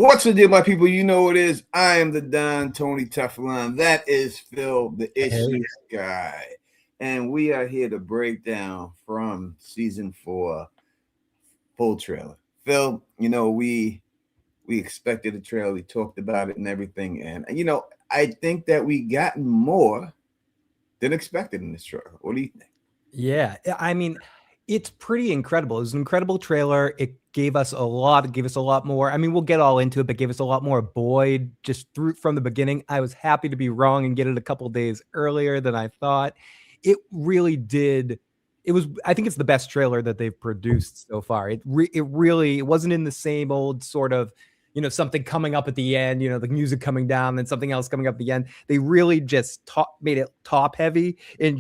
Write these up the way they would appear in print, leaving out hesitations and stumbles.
What's the deal, my people? You know it is. I am the Don Tony Teflon. That is Phil, the issues guy. And we are here to break down from season 4 full trailer. Phil, we expected a trailer. We talked about it and everything. And, I think that we got more than expected in this trailer. What do you think? Yeah, I mean, it's pretty incredible. It was an incredible trailer. It gave us a lot more. I mean, we'll get all into it, but gave us a lot more Boyd just from the beginning. I was happy to be wrong and get it a couple days earlier than I thought. It really did. I think it's the best trailer that they've produced so far. It wasn't in the same old sort of, something coming up at the end, the music coming down and something else coming up at the end. They really just made it top heavy and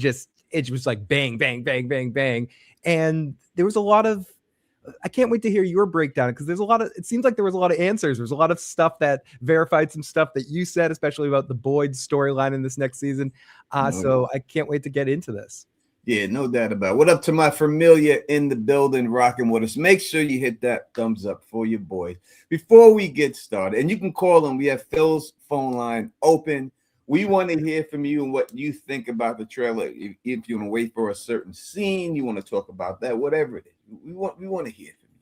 it was like bang, bang, bang, bang, bang. And there was a lot of, I can't wait to hear your breakdown because it seems like there was a lot of answers. There's a lot of stuff that verified some stuff that you said, especially about the Boyd storyline in this next season. So I can't wait to get into this. Yeah, no doubt about it. What up to my familiar in the building rocking with us? Make sure you hit that thumbs up for your boys. Before we get started, and you can call them, we have Phil's phone line open. We want to hear from you and what you think about the trailer. If you want to wait for a certain scene, you want to talk about that, whatever it is. We want to hear from you.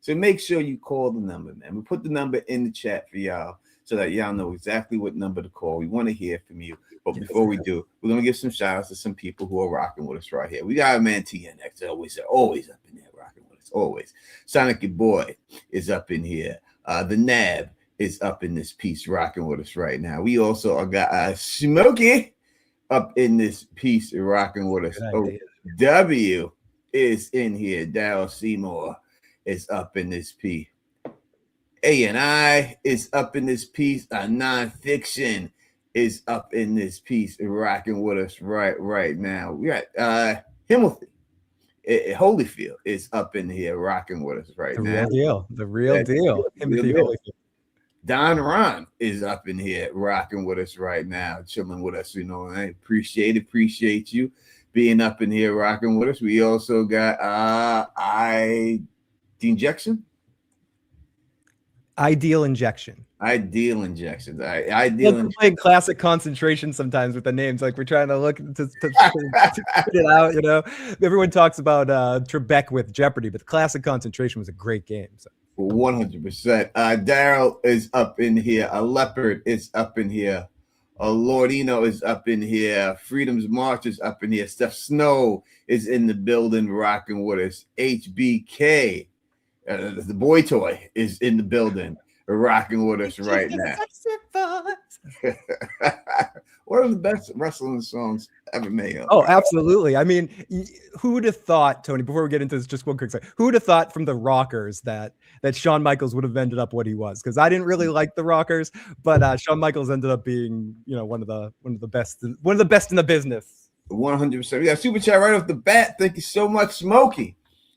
So make sure you call the number, man. We put the number in the chat for y'all so that y'all know exactly what number to call. We want to hear from you. But before we do, we're going to give some shout outs to some people who are rocking with us right here. We got a man TNX, always up in there rocking with us, always. Sonic Your Boy is up in here. The Nab is up in this piece rocking with us right now. We also got Smokey up in this piece rocking with us. W is in here. Daryl Seymour is up in this piece. A&I is up in this piece. Nonfiction is up in this piece rocking with us right now. We got Hamilton. Holyfield is up in here rocking with us right now. The real deal. Holyfield. Don Ron is up in here rocking with us right now, chilling with us. I appreciate you being up in here rocking with us. We also got Ideal Injections. Playing classic concentration sometimes with the names, like we're trying to look to put it out. Everyone talks about Trebek with Jeopardy, but the classic concentration was a great game. So. 100%. Daryl is up in here. A Leopard is up in here. A Lordino is up in here. Freedom's March is up in here. Steph Snow is in the building rocking with us. HBK, the boy toy, is in the building rocking with us right now. One of the best wrestling songs ever made. Oh, absolutely. I mean, who would have thought, Tony, before we get into this, just one quick second, who would have thought from the Rockers that Shawn Michaels would have ended up what he was? Because I didn't really like the Rockers, but Shawn Michaels ended up being, one of the best in the business. 100%. We got super chat right off the bat. Thank you so much, Smokey.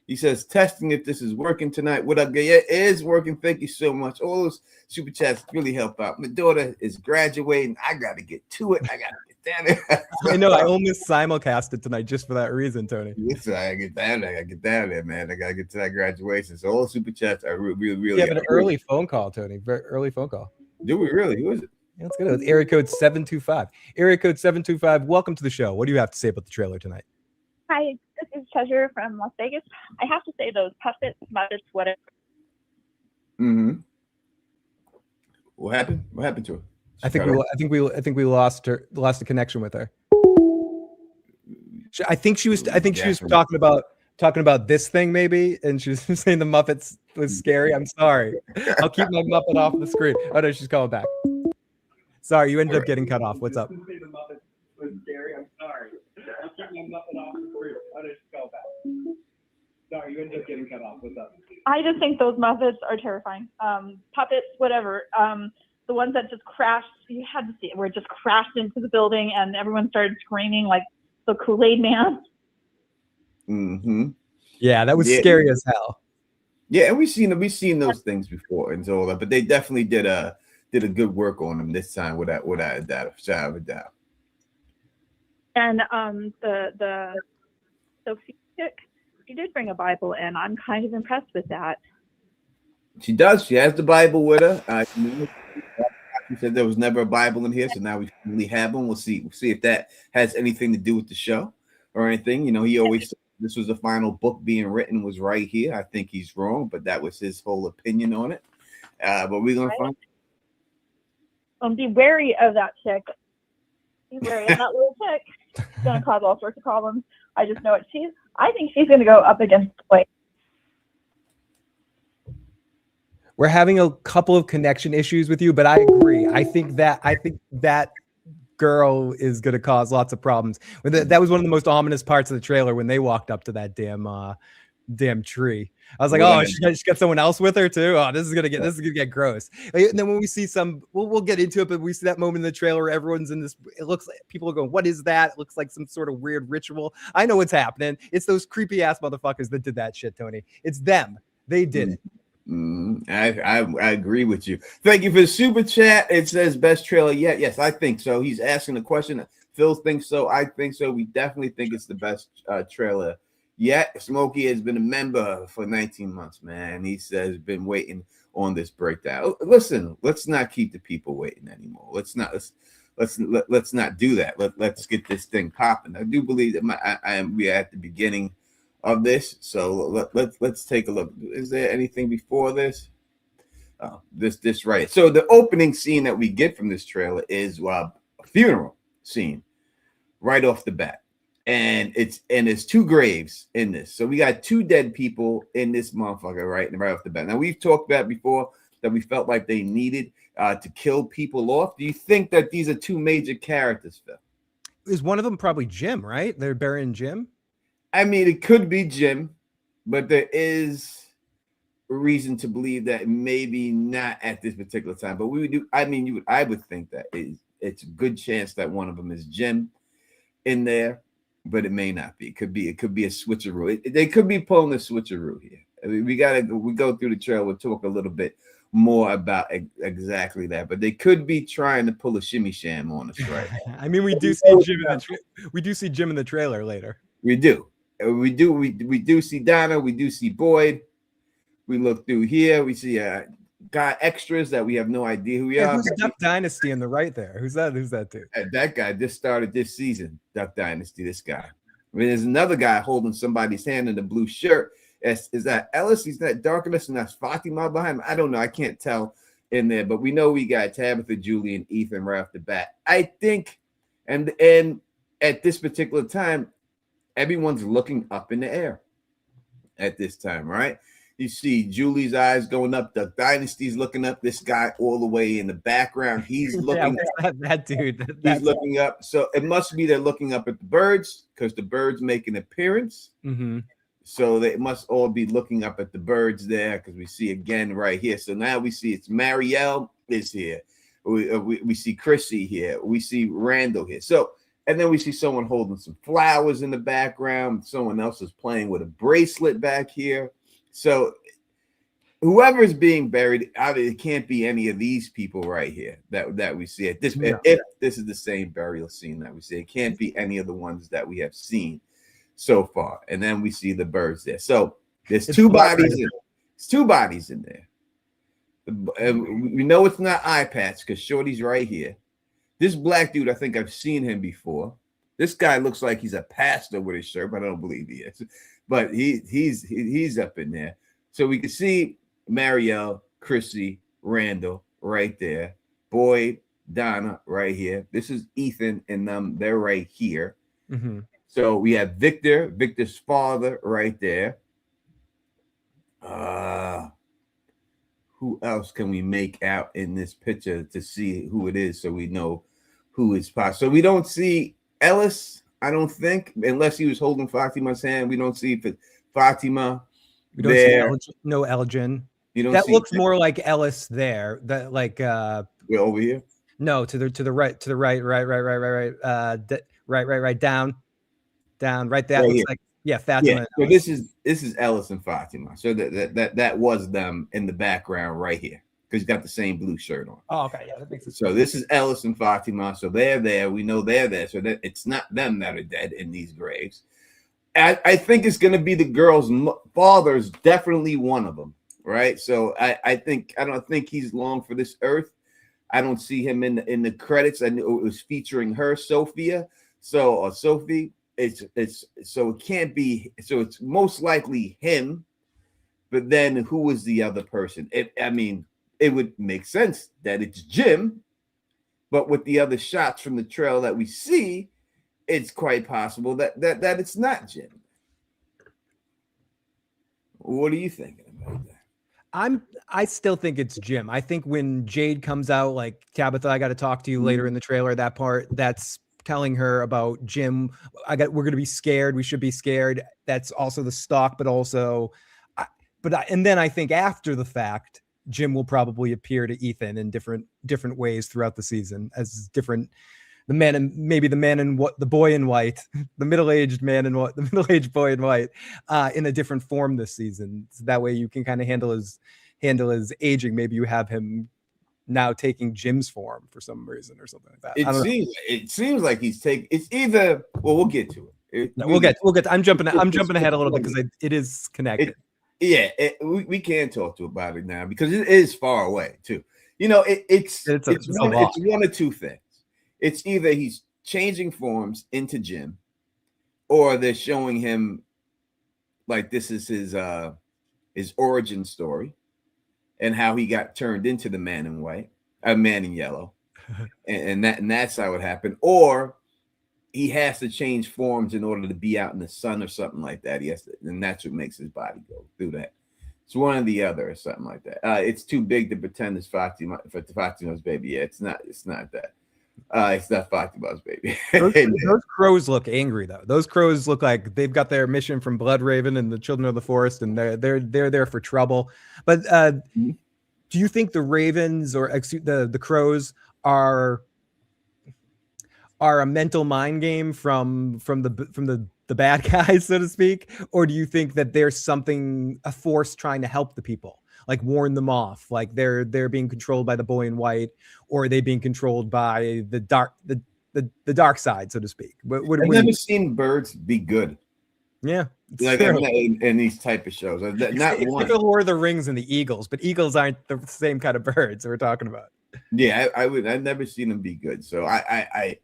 He says, testing if this is working tonight. What up, guy? Yeah, it is working. Thank you so much. All those super chats really help out. My daughter is graduating. I got to get to it. I got to get down there. I know. I almost simulcasted tonight just for that reason, Tony. Listen, I get down there. I got to get down there, man. I got to get to that graduation. So all the super chats are really. We have an early phone call, Tony. Very early phone call. Do we really? Who is it? Yeah, let's get it. It's area code 725. Area code 725. Welcome to the show. What do you have to say about the trailer tonight? Hi, this is Treasure from Las Vegas. I have to say those puppets, muppets, whatever. Mm-hmm. What happened? What happened to her? I think we lost a connection with her. I think she was talking about this thing maybe, and she was saying the Muppets was scary. I'm sorry. I'll keep my Muppet off the screen. Oh no, she's calling back. Sorry, you ended up getting cut off. What's up? The Muppets was scary. I'm sorry. I'll keep my Muppet off the screen. Oh no, she's calling back. Sorry, you ended up getting cut off. What's up? I just think those Muppets are terrifying. Puppets, whatever. The ones that just crashed, you had to see it, where it just crashed into the building and everyone started screaming like the Kool-Aid Man. Mm-hmm. Yeah, that was scary as hell. Yeah, and we've seen those things before and all that, but they definitely did a good work on them this time without a doubt. And the Sophie chick, she did bring a Bible in. I'm kind of impressed with that. She does. She has the Bible with her. She said there was never a Bible in here, so now we finally have one. We'll see. We'll see if that has anything to do with the show or anything. You know, he always said this was the final book being written was right here. I think he's wrong, but that was his whole opinion on it. But we're gonna find. Be wary of that chick. Be wary of that little chick. It's gonna cause all sorts of problems. I just know it. I think she's gonna go up against Blake. We're having a couple of connection issues with you, but I agree. I think that girl is going to cause lots of problems. That was one of the most ominous parts of the trailer when they walked up to that damn tree. I was like, oh, she got someone else with her too. Oh, this is gonna get gross. And then when we see we'll get into it, but we see that moment in the trailer where everyone's in this. It looks like people are going, "What is that?" It looks like some sort of weird ritual. I know what's happening. It's those creepy ass motherfuckers that did that shit, Tony. It's them. They did it. I agree with you. Thank you for the super chat. It says best trailer yet. Yes, I think so. He's asking the question. Phil thinks so. I think so. We definitely think it's the best trailer yet. Smokey has been a member for 19 months, man. He says been waiting on this breakdown. Listen, let's not keep the people waiting anymore. Let's not do that. Let's get this thing popping. I do believe that we are at the beginning of this, so let's take a look. Is there anything before this? This right. So the opening scene that we get from this trailer is a funeral scene right off the bat, and it's two graves in this. So we got two dead people in this motherfucker right off the bat. Now we've talked about before that we felt like they needed to kill people off. Do you think that these are two major characters, Phil? Is one of them probably Jim? Right? They're burying Jim. I mean, it could be Jim, but there is a reason to believe that maybe not at this particular time. But we would do. I mean, I would think that it's a good chance that one of them is Jim in there, but it may not be. It could be a switcheroo. They could be pulling a switcheroo here. I mean, we go through the trailer. We'll talk a little bit more about exactly that, but they could be trying to pull a shimmy sham on us, right? I mean, we do see Jim in the trailer later. We do see Donna. We do see Boyd. We look through here. We see guy extras that we have no idea who we are. Who's Duck Dynasty in the right there? Who's that dude? That guy just started this season. Duck Dynasty. This guy. I mean, there's another guy holding somebody's hand in the blue shirt. Is that Ellis? He's not darkness, and that's Fatima behind him. I don't know. I can't tell in there, but we know we got Tabitha, Julie, and Ethan right off the bat. I think, and at this particular time, everyone's looking up in the air at this time, right? You see Julie's eyes going up. The Dynasty's looking up. This guy all the way in the background. He's looking up. That dude. He's looking up. So it must be they're looking up at the birds because the birds make an appearance. Mm-hmm. So they must all be looking up at the birds there because we see again right here. So now we see it's Marielle is here. We see Chrissy here. We see Randall here. So and then we see someone holding some flowers in the background. Someone else is playing with a bracelet back here. So whoever is being buried, it can't be any of these people right here that we see at this. No. If this is the same burial scene that we see, it can't be any of the ones that we have seen so far. And then we see the birds there. So there's two bodies. There's two bodies in there. We know it's not eye patch because Shorty's right here. This black dude, I think I've seen him before. This guy looks like he's a pastor with his shirt, but I don't believe he is. But he's up in there. So we can see Marielle, Chrissy, Randall right there. Boyd, Donna right here. This is Ethan and them. They're right here. Mm-hmm. So we have Victor's father right there. Who else can we make out in this picture to see who it is so we know who is possible? So we don't see Ellis, I don't think, unless he was holding Fatima's hand. We don't see Fatima. We don't see no Elgin. You don't. That looks more like Ellis there. That like we're over here. No, to the right, right, down, right there. Right looks here. Like Fatima. Yeah. So this is Ellis and Fatima. So that was them in the background right here because he's got the same blue shirt on. Oh, okay, yeah, that makes sense. So this is Ellis and Fatima. So they're there. We know they're there. So that it's not them that are dead in these graves. I think it's going to be the girl's father's definitely one of them. right? So I don't think he's long for this earth. I don't see him in the credits. I knew it was featuring her, Sophia. So Sophie, it's so it can't be. So it's most likely him. But then who was the other person? I mean, it would make sense that it's Jim, but with the other shots from the trail that we see, it's quite possible that it's not Jim. What are you thinking about that? I still think it's Jim. I think when Jade comes out, like, Tabitha, I got to talk to you later in the trailer, that part that's telling her about Jim. We're going to be scared. We should be scared. That's also the stock, but also, and then I think after the fact, Jim will probably appear to Ethan in different ways throughout the season as different, the boy in white, the middle-aged man in what, the middle-aged boy in white, in a different form this season. So that way you can kind of handle his aging. Maybe you have him now taking Jim's form for some reason or something like that. It seems like he's taking. It's either. Well, we'll get to it. We'll get. I'm jumping ahead a little bit because it is connected. We can talk about it now because it is far away too. You know, it's one of two things. It's either he's changing forms into Jim, or they're showing him like this is his origin story and how he got turned into the man in white, a man in yellow, and that's how it happened. Or he has to change forms in order to be out in the sun or something like that. And that's what makes his body go through that. It's one or the other or something like that. It's too big to pretend it's Fatima's baby. Yeah, it's not that. It's not Fatima's baby. Those crows look angry though. Those crows look like they've got their mission from Bloodraven and the Children of the Forest, and they're there for trouble. But do you think the ravens or the crows are a mental mind game from the bad guys, so to speak, or do you think that there's a force trying to help the people, like warn them off, like they're being controlled by the boy in white, or are they being controlled by the dark side, so to speak? I've never seen birds be good. Yeah, like in these type of shows. Not one. Lord of the Rings and the eagles, but eagles aren't the same kind of birds that we're talking about. Yeah, I've never seen them be good, so I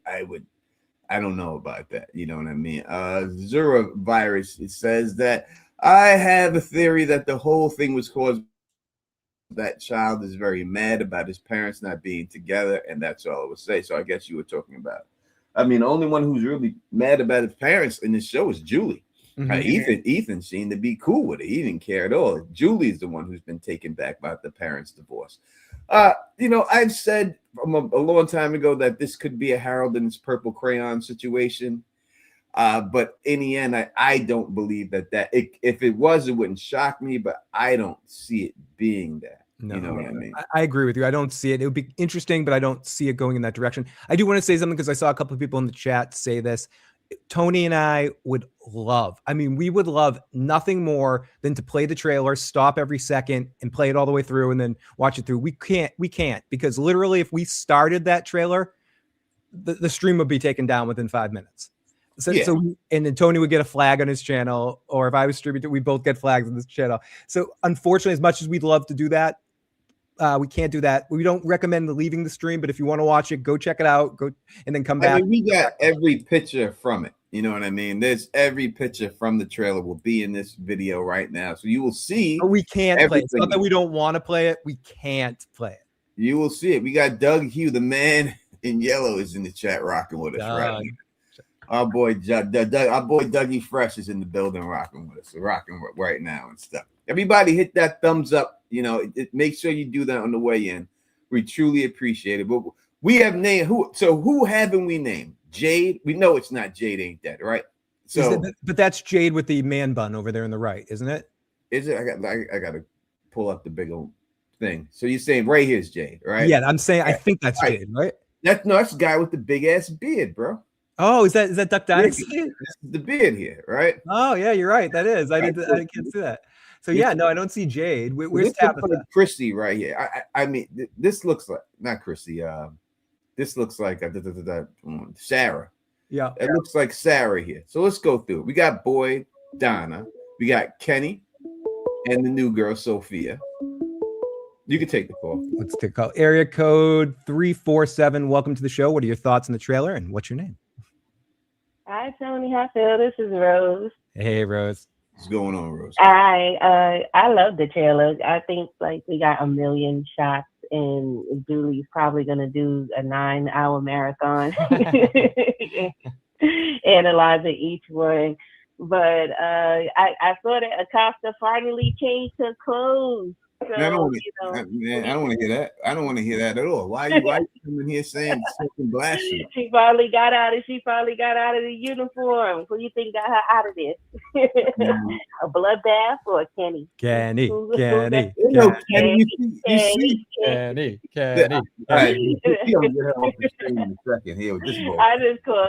don't know about that. You know what I mean? Zura virus. It says that I have a theory that the whole thing was caused. That child is very mad about his parents not being together, and that's all I would say. So I guess you were talking about. I mean, the only one who's really mad about his parents in this show is Julie. Mm-hmm. Ethan seemed to be cool with it. He didn't care at all. Julie's the one who's been taken back by the parents' divorce. I've said from a long time ago that this could be a Harold and his purple crayon situation. But in the end, I don't believe that if it was, it wouldn't shock me, but I don't see it being that. No, you know what I mean? I agree with you. I don't see it. It would be interesting, but I don't see it going in that direction. I do want to say something because I saw a couple of people in the chat say this. Tony and I we would love nothing more than to play the trailer, stop every second and play it all the way through and then watch it through. We can't because literally if we started that trailer, the stream would be taken down within 5 minutes. So and then Tony would get a flag on his channel, or if I was streaming, we both get flags on this channel. So unfortunately, as much as we'd love to do that, we can't do that. We don't recommend leaving the stream, but if you want to watch it, go check it out. Go and then come back. I mean, we got every picture from it. You know what I mean? There's every picture from the trailer will be in this video right now, so you will see. But we can't play it. It's not that we don't want to play it. We can't play it. You will see it. We got Doug Hugh, the man in yellow, is in the chat rocking with us right now. Our boy Dougie Fresh is in the building rocking with us, rocking right now and stuff. Everybody hit that thumbs up. Make sure you do that on the way in. We truly appreciate it. But we have named who haven't we named? Jade. We know it's not Jade, ain't that right? So, but that's Jade with the man bun over there on the right, isn't it? Is it? I got to pull up the big old thing. So you're saying right here's Jade, right? Yeah, I'm saying I think that's Jade, right? That's the guy with the big ass beard, bro. Oh, is that Duck Dynasty? This is the beard here, right? Oh yeah, you're right. That is. I can't see that. So yeah, no, I don't see Jade. Where's Tabitha? Chrissy right here. I mean, this looks like not Chrissy. This looks like Sarah. Yeah, it looks like Sarah here. So let's go through. We got Boyd, Donna. We got Kenny, and the new girl Sophia. You can take the call. Let's take a call. Area code 347. Welcome to the show. What are your thoughts on the trailer and what's your name? Hi, Tony. Hi, Phil. This is Rose. Hey, Rose. What's going on, Rose? I love the trailer. I think like we got a million shots, and Julie's probably gonna do a 9-hour marathon, analyzing each one. But I saw that Acosta finally changed her clothes. So, Man, I don't want to hear that. I don't want to hear that at all. Why you coming here saying something blasphemy? She finally got out of the uniform. Who you think got her out of this? A bloodbath or a Kenny? Kenny. You know, Kenny. You see, Kenny. All right, you get her off the screen in a second here with this boy. I just called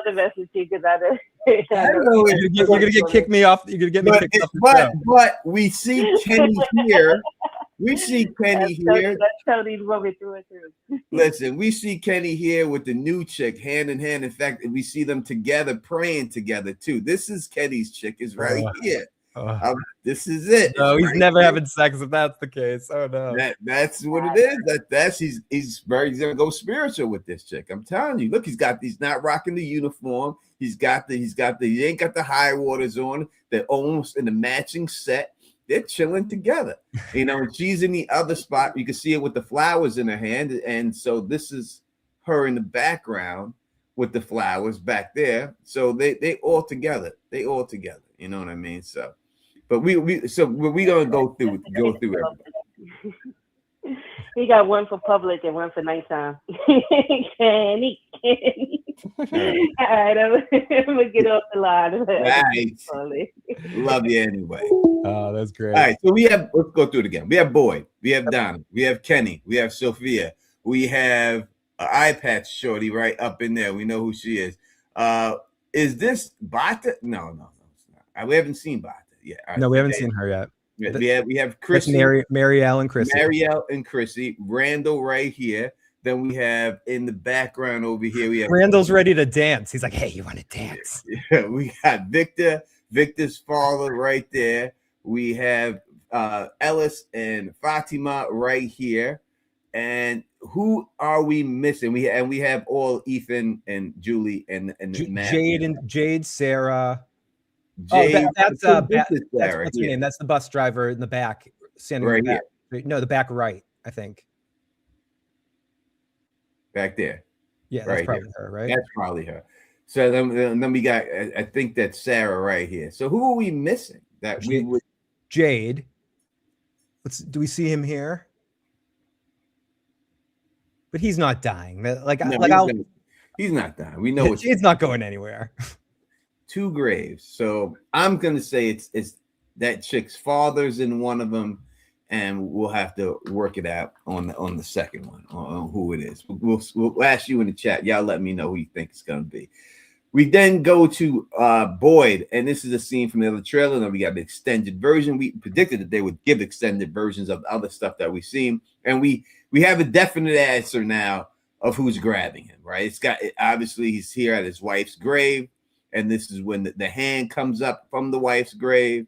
the message to you because I You're gonna get kicked me off. You're gonna get me kicked off the show. But we see Kenny here. We see Kenny here. That's Tony's woman through and through. Listen, we see Kenny here with the new chick hand in hand. In fact, we see them together praying together too. This is Kenny's chick is right here. This is it. No, he's right never here. having sex if that's the case. Oh no. That's what it is. He's gonna go spiritual with this chick. I'm telling you. Look, he's not rocking the uniform. He ain't got the high waters on. They're almost in the matching set. They're chilling together, and she's in the other spot. You can see it with the flowers in her hand, and so this is her in the background with the flowers back there. So they all together. They all together. You know what I mean? So, but we're gonna go through everybody. We got one for public and one for nighttime. Kenny. All right, I'm gonna get off the line. Nice. Love you anyway. Oh, that's great. All right, so let's go through it again. We have Boyd, we have Donna, we have Kenny, we have Sophia, we have an eye patch shorty right up in there. We know who she is. Is this Bata? No, it's not. We haven't seen Bata yet. No, we haven't seen her yet. We have Chrissy, Marielle and Chrissy. Marielle and Chrissy, Randall right here. Then we have in the background over here. We have Randall's ready to dance. He's like, "Hey, you want to dance?" Yeah, we got Victor's father right there. We have Ellis and Fatima right here. And who are we missing? We have all Ethan and Julie and Jade, Sarah. Jade, that's Sarah. What's her name? That's the bus driver in the back, standing right in the back. here. No, the back right, I think. Back there. Yeah, that's right probably here. her, right? That's probably her. So then we got, I think that's Sarah right here. So who are we missing? Jade. Do we see him here? But he's not dying. He's not dying. We know Jade's not going anywhere. 2 graves. So I'm gonna say it's that chick's father's in one of them, and we'll have to work it out on the second one on who it is. We'll ask you in the chat. Y'all let me know who you think it's gonna be. We then go to Boyd, and this is a scene from the other trailer. Then we got the extended version. We predicted that they would give extended versions of the other stuff that we've seen, and we have a definite answer now of who's grabbing him. Right? Obviously he's here at his wife's grave, and this is when the hand comes up from the wife's grave,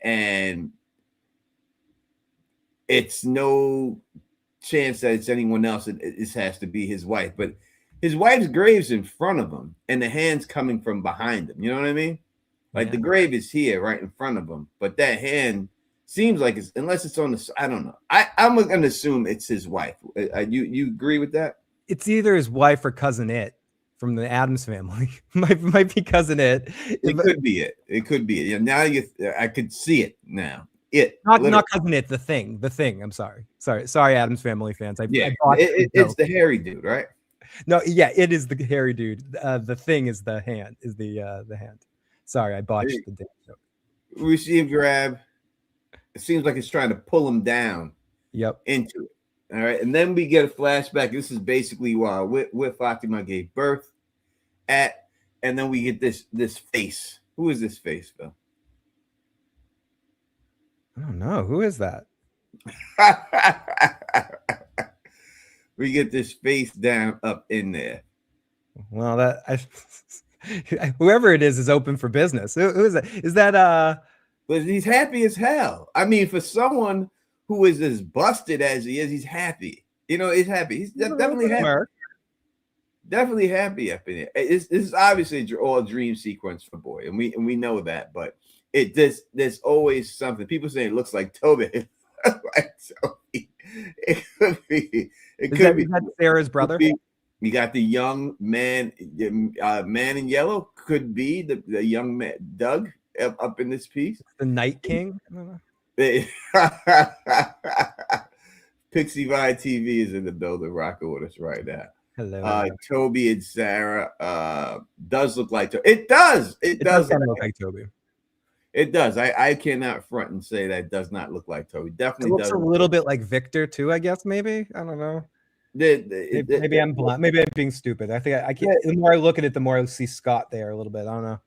and it's no chance that it's anyone else. It has to be his wife, but his wife's grave's in front of him, and the hand's coming from behind him. You know what I mean? Like the grave is here, right in front of him, but that hand seems like unless it's on the. I don't know. I'm going to assume it's his wife. You agree with that? It's either his wife or cousin It from the Addams Family. might be cousin It. It could be it. It could be it. Yeah, now I could see it now. Not cousin It. The thing. I'm sorry. Addams Family fans. It's the hairy dude, right? No, yeah, it is the hairy dude. The thing is the hand. Is the hand. Sorry, I botched the date. We see him grab. It seems like it's trying to pull him down. Yep. Into it. All right, and then we get a flashback. This is basically where Fatima gave birth at, and then we get this face. Who is this face, Phil? I don't know. Who is that? We get this face down up in there. Well, whoever it is open for business. Who is that? Is that But he's happy as hell. I mean, for someone who is as busted as he is, he's happy. You know, he's happy. He's definitely happy. Definitely happy up in it. This is obviously all dream sequence for boy, and we know that. But there's always something. People say it looks like Toby. Like Toby. It could be. It could be. Is that Sarah's brother? You got the young man, man in yellow. Could be the young man, Doug, up in this piece. The Night King. Pixie Vine TV is in the building, rocking with us right now. Hello. Toby and Sarah does look like Toby. It does. It does kind of look like Toby. It does. I cannot front and say that it does not look like Toby. Definitely it looks does. A little bit like Victor too, I guess. Maybe I don't know. Maybe I'm blind. Maybe I'm being stupid. I think I can't. The more I look at it, the more I see Scott there a little bit. I don't know.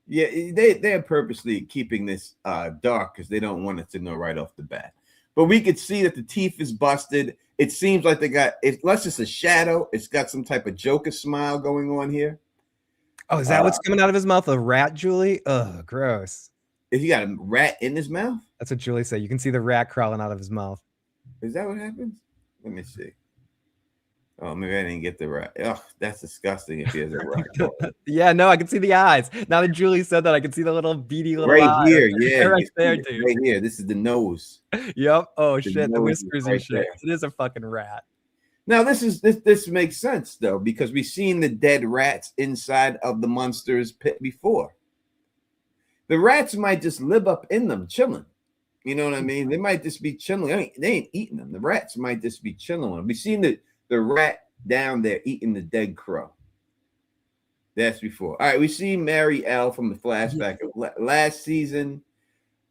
Yeah, they're purposely keeping this dark because they don't want it to know right off the bat. But we could see that the teeth is busted. It seems like they got it. Unless it's a shadow, it's got some type of Joker smile going on here. Oh, is that what's coming out of his mouth? A rat, Julie? Ugh, gross. If you got a rat in his mouth? That's what Julie said. You can see the rat crawling out of his mouth. Is that what happens? Let me see. Oh, maybe I didn't get the rat. Oh, that's disgusting if he has a rat. Yeah, no, I can see the eyes. Now that Julie said that, I can see the little beady little right eye. Here. Yeah, right there, dude. Right here. This is the nose. Yep. Oh shit, the whiskers right and shit. there. It is a fucking rat. Now this makes sense though, because we've seen the dead rats inside of the monster's pit before. The rats might just live up in them, chilling. You know what I mean? They might just be chilling. They ain't eating them. The rats might just be chilling. We've seen the rat down there eating the dead crow. That's before. All right, we see Mary L from the flashback of last season,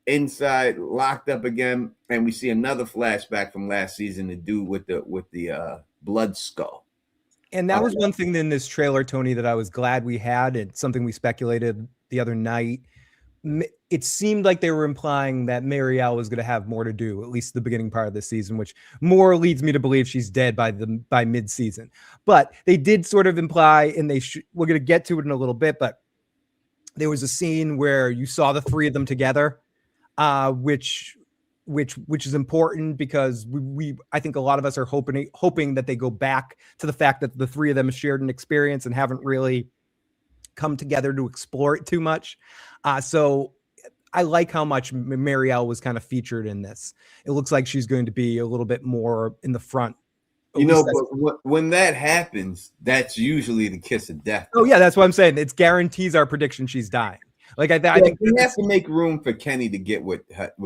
inside locked up again, and we see another flashback from last season to do with the blood skull. And that was one thing in this trailer, Tony, that I was glad we had. It's something we speculated the other night. It seemed like they were implying that Marielle was going to have more to do, at least the beginning part of the season, which more leads me to believe she's dead by mid-season. But they did sort of imply, and we're going to get to it in a little bit, but there was a scene where you saw the three of them together, which is important because I think a lot of us are hoping that they go back to the fact that the three of them shared an experience and haven't really come together to explore it too much. So I like how much Marielle was kind of featured in this. It looks like she's going to be a little bit more in the front. You know, but when that happens, that's usually the kiss of death. Oh yeah, that's what I'm saying. It guarantees our prediction she's dying. Like I think we have to make room for Kenny to get with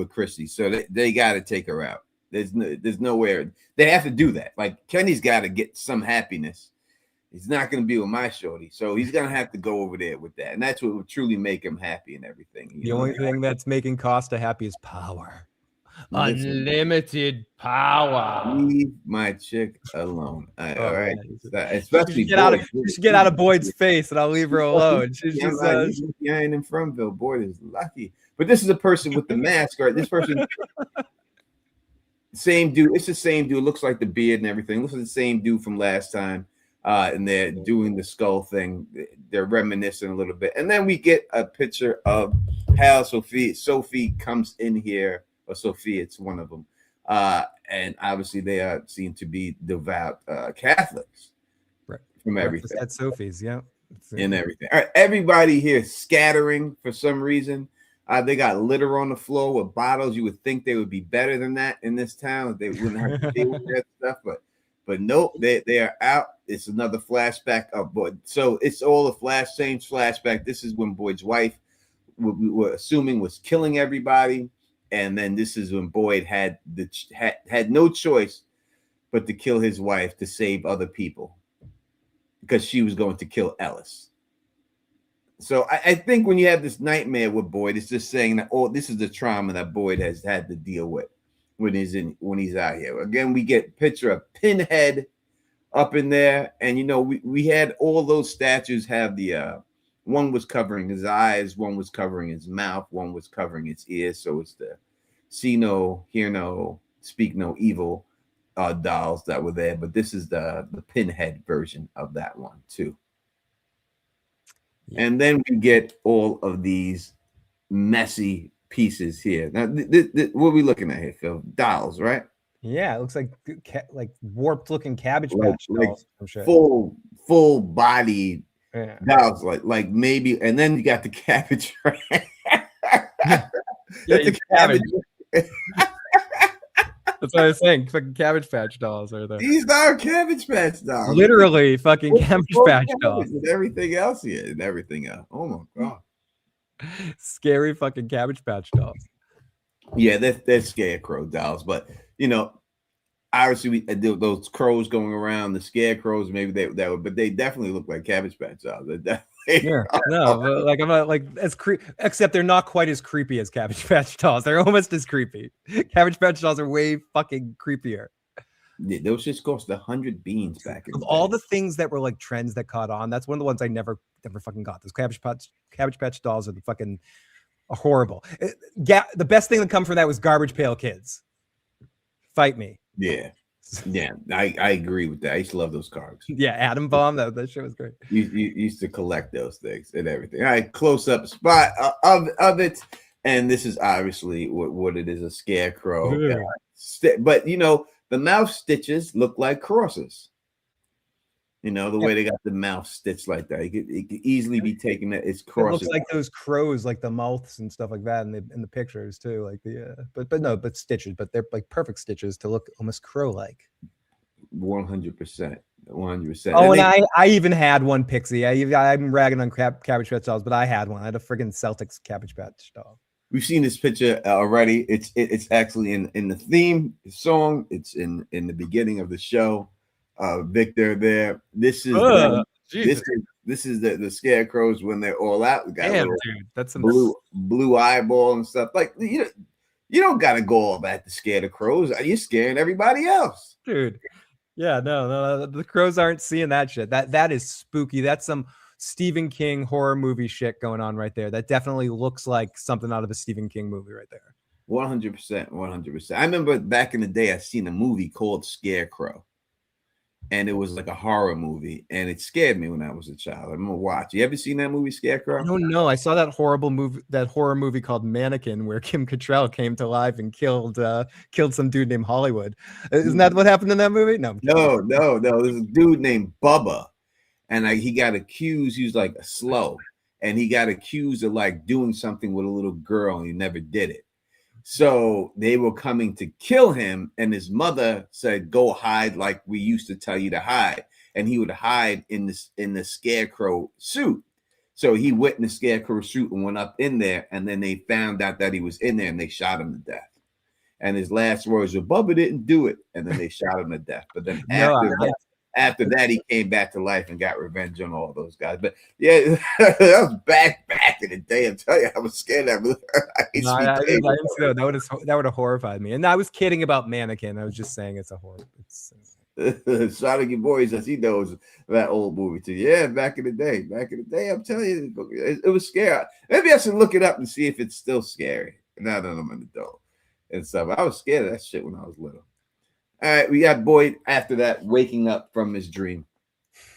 Chrissy, so they got to take her out. There's nowhere they have to do that. Like Kenny's got to get some happiness. He's not going to be with my shorty, so he's going to have to go over there with that, and that's what will truly make him happy and everything. The only thing that's making Costa happy is power. Unlimited power. Leave my chick alone. All right. Especially she should get out of Boyd's face and I'll leave her alone. She's just behind in Frontville. Boyd is lucky. But this is a person with the mask, right? This person, same dude. It's the same dude. Looks like the beard and everything. Looks like the same dude from last time. And they're doing the skull thing. They're reminiscing a little bit. And then we get a picture of how Sophie comes in here. Or Sophia, it's one of them. And obviously they are seen to be devout Catholics. Right. From everything. At Sophie's, yeah. And everything. All right, everybody here is scattering for some reason. They got litter on the floor with bottles. You would think they would be better than that in this town. They wouldn't have to deal with that stuff, but nope, they are out. It's another flashback of Boyd. So it's all same flashback. This is when Boyd's wife, we were assuming, was killing everybody. And then this is when Boyd had no choice but to kill his wife to save other people because she was going to kill Ellis. So I think when you have this nightmare with Boyd, it's just saying that, this is the trauma that Boyd has had to deal with when he's out here. Again, we get a picture of Pinhead up in there. And, you know, we had all those statues have the one was covering his eyes, one was covering his mouth, one was covering his ears. So it's the see no, hear no, speak no evil dolls that were there. But this is the Pinhead version of that one too. Yeah. And then we get all of these messy pieces here. Now, what are we looking at here, Phil? Dolls, right? Yeah, it looks like warped looking Cabbage Like, Patch like dolls. Some shit. full body Yeah. dolls, like maybe, and then you got the cabbage. Yeah, That's the cabbage. That's what I was saying. Fucking Cabbage Patch dolls are there. These are Cabbage Patch dolls. Literally fucking Cabbage Patch Cabbage dolls. and everything else here and everything else. Oh my god. Scary fucking Cabbage Patch dolls. Yeah, they're Scarecrow dolls, but you know, obviously those crows going around, the Scarecrows, maybe that would, but they definitely look like Cabbage Patch dolls. Yeah, no, but like I'm not like as except they're not quite as creepy as Cabbage Patch dolls. They're almost as creepy. Cabbage Patch dolls are way fucking creepier. Yeah, those just cost 100 beans back in Of the all day. the things that were like trends that caught on, that's one of the ones I never fucking got. Those Cabbage Patch dolls are the fucking horrible. The best thing that come from that was Garbage Pail Kids. Fight me. Yeah, I agree with that. I used to love those cards. Yeah, Atom Bomb. That shit was great. You used to collect those things and everything. All right, close up spot of it, and this is obviously what it is, a scarecrow. Yeah. But you know, the mouth stitches look like crosses. You know, the way they got the mouth stitched like that. It could easily be taken that it's crosses. It looks like those crows, like the mouths and stuff like that in the pictures too. Like but stitches, but they're like perfect stitches to look almost crow-like. 100%. 100%. Oh, and I even had one pixie. I'm ragging on Cabbage Patch dolls, but I had one. I had a friggin' Celtics Cabbage Patch doll. We've seen this picture already. It's actually in the theme song. It's in the beginning of the show. Victor there. This is this is the Scarecrows when they're all out. We got damn, dude, that's some blue eyeball and stuff. Like you don't gotta go all that to scare the crows. You're scaring everybody else, dude. Yeah, no, the crows aren't seeing that shit. That is spooky. That's some Stephen King horror movie shit going on right there. That definitely looks like something out of a Stephen King movie right there. 100%, 100%. I remember back in the day, I seen a movie called Scarecrow. And it was like a horror movie, and it scared me when I was a child. I'm gonna watch. You ever seen that movie, Scarecrow? No. I saw that horror movie called Mannequin, where Kim Cattrall came to life and killed some dude named Hollywood. Isn't that what happened in that movie? No. There's a dude named Bubba, and he got accused. He was like slow, and he got accused of like doing something with a little girl, and he never did it. So they were coming to kill him, and his mother said, "Go hide like we used to tell you to hide." And he would hide in the Scarecrow suit. So he went in the Scarecrow suit and went up in there, and then they found out that he was in there, and they shot him to death. And his last words were, "Bubba didn't do it," and then they shot him to death. But then after that, he came back to life and got revenge on all those guys. But yeah, that was back in the day. I'm telling you, I was scared of that. I didn't see that. That would have horrified me. And I was kidding about Mannequin. I was just saying it's a horror. Shout out your boys as he knows that old movie too. Yeah, back in the day, I'm telling you, it was scary. Maybe I should look it up and see if it's still scary now that I'm an adult and stuff. I was scared of that shit when I was little. All right, we got Boyd after that waking up from his dream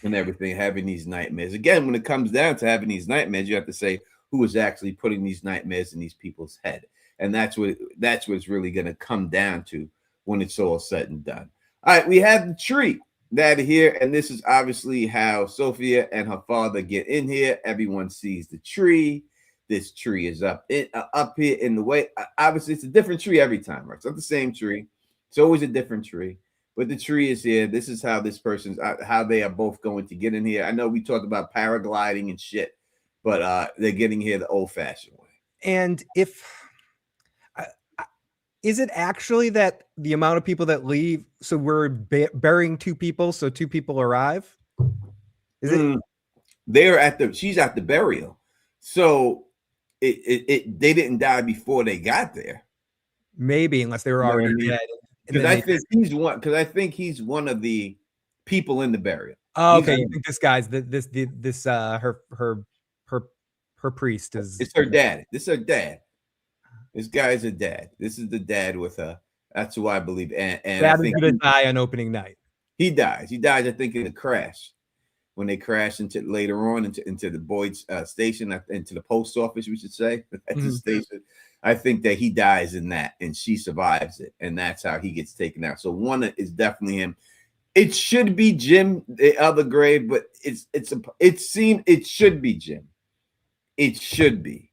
and everything, having these nightmares. Again, when it comes down to having these nightmares, you have to say who is actually putting these nightmares in these people's head. And that's what it's really going to come down to when it's all said and done. All right, we have the tree that here, and this is obviously how Sophia and her father get in here. Everyone sees the tree. This tree is up here in the way. Obviously, it's a different tree every time, right? It's not the same tree. It's always a different tree, but the tree is here. This is how how they are both going to get in here. I know we talked about paragliding and shit, but they're getting here the old-fashioned way. And is it actually that the amount of people that leave? So we're burying two people, so two people arrive. Is it? She's at the burial, so they didn't die before they got there. Maybe, unless they were already dead. Because I think he's one of the people in the burial. Oh, okay. You think this guy's her priest is? It's her dad. This is her dad. This guy's a dad. This is the dad with her. That's who I believe. And Dad is gonna die on opening night. He dies. I think, in a crash. when they crash into later on into the Boyd's station, into the post office, we should say. That's the station. I think that he dies in that, and she survives it, and that's how he gets taken out. So one is definitely him. It should be Jim, the other grave, but it should be Jim. It should be,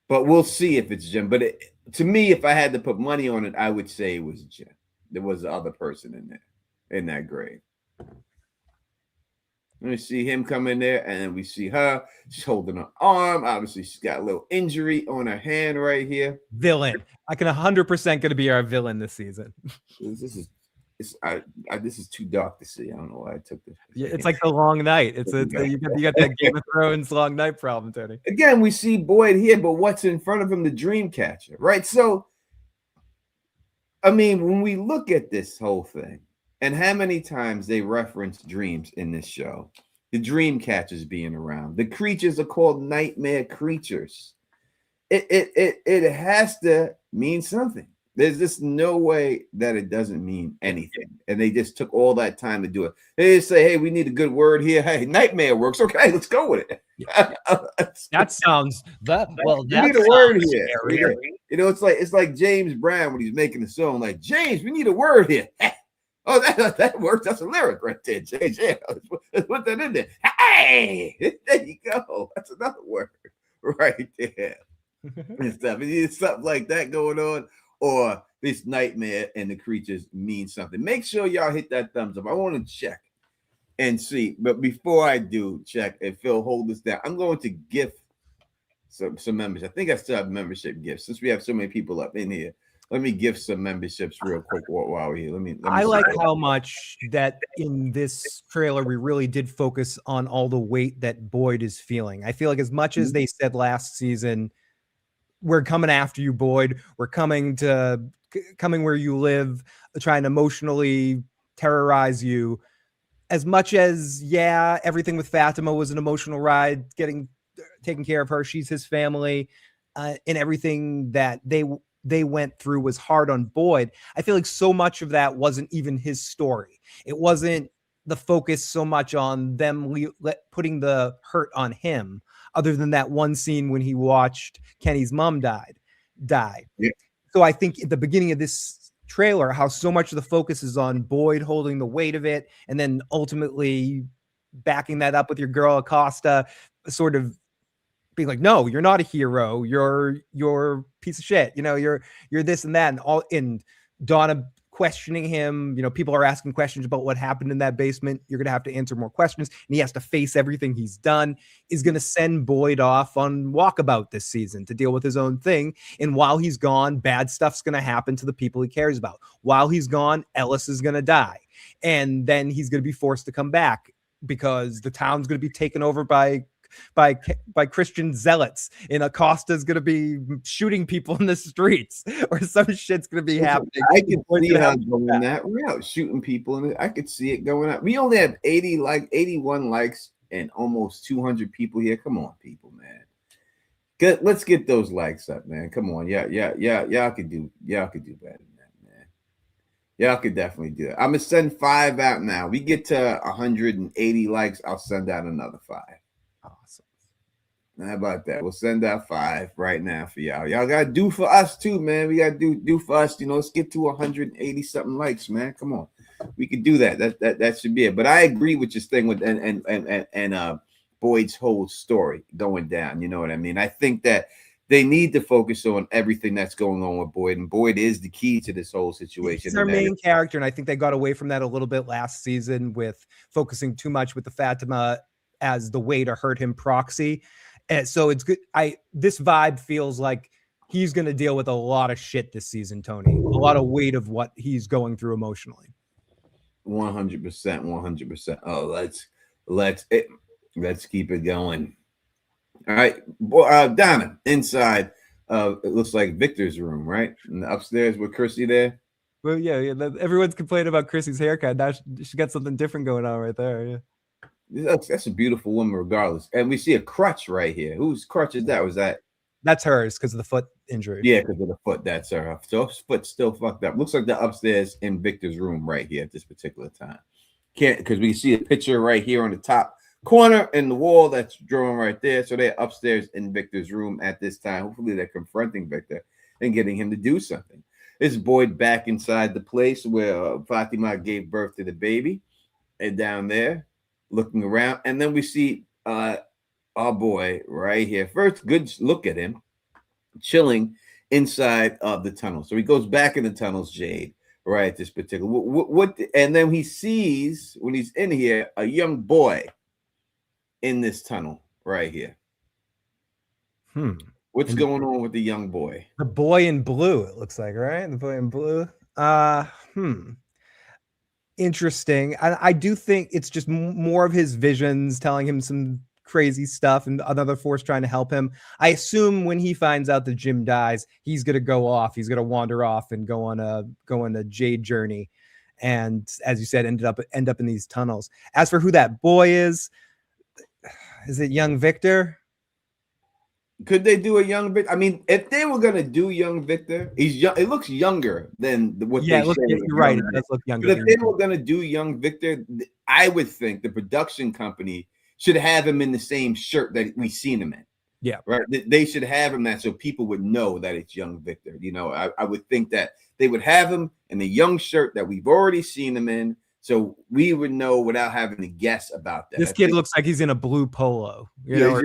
but we'll see if it's Jim. But to me, if I had to put money on it, I would say it was Jim. There was the other person in there, in that grave. We see him come in there, and then we see her. She's holding her arm. Obviously, she's got a little injury on her hand right here. Villain. I can 100% going to be our villain this season. This is too dark to see. I don't know why I took this. Yeah, it's like the long night. You got that Game of Thrones long night problem, Tony. Again, we see Boyd here, but what's in front of him? The dream catcher, right? So, I mean, when we look at this whole thing, and how many times they reference dreams in this show, the dream catchers being around, the creatures are called nightmare creatures. It has to mean something. There's just no way that it doesn't mean anything. And they just took all that time to do it. They just say, hey, we need a good word here. Hey, nightmare works. Okay, let's go with it. That sounds that we need a word here. Scary. You know, it's like James Brown when he's making the song, like, James, we need a word here. Oh, that works. That's a lyric right there, James. Yeah, let's put that in there. Hey, there you go. That's another word right there. And stuff. It's something like that going on. Or this nightmare and the creatures mean something. Make sure y'all hit that thumbs up. I want to check and see. But before I do check, and Phil, hold this down, I'm going to gift some members. I think I still have membership gifts. Since we have so many people up in here, let me gift some memberships real quick while we're here. Let me I like how much that in this trailer we really did focus on all the weight that Boyd is feeling. I feel like as much as they said last season, we're coming after you, Boyd. We're coming where you live, trying to emotionally terrorize you. As much as, yeah, everything with Fatima was an emotional ride, taking care of her. She's his family, and everything that they went through was hard on Boyd. I feel like so much of that wasn't even his story. It wasn't the focus so much on them putting the hurt on him, other than that one scene when he watched Kenny's mom die. Yeah. So I think at the beginning of this trailer, how so much of the focus is on Boyd holding the weight of it, and then ultimately backing that up with your girl Acosta sort of being like, no, you're not a hero. You're a piece of shit. You know, you're this and that, and all in Donna questioning him. You know, people are asking questions about what happened in that basement. You're going to have to answer more questions, and he has to face everything he's done. Is going to send Boyd off on walkabout this season to deal with his own thing. And while he's gone, bad stuff's going to happen to the people he cares about. While he's gone, Ellis is going to die. And then he's going to be forced to come back because the town's going to be taken over by Christian zealots, and Acosta's going to be shooting people in the streets, or some shit's going to be happening. I can see how going that route, shooting people in it. I could see it going up. We only have 81 likes and almost 200 people here. Come on, people, man. Good. Let's get those likes up, man. Come on. Yeah. Y'all could do better than that, man. Y'all could definitely do it. I'm gonna send 5 out now. We get to 180 likes, I'll send out another 5. Awesome. How about that? We'll send out 5 right now for y'all. Y'all gotta do for us too, man. We gotta do for us. You know, let's get to 180 something likes, man. Come on, we could do that. That should be it. But I agree with this thing with and Boyd's whole story going down. You know what I mean? I think that they need to focus on everything that's going on with Boyd, and Boyd is the key to this whole situation. He's our main character, and I think they got away from that a little bit last season with focusing too much with the Fatima as the way to hurt him proxy. And so it's good. This vibe feels like he's going to deal with a lot of shit this season, Tony. A lot of weight of what he's going through emotionally. 100%. Oh, let's keep it going. All right, Donna, inside. It looks like Victor's room, right? And upstairs with Chrissy there. Well, yeah. Everyone's complaining about Chrissy's haircut. Now she got something different going on right there. Yeah. That's a beautiful woman, regardless. And we see a crutch right here. Whose crutch is that? Was that? That's hers because of the foot injury. Yeah, because of the foot. That's her. So her foot's still fucked up. Looks like they're upstairs in Victor's room right here at this particular time. can't, because we see a picture right here on the top corner in the wall that's drawn right there. So they're upstairs in Victor's room at this time. Hopefully they're confronting Victor and getting him to do something. This Boyd back inside the place where Fatima gave birth to the baby, and down there looking around. And then we see our boy right here. First, good look at him chilling inside of the tunnel. So he goes back in the tunnels, Jade, right at this particular what and then he sees, when he's in here, a young boy in this tunnel right here. What's going on with the young boy? The boy in blue, it looks like, right? The boy in blue. Interesting. I do think it's just more of his visions telling him some crazy stuff and another force trying to help him. I assume when he finds out that Jim dies, he's gonna go off. He's gonna wander off and go on a Jade journey. And as you said, end up in these tunnels. As for who that boy is it young Victor? Could they do a young Victor? I mean, if they were gonna do young Victor, he's young. It looks younger than what. Yeah, they you're right. It does look younger. But if they were gonna do young Victor, I would think the production company should have him in the same shirt that we've seen him in. Yeah, right. They should have him that so people would know that it's young Victor. You know, I would think that they would have him in the young shirt that we've already seen him in, so we would know without having to guess about that. This kid looks like he's in a blue polo. He's a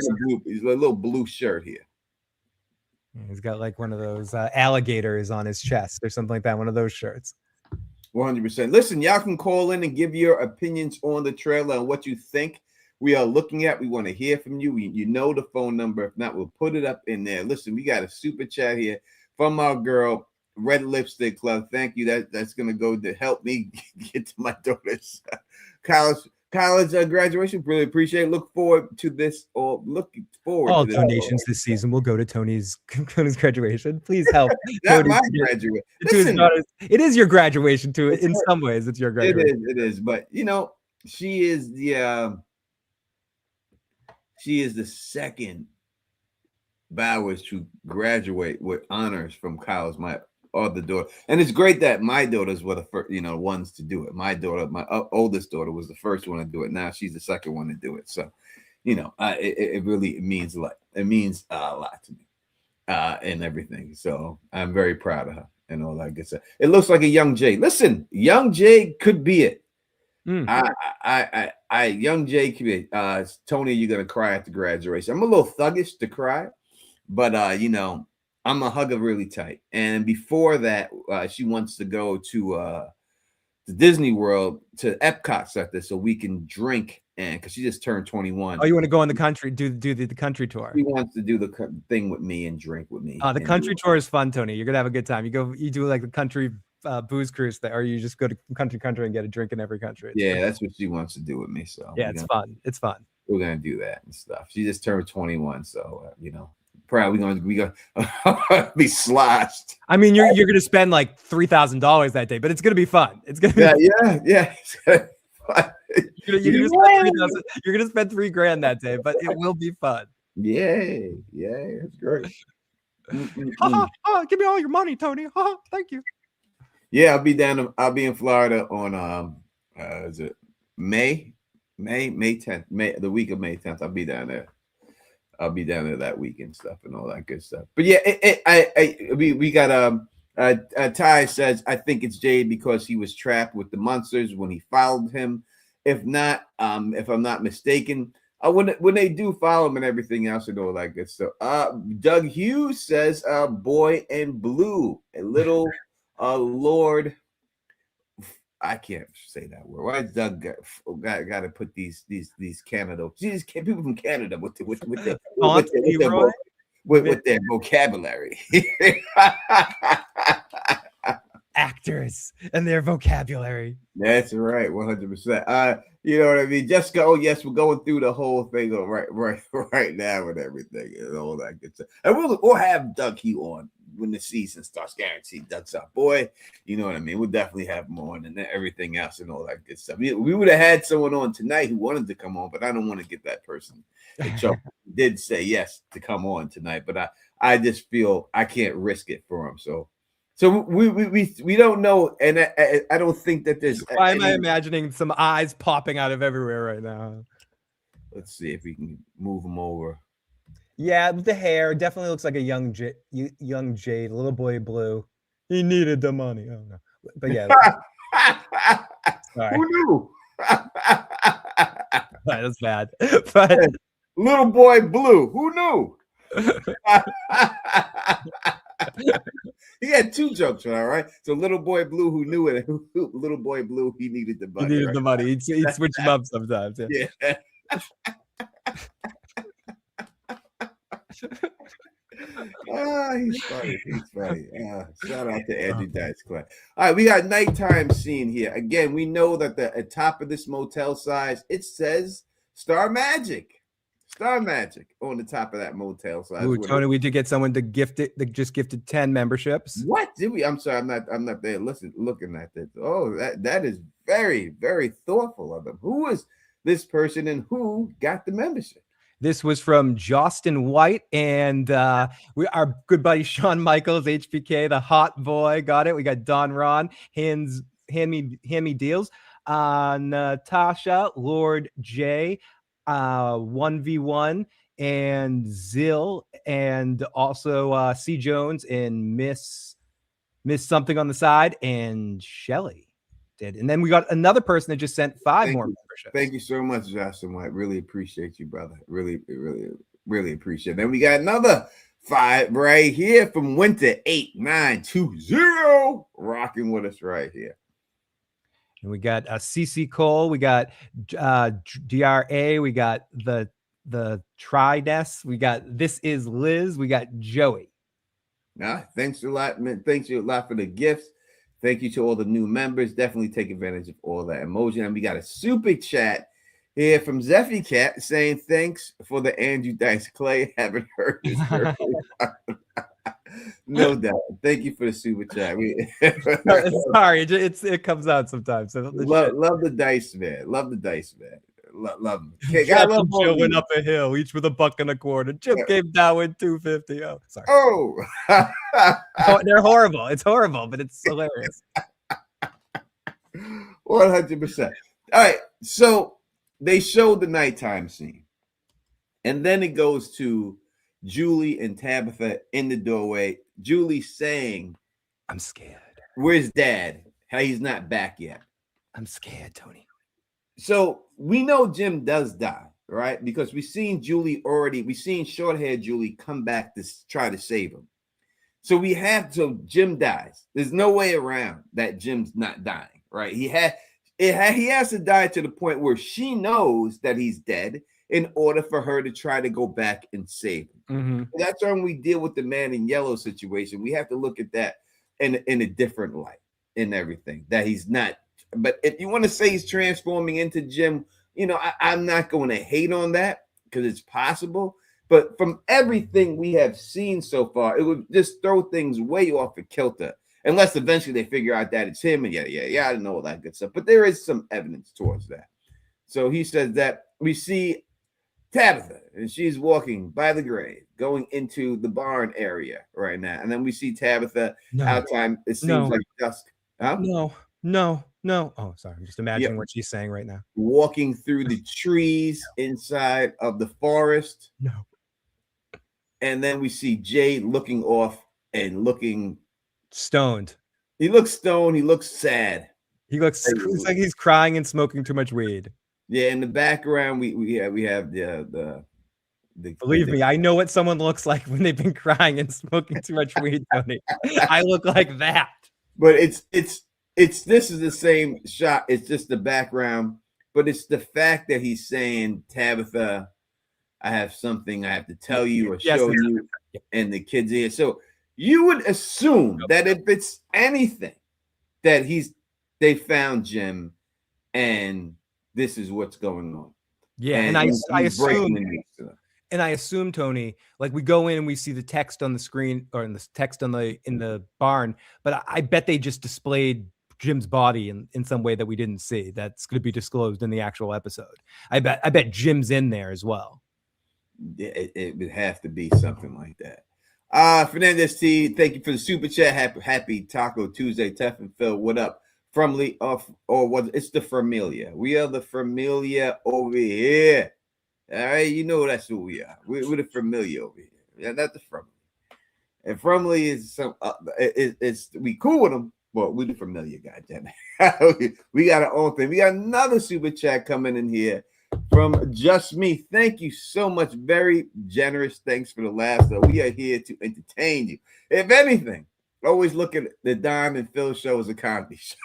little blue shirt here. He's got like one of those alligators on his chest or something like that. One of those shirts. 100%. Listen, y'all can call in and give your opinions on the trailer and what you think we are looking at. We want to hear from you. You know the phone number. If not, we'll put it up in there. Listen, we got a super chat here from our girl, Red Lipstick Club. Thank you. That's going to go to help me get to my daughter's college graduation. Really appreciate it. Look forward to this. Or looking forward all to donations this season will go to Tony's graduation. Please help. Not my graduation. Listen, it is your graduation too. In some ways, it's your graduation. It is. But you know, she is the second Bowers to graduate with honors from college. My other daughter, and it's great that my daughters were the first, ones to do it. My daughter, my oldest daughter, was the first one to do it. Now she's the second one to do it. So, it really means a lot. It means a lot to me, and everything. So I'm very proud of her and all that good stuff. It looks like a young Jade. Listen, young Jade could be it. Young Jade could be it. Tony, you're gonna cry at the graduation. I'm a little thuggish to cry, but I'm a hug her really tight. And before that, she wants to go to Disney World, to Epcot Center, so we can drink, and because she just turned 21. Oh, you want to go on the country, do the country tour? She wants to do the thing with me and drink with me. The country tour is fun, Tony. You're gonna have a good time. You do like the country booze cruise, or you just go to country and get a drink in every country. Yeah, that's what she wants to do with me. So yeah, it's fun. It's fun. We're gonna do that and stuff. She just turned 21, so probably we gonna be sloshed. I mean, you're gonna spend like $3,000 that day, but it's gonna be fun. It's gonna be yeah. You're gonna spend $3,000 that day, but it will be fun. Yeah, that's great. Give me all your money, Tony. Thank you. Yeah, I'll be in Florida on is it May 10th, the week of May 10th. I'll be down there. I'll be down there that week and stuff and all that good stuff. But yeah, we got Ty says, I think it's Jade because he was trapped with the monsters when he followed him. If not, if I'm not mistaken, when they do follow him and everything else and all that good stuff. Doug Hughes says, boy in blue, a little Lord. I can't say that word. Why Doug got to put these Canada, these people from Canada with their vocabulary. Actors and their vocabulary. That's right, 100%. You know what I mean? Jessica, oh yes, we're going through the whole thing right now with everything and all that good stuff. And we'll have Doug Hugh on when the season starts, guaranteed. Doug's our boy. You know what I mean? We'll definitely have him on and everything else and all that good stuff. We would have had someone on tonight who wanted to come on, but I don't want to get that person in trouble. Did say yes to come on tonight, but I just feel I can't risk it for him. So So we don't know, and I don't think that there's. Why am I imagining some eyes popping out of everywhere right now? Let's see if we can move them over. Yeah, the hair definitely looks like a young Jade, little boy blue. He needed the money. Oh no, but yeah. Sorry. Who knew? That's bad. But little boy blue. Who knew? He had two jokes, all right. So little boy blue who knew it, and little boy blue he needed the money. He needed the money. He'd switch them up sometimes. Yeah. He's funny. He's funny. Shout out to Andrew Dice Clay. All right, we got nighttime scene here. Again, we know that at top of this motel size, it says Star Magic. Star Magic on the top of that motel size. Ooh, Tony, we did get someone to gift it. They just gifted 10 memberships. What did we? I'm sorry, I'm not there. Looking at this. Oh, that is very, very thoughtful of them. Who is this person and who got the membership? This was from Jostin White and our good buddy Shawn Michaels, HBK, the hot boy, got it. We got Don Ron, hand me deals. Natasha, Lord J, 1v1, and Zill, and also C Jones and Miss something on the side, and Shelly did. And then we got another person that just sent 5 more memberships. Thank you so much, Justin White. Really appreciate you, brother. Really appreciate it. Then we got another 5 right here from Winter 8920 rocking with us right here. And we got CC Cole, we got DRA, we got the Trides, we got This Is Liz, we got Joey. Now, thanks a lot, man. Thanks a lot for the gifts. Thank you to all the new members. Definitely take advantage of all that emoji. And we got a super chat here from Zeffy Cat saying thanks for the Andrew Dice Clay. Haven't heard this. No doubt. Thank you for the super chat. Sorry, it comes out sometimes. So love the dice man. Love the dice man. Love him. Jill went up a hill, each with $1.25. Jim came down with $2.50. Oh, sorry. Oh, they're horrible. It's horrible, but it's hilarious. 100%. All right, so they showed the nighttime scene, and then it goes to Julie and Tabitha in the doorway. Julie saying, "I'm scared. Where's Dad? How he's not back yet. I'm scared, Tony." So we know Jim does die, right? Because we've seen short-haired Julie come back to try to save him. So Jim dies. There's no way around that Jim's not dying, right? He has to die to the point where she knows that he's dead in order for her to try to go back and save him. Mm-hmm. That's when we deal with the man in yellow situation. We have to look at that in a different light in everything, that he's not. But if you want to say he's transforming into Jim, I'm not going to hate on that because it's possible. But from everything we have seen so far, it would just throw things way off a kilter, unless eventually they figure out that it's him. And yeah, I know all that good stuff. But there is some evidence towards that. So he says that we see Tabitha, and she's walking by the grave, going into the barn area right now. And then we see Tabitha outside. It seems like dusk. Huh? No. Oh, sorry. I'm just imagining what she's saying right now. Walking through the trees inside of the forest. No. And then we see Jade looking off and looking stoned. He looks stoned. He looks sad. He looks like he's crying and smoking too much weed. Yeah, in the background, we have the Believe me, I know what someone looks like when they've been crying and smoking too much weed, Tony. I look like that. But this is the same shot. It's just the background, but it's the fact that he's saying, Tabitha, I have something I have to tell you or show you, and the kids here. So you would assume that if it's anything, that they found Jim, and this is what's going on. Yeah, and I assume, Tony, like we go in and we see the text on the screen or in the text in the barn, but I bet they just displayed Jim's body in some way that we didn't see. That's going to be disclosed in the actual episode. I bet Jim's in there as well. It would have to be something like that. Fernandez T, thank you for the super chat. Happy Taco Tuesday. Tef and Phil, what up? From Lee off, or what? It's the Familia. We are the Familia over here. All right, you know that's who we are. We're the Familia over here. Yeah, not the Familia. And Frumley is some. It's we cool with them, but we the Familia, goddamn it. We got our own thing. We got another super chat coming in here from Just Me. Thank you so much. Very generous. Thanks for the last. We are here to entertain you. If anything, always look at the Don and Phil show as a comedy show.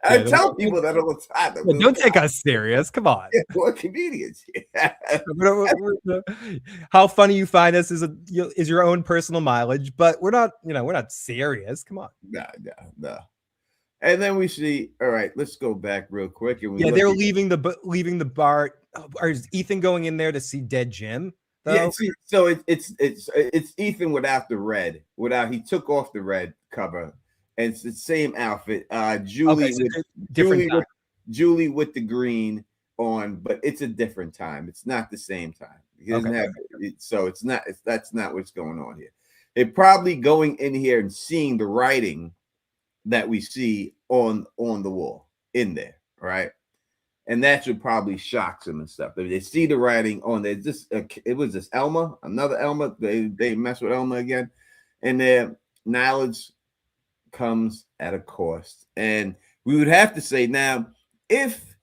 I tell people that all the time. Don't take us serious. Come on. Yeah, we're comedians. How funny you find us is your own personal mileage, but we're not serious. Come on. No. And then we see, all right, let's go back real quick. And they're leaving the bar. Is Ethan going in there to see dead Jim? Though? Yeah, so it's Ethan without the red. He took off the red cover, and it's the same outfit. Julie with the green on, but it's a different time. It's not the same time. He doesn't have it, so that's not what's going on here. They're probably going in here and seeing the writing that we see on the wall in there, right? And that should probably shock them and stuff. They see the writing on there. It was this Elma, another Elma. They mess with Elma again, and their knowledge comes at a cost. And we would have to say now, if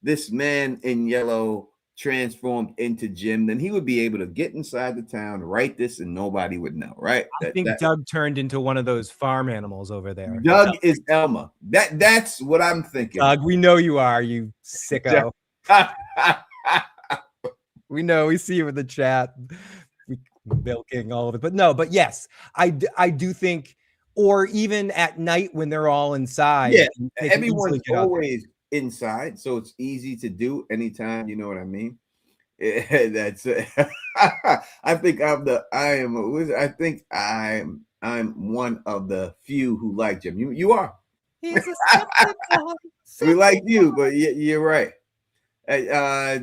this man in yellow transformed into Jim, then he would be able to get inside the town, write this, and nobody would know, right? I think Doug turned into one of those farm animals over there. Doug is Elma. That's what I'm thinking. Doug, we know you are, you sicko. We know. We see you in the chat. We milking all of it, but yes, I do think, or even at night when they're all inside. Yeah, everyone's always inside, so it's easy to do anytime. You know what I mean? That's I think I'm one of the few who like Jim. You are. He's a we like you, but you're right.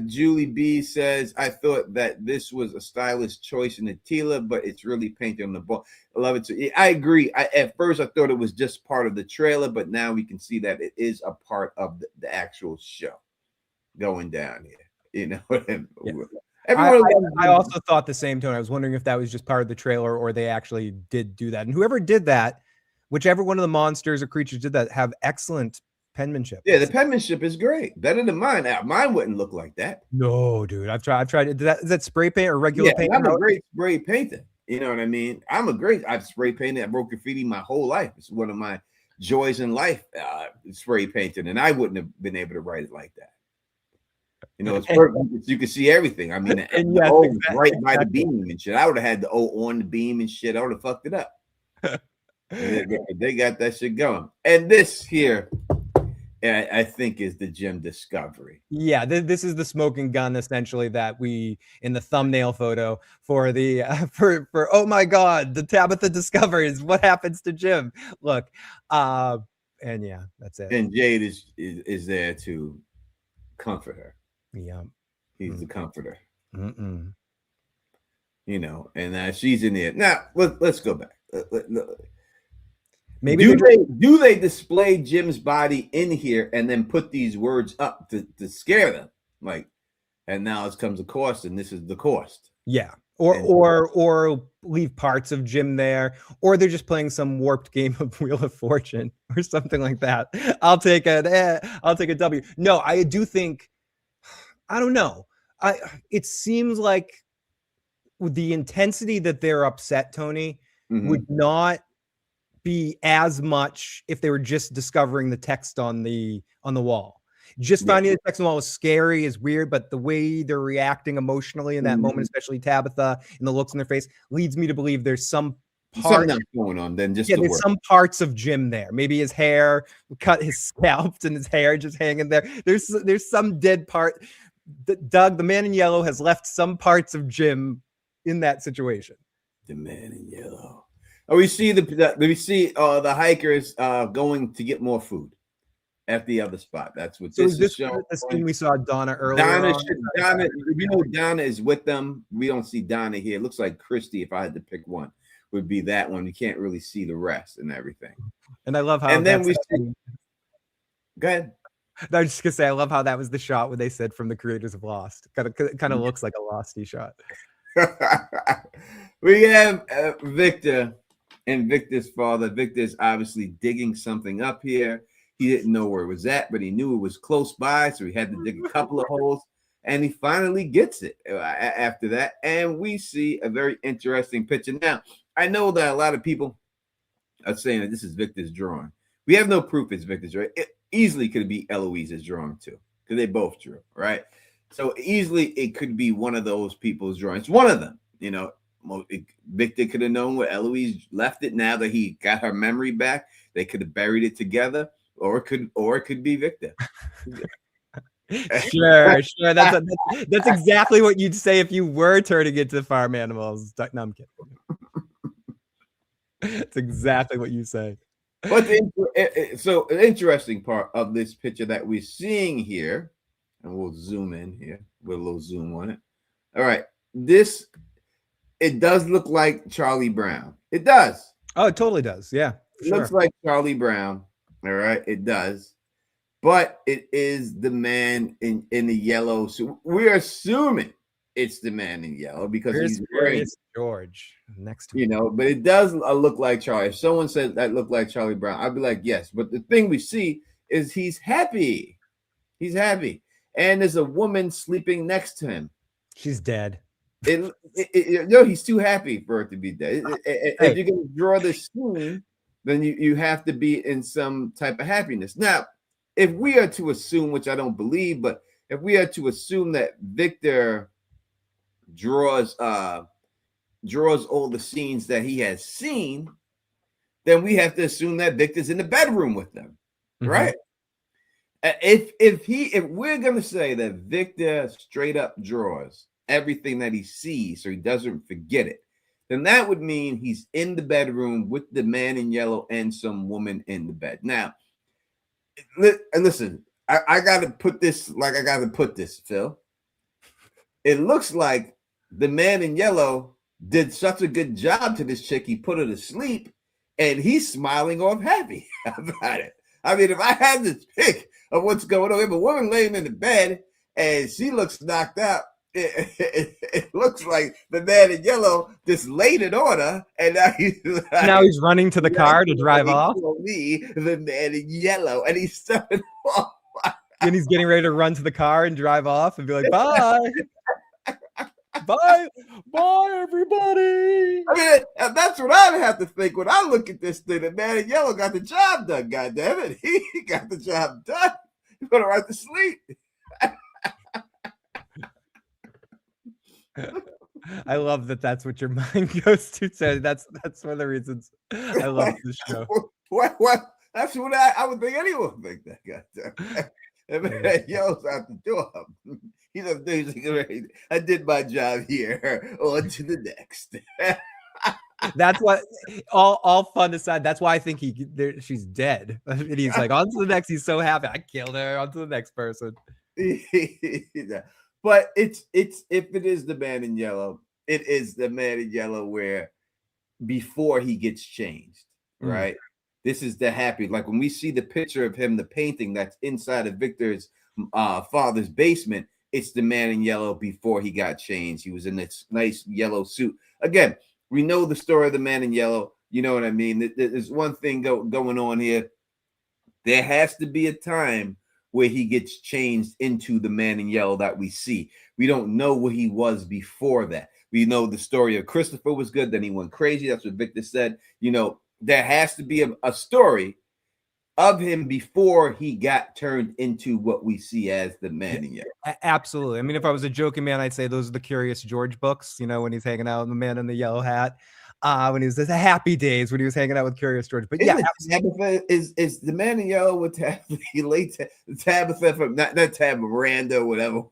Julie B says, I thought that this was a stylish choice in the Tila, but it's really painted on the ball. I love it too. I agree. At first I thought it was just part of the trailer, but now we can see that it is a part of the actual show going down here. You know, I also thought the same tone. I was wondering if that was just part of the trailer or they actually did do that. And whoever did that, whichever one of the monsters or creatures did that, have excellent penmanship. Yeah, the penmanship is great. Better than mine. Now, mine wouldn't look like that. No, dude. I've tried it. Is that spray paint or regular paint? I'm a great spray painter. You know what I mean? I've spray painted. I wrote graffiti my whole life. It's one of my joys in life, spray painting, and I wouldn't have been able to write it like that. You know, it's perfect. You can see everything. I mean, the O was right by the beam and shit. I would have had the O on the beam and shit. I would have fucked it up. They got that shit going. And this here, I think, is the Jim discovery. Yeah, this is the smoking gun essentially that we in the thumbnail photo for the for oh my god, the Tabitha discoveries what happens to Jim. Look, and yeah, that's it. And Jade is there to comfort her. Yeah, he's the comforter. Mm-mm. You know, and she's in there now. Let's go back. Maybe do they display Jim's body in here and then put these words up to scare them? Like, and now it comes a cost, and this is the cost. Yeah, or leave parts of Jim there, or they're just playing some warped game of Wheel of Fortune or something like that. I'll take a W. No, I do think. I don't know. It seems like with the intensity that they're upset, Tony, would not be as much if they were just discovering the text on the wall. Just finding the text on the wall is scary, is weird, but the way they're reacting emotionally in that moment, especially Tabitha and the looks on their face, leads me to believe there's something going on than just there's some parts of Jim there. Maybe his hair cut, his scalp, and his hair just hanging there. There's some dead part. Doug, the man in yellow, has left some parts of Jim in that situation. The man in yellow. Oh, we see the hikers going to get more food at the other spot. That's what this is showing. This thing we saw Donna earlier. Donna, we know Donna is with them. We don't see Donna here. It looks like Christy, if I had to pick one. would be that one. You can't really see the rest and everything. And I love how. And then we see. Go ahead. I was just gonna say, I love how that was the shot when they said from the creators of Lost. Kind of looks like a Losty shot. We have Victor and Victor's father. Victor's obviously digging something up here. He didn't know where it was at, but he knew it was close by, so he had to dig a couple of holes, and he finally gets it after that. And we see a very interesting picture. Now, I know that a lot of people are saying that this is Victor's drawing. We have no proof it's Victor's drawing. It easily could be Eloise's drawing too, because they both drew, right? So easily it could be one of those people's drawings. One of them, you know, Victor could have known where Eloise left it. Now that he got her memory back, they could have buried it together, or it could be Victor. Sure. That's exactly what you'd say if you were turning into farm animals. No, I'm kidding. It's exactly what you say. But so an interesting part of this picture that we're seeing here, and we'll zoom in here with a little zoom on it. All right, it does look like Charlie Brown. It does. Oh, it totally does. Yeah, it looks like Charlie Brown. All right, it does. But it is the man in the yellow suit. We're assuming it's the man in yellow because he's wearing George next to you know, but it does look like Charlie. If someone said that looked like Charlie Brown, I'd be like, yes. But the thing we see is he's happy. He's happy. And there's a woman sleeping next to him. She's dead. No, he's too happy for it to be dead. If you're going to draw this scene, then you have to be in some type of happiness. Now, if we are to assume, which I don't believe, but if we are to assume that Victor draws all the scenes that he has seen, then we have to assume that Victor's in the bedroom with them, right? If we're gonna say that Victor straight up draws everything that he sees so he doesn't forget it, then that would mean he's in the bedroom with the man in yellow and some woman in the bed. Now, listen, I gotta put this like I gotta put this, Phil. It looks like the man in yellow did such a good job to this chick, he put her to sleep, and he's smiling off happy about it. I mean, if I had this pick of what's going on, if a woman laying in the bed and she looks knocked out, it looks like the man in yellow just laid it on her, and now he's running to the car to drive off. Me, the man in yellow, and he's starting off. And he's getting ready to run to the car and drive off and be like, bye. Bye, everybody. I mean, that's what I have to think when I look at this thing. The man in yellow got the job done. God damn it, he got the job done. He's gonna right to sleep. I love that. That's what your mind goes to. So that's one of the reasons I love this show. What? That's what I would think anyone would think that. God damn it. The man yells out the door. He's like, I did my job here. On to the next. That's what. All fun aside, that's why I think she's dead. And he's like, on to the next. He's so happy. I killed her. On to the next person. But it's if it is the man in yellow, it is the man in yellow where before he gets changed, right? This is the happy, like when we see the picture of him, the painting that's inside of Victor's father's basement, it's the man in yellow before he got changed. He was in this nice yellow suit. Again, we know the story of the man in yellow. You know what I mean? There's one thing going on here. There has to be a time where he gets changed into the man in yellow that we see. We don't know what he was before that. We know the story of Christopher was good, then he went crazy. That's what Victor said. You know, there has to be a story of him before he got turned into what we see as the man in yellow. Absolutely. I mean, if I was a joking man, I'd say those are the Curious George books, you know, when he's hanging out with the man in the yellow hat. When he was the Happy Days, when he was hanging out with Curious George. But yeah, Tabitha is the man in yellow with Tabitha from not Tab Miranda, whatever.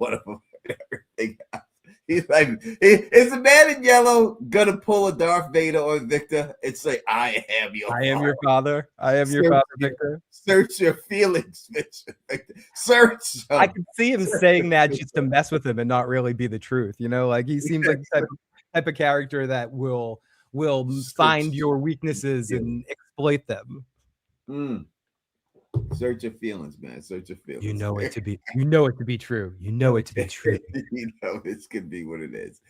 He's like, is the man in yellow gonna pull a Darth Vader on Victor and say, I am your father. I am your father, Victor. Search your feelings, Victor. Search them. I can see him saying that just to mess with him and not really be the truth. You know, like he seems like the type of character that will will find your weaknesses feelings. and exploit them. Search your feelings, man. Search your feelings. You know it to be true. You know it to be true. You know, this could be what it is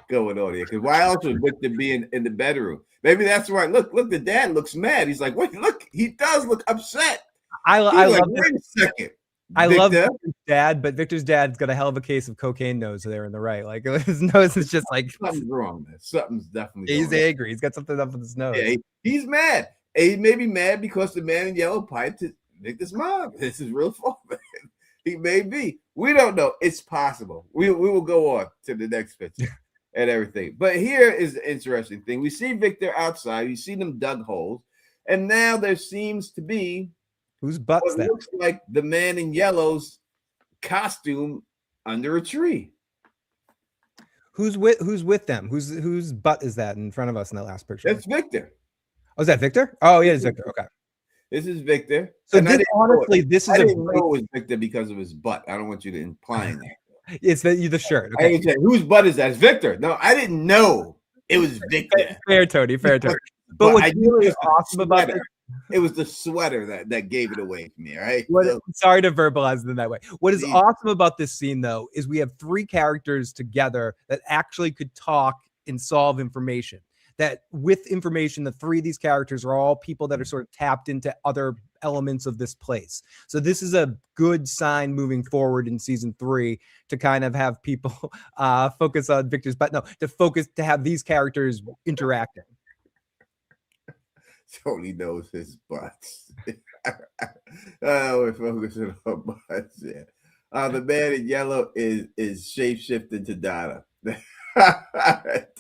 going on here. Because why else would Victor be in the bedroom? Maybe that's why. Look, the dad looks mad. He's like, wait, look, he does look upset. I like, love wait a second. I Victor? love Victor's dad, but Victor's dad's got a hell of a case of cocaine nose there in the right. Like his nose is just like something's wrong, man. Something's definitely he's going angry. He's got something up with his nose. Yeah, he's mad. And he may be mad because the man in yellow piped Victor's mom. This is real fault, man. He may be. We don't know. It's possible. We will go on to the next picture and everything. But here is the interesting thing. We see Victor outside. You see them dug holes. And now there seems to be whose butt's that? Looks like the man in yellow's costume under a tree. Who's with them? Whose butt is that in front of us in that last picture? That's Victor. Oh, is that Victor? Oh, yeah, it's Victor. Okay. This is Victor. So this, honestly, this is I didn't know it was Victor because of his butt. I don't want you to imply that. It's the shirt. Okay. Whose butt is that? It's Victor. No, I didn't know it was Victor. Fair, Tony. But what's really awesome about this, it was the sweater that gave it away for me, right? Sorry to verbalize it in that way. What is awesome about this scene, though, is we have three characters together that actually could talk and solve information. That with information, the three of these characters are all people that are sort of tapped into other elements of this place. So this is a good sign moving forward in season 3 to kind of have people focus on Victor's, but no, to have these characters interacting. Tony knows his butts. We're focusing on butts. Yeah. The man in yellow is shape-shifted to Donna.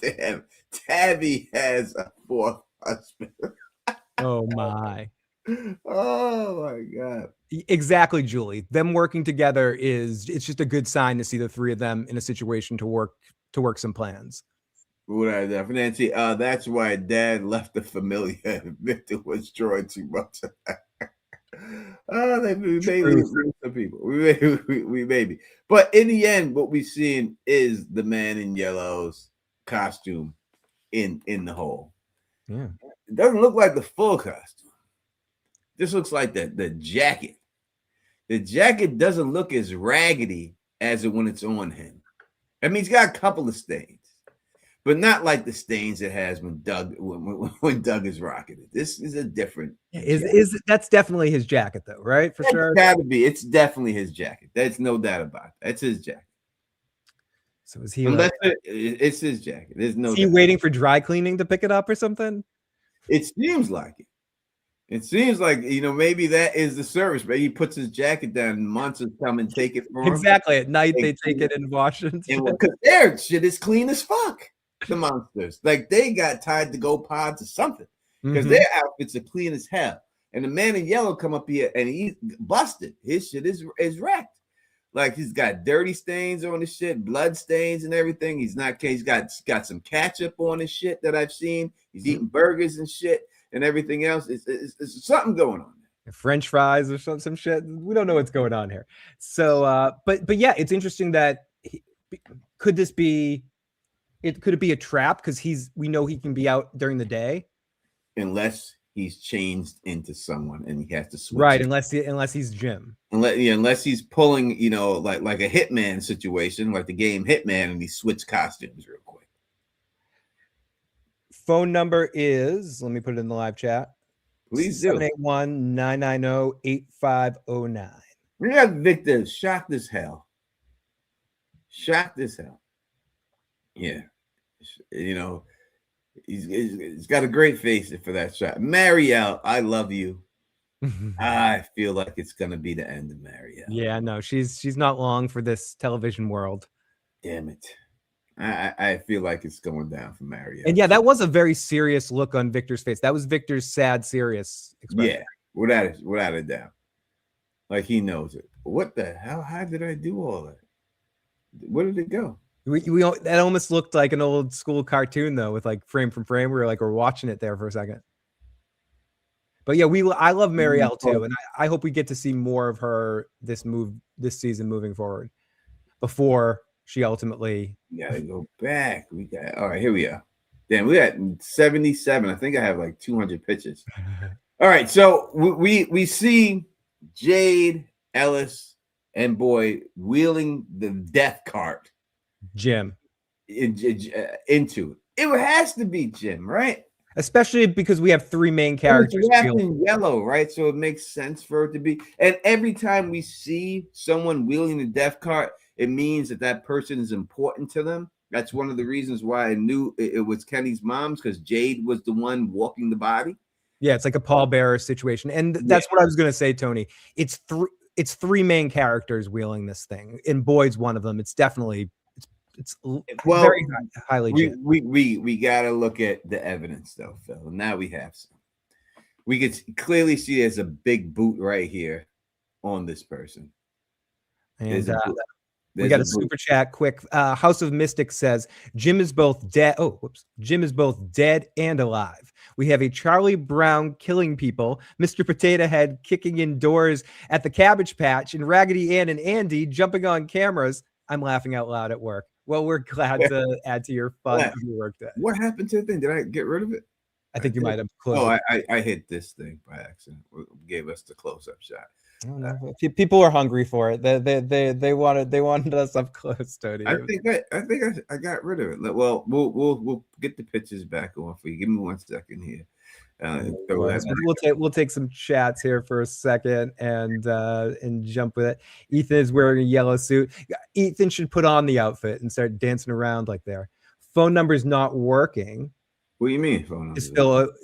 Damn, Tabby has a fourth husband. Oh my. Oh my God. Exactly, Julie. Them working together it's just a good sign to see the three of them in a situation to work some plans. Nancy, that's why Dad left the familiar. Victor was drawing too much. We maybe. But in the end, what we're seeing is the man in yellow's costume in the hole. Yeah. It doesn't look like the full costume. This looks like the jacket. The jacket doesn't look as raggedy as it when it's on him. I mean, he's got a couple of stains, but not like the stains it has when Doug is rocking it. This is a different. That's definitely his jacket, though, right? For sure. Gotta be. It's definitely his jacket. That's no doubt about it. That's his jacket. So is he? It's his jacket. There's no. Is he waiting for dry cleaning to pick it up or something? It seems like it. It seems like, maybe that is the service. Maybe he puts his jacket down and monsters come and take it from him. Exactly. At night, they take it and wash it. Because their shit is clean as fuck. The monsters. Like, they got tied to go pods or something. Because their outfits are clean as hell. And the man in yellow come up here and he's busted. His shit is wrecked. Like, he's got dirty stains on his shit, blood stains and everything. He's got some ketchup on his shit that I've seen. He's eating burgers and shit. And everything else is something going on. French fries or some shit. We don't know what's going on here. So, but yeah, it's interesting that could it be a trap? Because we know he can be out during the day, unless he's changed into someone and he has to switch. Right, unless he's Jim. Unless he's pulling, like a Hitman situation, like the game Hitman, and he switched costumes real quick. Phone number is, let me put it in the live chat. Please do. 781-990-8509. We got Victor shocked as hell. Yeah. He's got a great face for that shot. Marielle, I love you. I feel like it's going to be the end of Marielle. Yeah, no, she's not long for this television world. Damn it. I feel like it's going down for Marielle. And yeah, that was a very serious look on Victor's face. That was Victor's sad, serious expression. Yeah, without a doubt. Like he knows it. What the hell? How did I do all that? Where did it go? That almost looked like an old school cartoon though, with like frame from frame. We're watching it there for a second. But yeah, I love Marielle too, and I hope we get to see more of her this season moving forward before she ultimately. We gotta go back. All right, here we are. Damn, we at 77. I think I have like 200 pictures. All right, so we see Jade, Ellis, and Boyd wheeling the death cart Jim. Into it. It has to be Jim, right? Especially because we have three main characters. Wrapped in yellow, right? So it makes sense for it to be. And every time we see someone wheeling the death cart, it means that that person is important to them. That's one of the reasons why I knew it was Kenny's mom's, because Jade was the one walking the body. Yeah, it's like a pallbearer situation, and that's what I was going to say, Tony. It's three main characters wheeling this thing, and Boyd's one of them. It's definitely it's very highly. We got to look at the evidence though, Phil. Now we have some. We could clearly see there's a big boot right here on this person. And we got a super chat quick. House of Mystics says Jim is both dead. Oh, whoops. Jim is both dead and alive. We have a Charlie Brown killing people, Mr. Potato Head kicking in doors at the Cabbage Patch, and Raggedy Ann and Andy jumping on cameras. I'm laughing out loud at work. Well, we're glad to add to your fun of your work day. What happened to the thing? Did I get rid of it? I think you might have closed it. I hit this thing by accident. Gave us the close-up shot. I don't know. People are hungry for it. They wanted us up close, Tony. I think I got rid of it. Well, we'll get the pictures back on for you. Give me 1 second here. We'll take some chats here for a second and jump with it. Ethan is wearing a yellow suit. Ethan should put on the outfit and start dancing around like there. Phone number's not working. What do you mean phone number? Is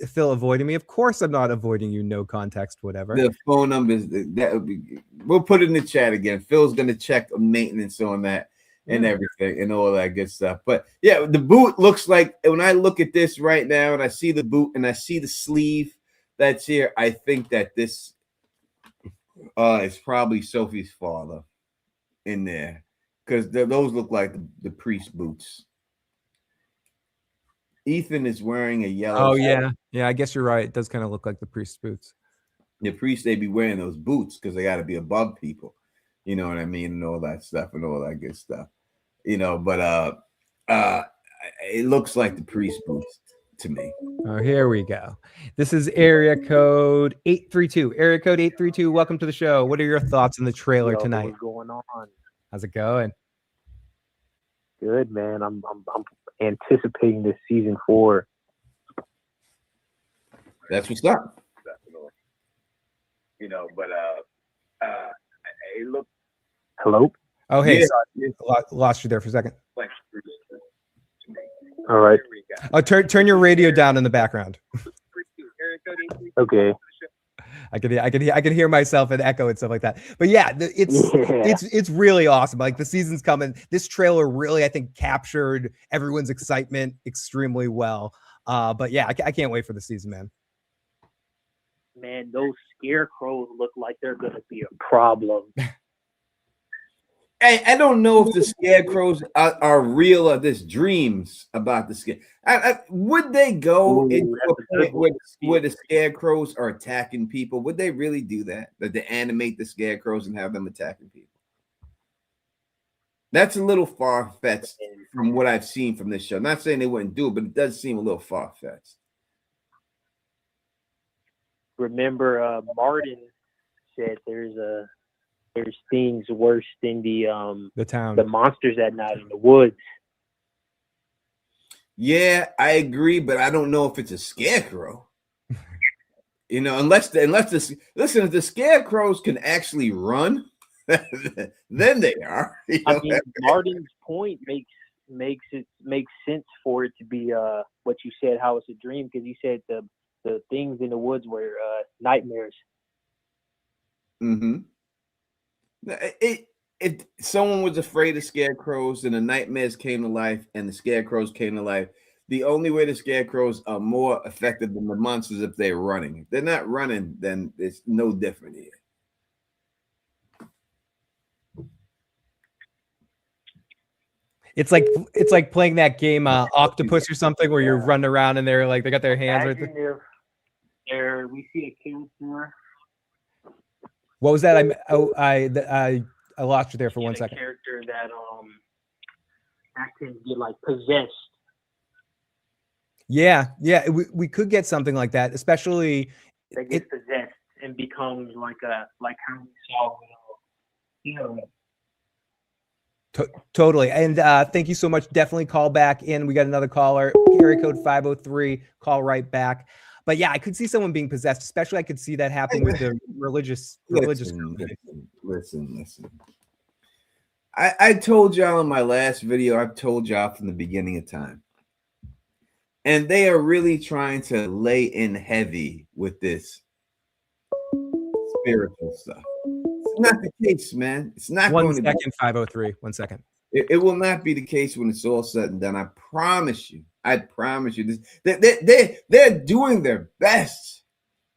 Phil avoiding me? Of course I'm not avoiding you. No context, whatever. The phone numbers that would be. We'll put it in the chat again. Phil's gonna check maintenance on that and everything and all that good stuff. But yeah, the boot looks like, when I look at this right now and I see the boot and I see the sleeve that's here, I think that this is probably Sophie's father in there, because those look like the priest boots. Ethan is wearing a yellow. Oh yeah, I guess you're right. It does kind of look like the priest boots. The priests, they be wearing those boots because they got to be above people. You know what I mean, and all that stuff and all that good stuff. You know, but it looks like the priest boots to me. Oh, here we go. This is area code 832. Area code 832. Welcome to the show. What are your thoughts on the trailer tonight? What's going on? How's it going? Good, man. I'm anticipating this season 4. That's what's up. You know, but it look. Hello. Oh, hey, sorry. Lost you there for a second. All right. Oh, turn your radio down in the background. Okay. I can hear myself and echo and stuff like that. But yeah, it's really awesome. Like, the season's coming. This trailer really, I think, captured everyone's excitement extremely well. But yeah, I can't wait for the season, man. Man, those scarecrows look like they're gonna be a problem. Hey, I don't know if the scarecrows are real or just dreams about the scare. Would they go into a point where the scarecrows are attacking people? Would they really do that? That they animate the scarecrows and have them attacking people? That's a little far-fetched from what I've seen from this show. I'm not saying they wouldn't do it, but it does seem a little far-fetched. Remember, Martin said there's things worse than the town, the monsters at night in the woods. Yeah, I agree, but I don't know if it's a scarecrow. You know, unless if the scarecrows can actually run, then they are. I mean, Martin's point makes sense for it to be what you said, how it's a dream, because he said the things in the woods were nightmares. Mm-hmm. If someone was afraid of scarecrows and the nightmares came to life and the scarecrows came to life, the only way the scarecrows are more effective than the monsters if they're running. If they're not running, then it's no different here. It's like playing that game Octopus or something, where you're running around and they're like, they got their hands right there. We see a character. What was that? I lost you there for 1 second. Character that can get like possessed. Yeah, we could get something like that, especially That gets possessed and becomes like how we saw with totally. And thank you so much. Definitely call back in. We got another caller, area code 503. Call right back. But yeah, I could see someone being possessed, especially I could see that happening with the religious. Listen. I told y'all in my last video, I've told y'all from the beginning of time. And they are really trying to lay in heavy with this spiritual stuff. It's not the case, man. It's not One going to second, 503. 1 second. It will not be the case when it's all said and done. I promise you. This. They're doing their best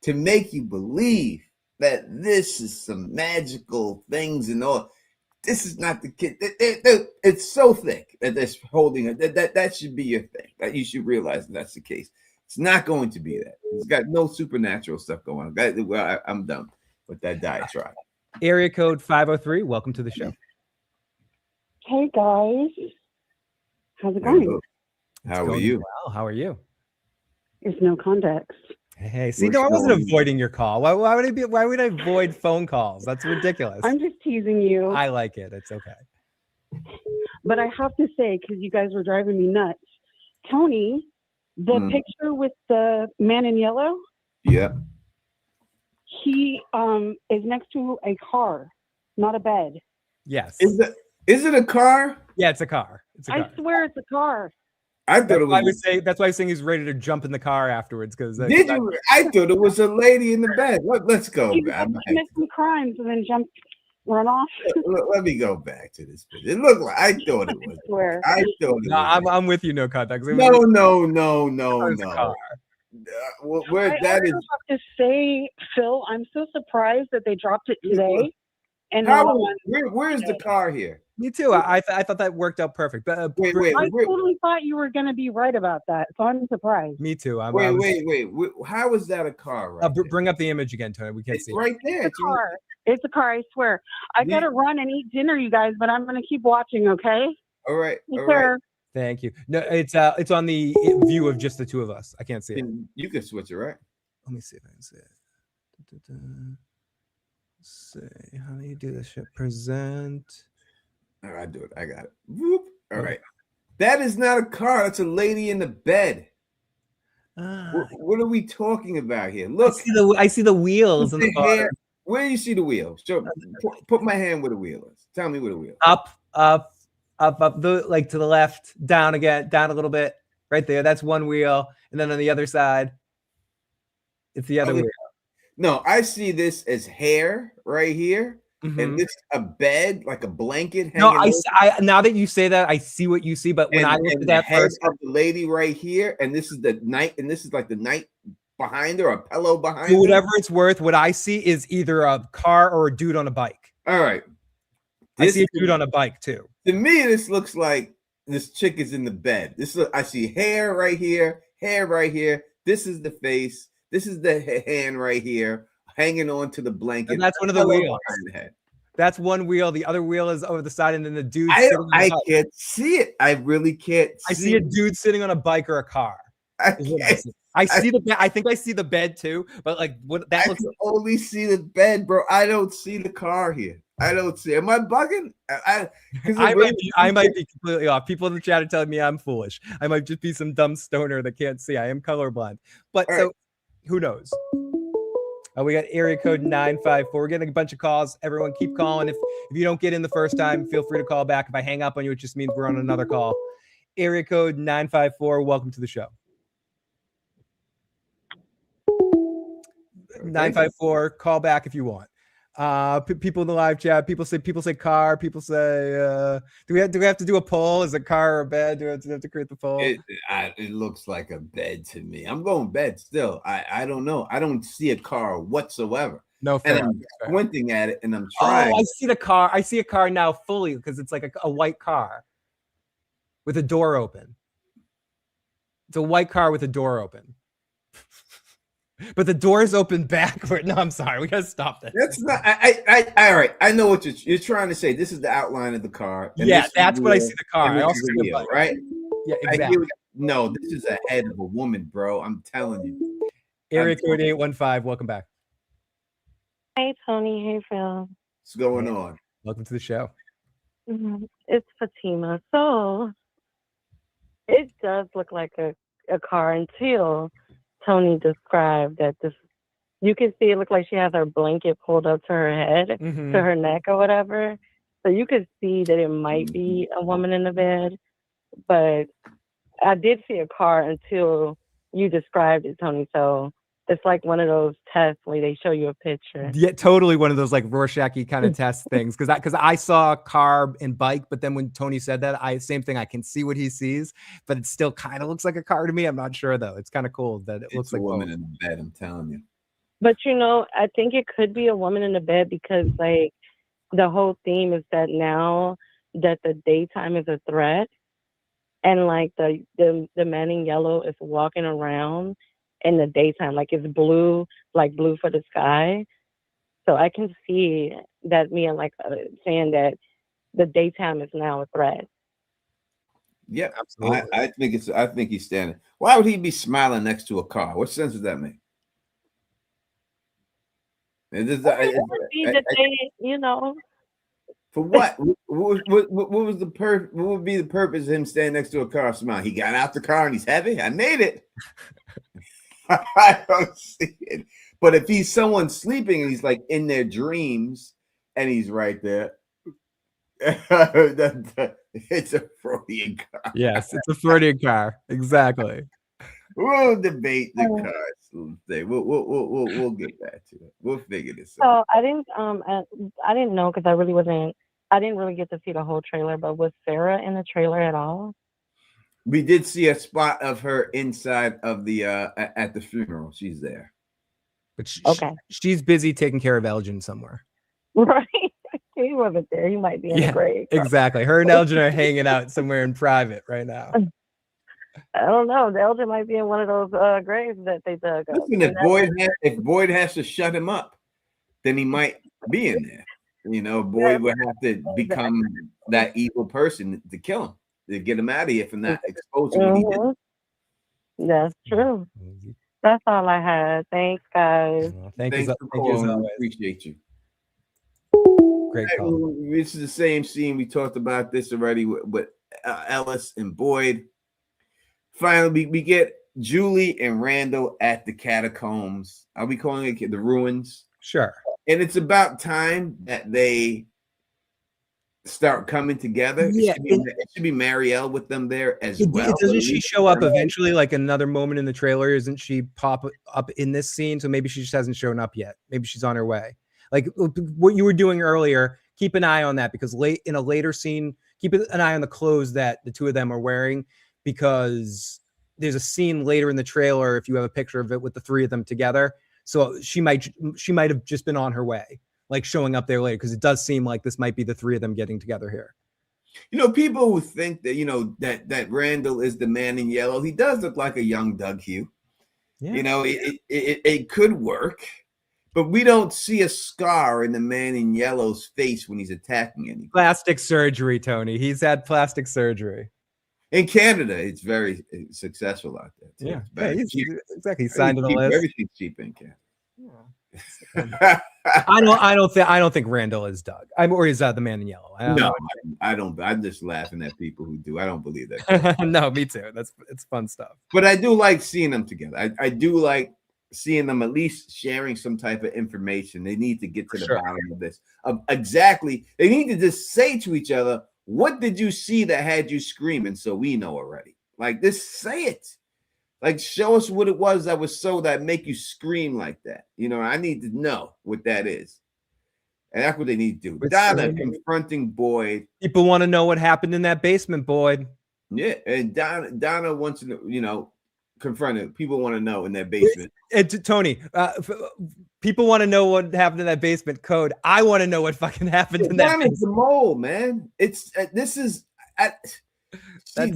to make you believe that this is some magical things and all. This is not the kid. It's so thick that they're holding it. That should be your thing. That you should realize that's the case. It's not going to be that. It's got no supernatural stuff going on. Well, I'm done with that diatribe. Area code 503. Welcome to the show. Hey guys, how's it going? How are you? Well, how are you? There's no context. Hey, see, no, I wasn't avoiding your call. Why would I avoid phone calls? That's ridiculous. I'm just teasing you. I like it. It's okay. But I have to say, because you guys were driving me nuts, Tony, the picture with the man in yellow. Yeah. He is next to a car, not a bed. Yes. Is it a car? Yeah, it's a car. It's a car. I swear it's a car. I thought it was. That's why I was saying he's ready to jump in the car afterwards. Because did you? I thought it was a lady in the bed. Let's go. He commit some crimes and then run off. Let me go back to this. It looked like I thought it was. I thought it was. I'm with you. No context. No. I have to say, Phil, I'm so surprised that they dropped it today. And where's the car here? Me too. I thought that worked out perfect. But wait. I totally thought you were going to be right about that, so I'm surprised. Me too. Wait. How is that a car? Right bring up the image again, Tony. We can't see right there. It's a car. It's a car. I swear. I got to run and eat dinner, you guys, but I'm going to keep watching. Okay. All right. Thank you. No, it's on the view of just the two of us. I can't see it. You can switch it, right? Let me see if I can see it. See, how do you do this shit? Present. All right, I do it. I got it. Whoop. All right. That is not a car. That's a lady in the bed. What are we talking about here? Look. I see the wheels in the car. Where do you see the wheel? So put my hand where the wheel is. Tell me where the wheel is. Up, like to the left, down again, down a little bit. Right there. That's one wheel. And then on the other side, it's the other wheel. No, I see this as hair right here. And this a bed, like a blanket. No, I now that you say that, I see what you see. But when I looked at that first, of the lady right here, and this is the night, and this is like the night behind her, a pillow behind her. Whatever it's worth, what I see is either a car or a dude on a bike. All right, I see a dude on a bike too. To me, this looks like this chick is in the bed. I see hair right here, hair right here. This is the face. This is the hand right here, hanging on to the blanket. And that's one of the wheels. That's one wheel. The other wheel is over the side, and then the dude. I can't see it. I really can't. I see a dude sitting on a bike or a car. I see the bed. I think I see the bed too, but like what that looks. I only see the bed, bro. I don't see the car here. I don't see. Am I bugging? I might be completely off. People in the chat are telling me I'm foolish. I might just be some dumb stoner that can't see. I am colorblind. But who knows? We got area code 954. We're getting a bunch of calls. Everyone keep calling. If you don't get in the first time, feel free to call back. If I hang up on you, it just means we're on another call. Area code 954. Welcome to the show. 954. Call back if you want. People in the live chat. People say car. People say, do we have to do a poll? Is it car or a bed? Do we have to create the poll? It looks like a bed to me. I'm going bed still. I don't know. I don't see a car whatsoever. No, fair. And I'm squinting at it, and I'm trying. Oh, I see the car. I see a car now fully because it's like a white car with a door open. It's a white car with a door open. But the doors open backward. No, I'm sorry. We gotta stop that. That's not. All right. I know what you're trying to say. This is the outline of the car. Yeah, that's what I see the car. I also see the bike. Right. Yeah, exactly. No, this is a head of a woman, bro. I'm telling you. Area code 815. Welcome back. Hey, Tony. Hey, Phil. What's going Yeah. on? Welcome to the show. It's Fatima. So it does look like a car until Tony described that this. You can see it look like she has her blanket pulled up to her head, Mhm. to her neck or whatever. So you could see that it might be a woman in the bed. But I did see a car until you described it, Tony. So it's like one of those tests where they show you a picture. Yeah, totally one of those like Rorschach-y kind of test things. Because I saw car and bike, but then when Tony said that, same thing. I can see what he sees, but it still kind of looks like a car to me. I'm not sure though. It's kind of cool that it looks It's a like woman both. in the bed. I'm telling you. But I think it could be a woman in the bed because like the whole theme is that now that the daytime is a threat and like the man in yellow is walking around in the daytime, like it's blue, like blue for the sky. So I can see that saying that the daytime is now a threat. Yeah, Absolutely. I think he's standing. Why would he be smiling next to a car? What sense does that make? For what? What was the what would be the purpose of him standing next to a car smiling? He got out the car and he's heavy. I made it. I don't see it. But if he's someone sleeping and he's like in their dreams and he's right there, it's a Freudian car. Yes, it's a Freudian car. Exactly. We'll debate the cars. We'll get back to it. We'll figure this out. So I didn't know because I didn't really get to see the whole trailer, but was Sarah in the trailer at all? We did see a spot of her inside of the at the funeral. She's there. But Okay. she's busy taking care of Elgin somewhere. Right. He wasn't there. He might be in the grave. Exactly. Her and Elgin are hanging out somewhere in private right now. I don't know. Elgin might be in one of those graves that they dug up. Listen, if Boyd has to shut him up, then he might be in there. Boyd would have to become that evil person to kill him, to get him out of here from that exposure. What he did. That's true. That's all I had. Thanks, guys. Thank Thanks you. for Thank you as calling. always. Appreciate you. Great call. This is the same scene. We talked about this already with Ellis and Boyd. Finally, we get Julie and Randall at the catacombs. Are we calling it the ruins? Sure. And it's about time that they start coming together. Yeah, it should be Marielle with them there as well. Doesn't she show up eventually, like another moment in the trailer? Isn't she pop up in this scene? So maybe she just hasn't shown up yet. Maybe she's on her way. Like what you were doing earlier, keep an eye on that because in a later scene, keep an eye on the clothes that the two of them are wearing because there's a scene later in the trailer, if you have a picture of it with the three of them together. So she might have just been on her way, like showing up there later because it does seem like this might be the three of them getting together here. People who think that that Randall is the man in yellow, he does look like a young Doug Hugh. Yeah. It could work. But we don't see a scar in the man in yellow's face when he's attacking anything. Plastic surgery, Tony. He's had plastic surgery. In Canada, it's very successul out there. Too. Yeah, exactly. He signed on the list. Everything's cheap in Canada. Yeah. I don't think Randall is Doug. Or is the man in yellow? I don't. I'm just laughing at people who do. I don't believe that. No, me too. It's fun stuff. But I do like seeing them together. I do like seeing them at least sharing some type of information. They need to get to the bottom of this. Exactly. They need to just say to each other, what did you see that had you screaming? So we know already. Like, just say it. Like, show us what it was that make you scream like that. I need to know what that is. And that's what they need to do. Donna confronting Boyd. People want to know what happened in that basement, Boyd. Yeah, and Donna wants to, confronted. People want to know in that basement. Tony, people want to know what happened in that basement. Code. I want to know what fucking happened in that basement. Donna's the mole, man.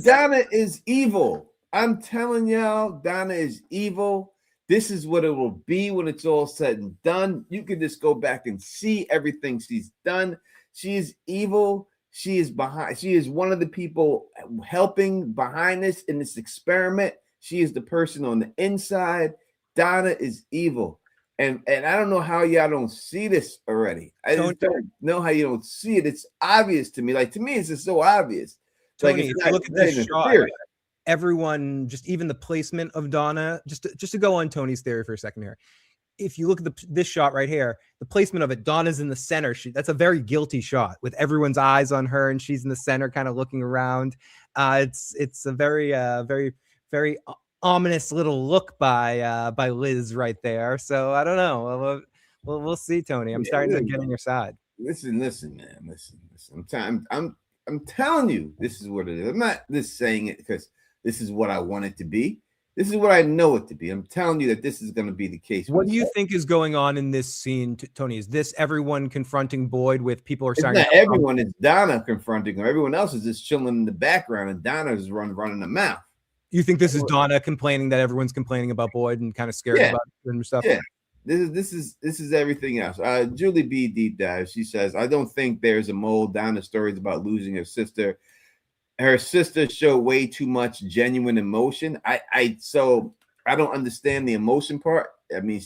Donna is evil. I'm telling y'all, Donna is evil. This is what it will be when it's all said and done. You can just go back and see everything she's done. She's evil. She is behind. She is one of the people helping behind this in this experiment. She is the person on the inside. Donna is evil. And I don't know how y'all don't see this already. I Tony- just don't know how you don't see it. It's obvious to me. Like, to me, it's just so obvious. Tony, Like, if it's you not look at this in the shot, theory. everyone, just even the placement of Donna, just to go on Tony's theory for a second here. If you look at this shot right here, the placement of it, Donna's in the center. That's a very guilty shot with everyone's eyes on her, and she's in the center, kind of looking around. It's a very very ominous little look by Liz right there. So I don't know. We'll see, Tony. I'm starting to get on your side. Listen, man. Listen. I'm telling you, this is what it is. I'm not just saying it because this is what I want it to be. This is what I know it to be. I'm telling you that this is going to be the case. What do you think is going on in this scene, Tony? Is this everyone confronting Boyd with people are starting? It's not everyone. It's Donna confronting her. Everyone else is just chilling in the background, and Donna's running the mouth. You think this is Donna complaining that everyone's complaining about Boyd and kind of scared about it and stuff? Yeah. This is everything else. Julie B deep dive. She says, I don't think there's a mole. Donna's stories about losing her sister. Her sister showed way too much genuine emotion. So I don't understand the emotion part. I mean,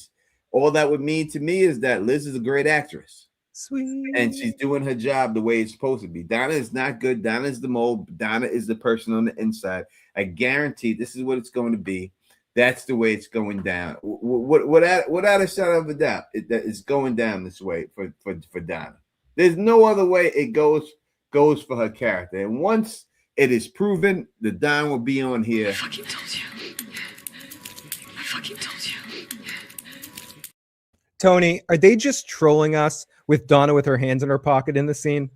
all that would mean to me is that Liz is a great actress. Sweet. And she's doing her job the way it's supposed to be. Donna is not good. Donna is the mole. Donna is the person on the inside. I guarantee this is what it's going to be. That's the way it's going down. Without a shadow of a doubt, it's going down this way for Donna. There's no other way it goes for her character. And once it is proven, the Don will be on here. I fucking told you. I fucking told you. Tony, are they just trolling us with Donna with her hands in her pocket in the scene?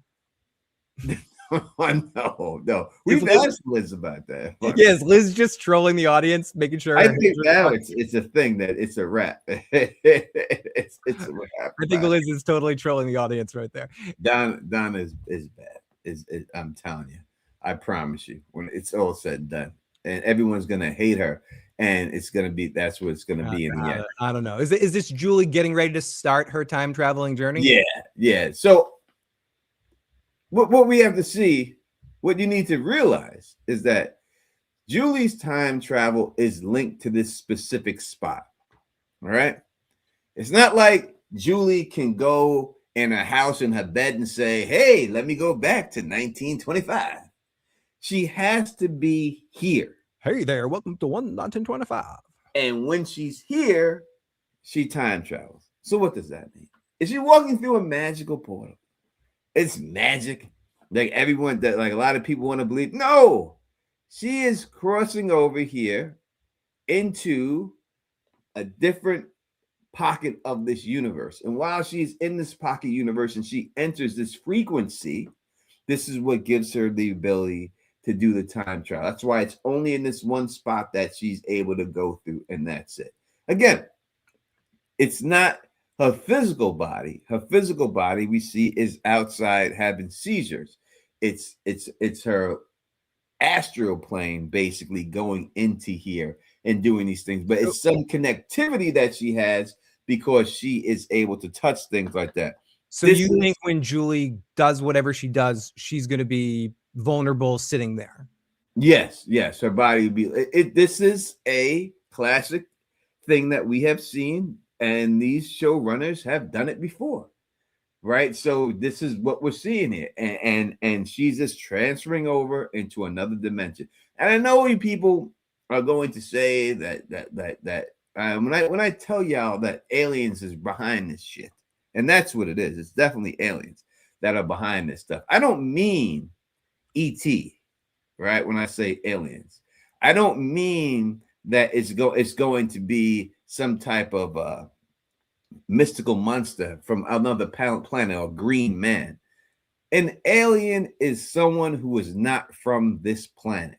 No. We've asked Liz about that. Yes, Liz just trolling the audience, making sure. I think now it's a thing that it's a rap. it's a rap. I think Liz is totally trolling the audience right there. Donna is bad. I'm telling you. I promise you, when it's all said and done, and everyone's gonna hate her, and it's gonna be that's what it's gonna be in the end. I don't know. Is this Julie getting ready to start her time traveling journey? Yeah. So what we have to see, what you need to realize is that Julie's time travel is linked to this specific spot. All right. It's not like Julie can go in her house in her bed and say, hey, let me go back to 1925. She has to be here. Hey there, welcome to 1925. And when she's here, she time travels. So what does that mean? Is she walking through a magical portal? It's magic. Like everyone that like a lot of people want to believe. No, she is crossing over here into a different pocket of this universe. And while she's in this pocket universe and she enters this frequency, this is what gives her the ability to do the time travel. That's why it's only in this one spot that she's able to go through, and that's it. Again, it's not her physical body. Her physical body we see is outside having seizures. It's her astral plane basically going into here and doing these things. But it's some connectivity that she has because she is able to touch things like that. So you think when Julie does whatever she does, she's going to be vulnerable sitting there? Yes. Her body would be. This is a classic thing that we have seen, and these showrunners have done it before, right? So this is what we're seeing here, and she's just transferring over into another dimension. And I know you people are going to say that when I tell y'all that aliens is behind this shit, and that's what it is. It's definitely aliens that are behind this stuff. I don't mean E.T., right? When I say aliens, I don't mean that it's going to be some type of mystical monster from another planet or green man. An alien is someone who is not from this planet.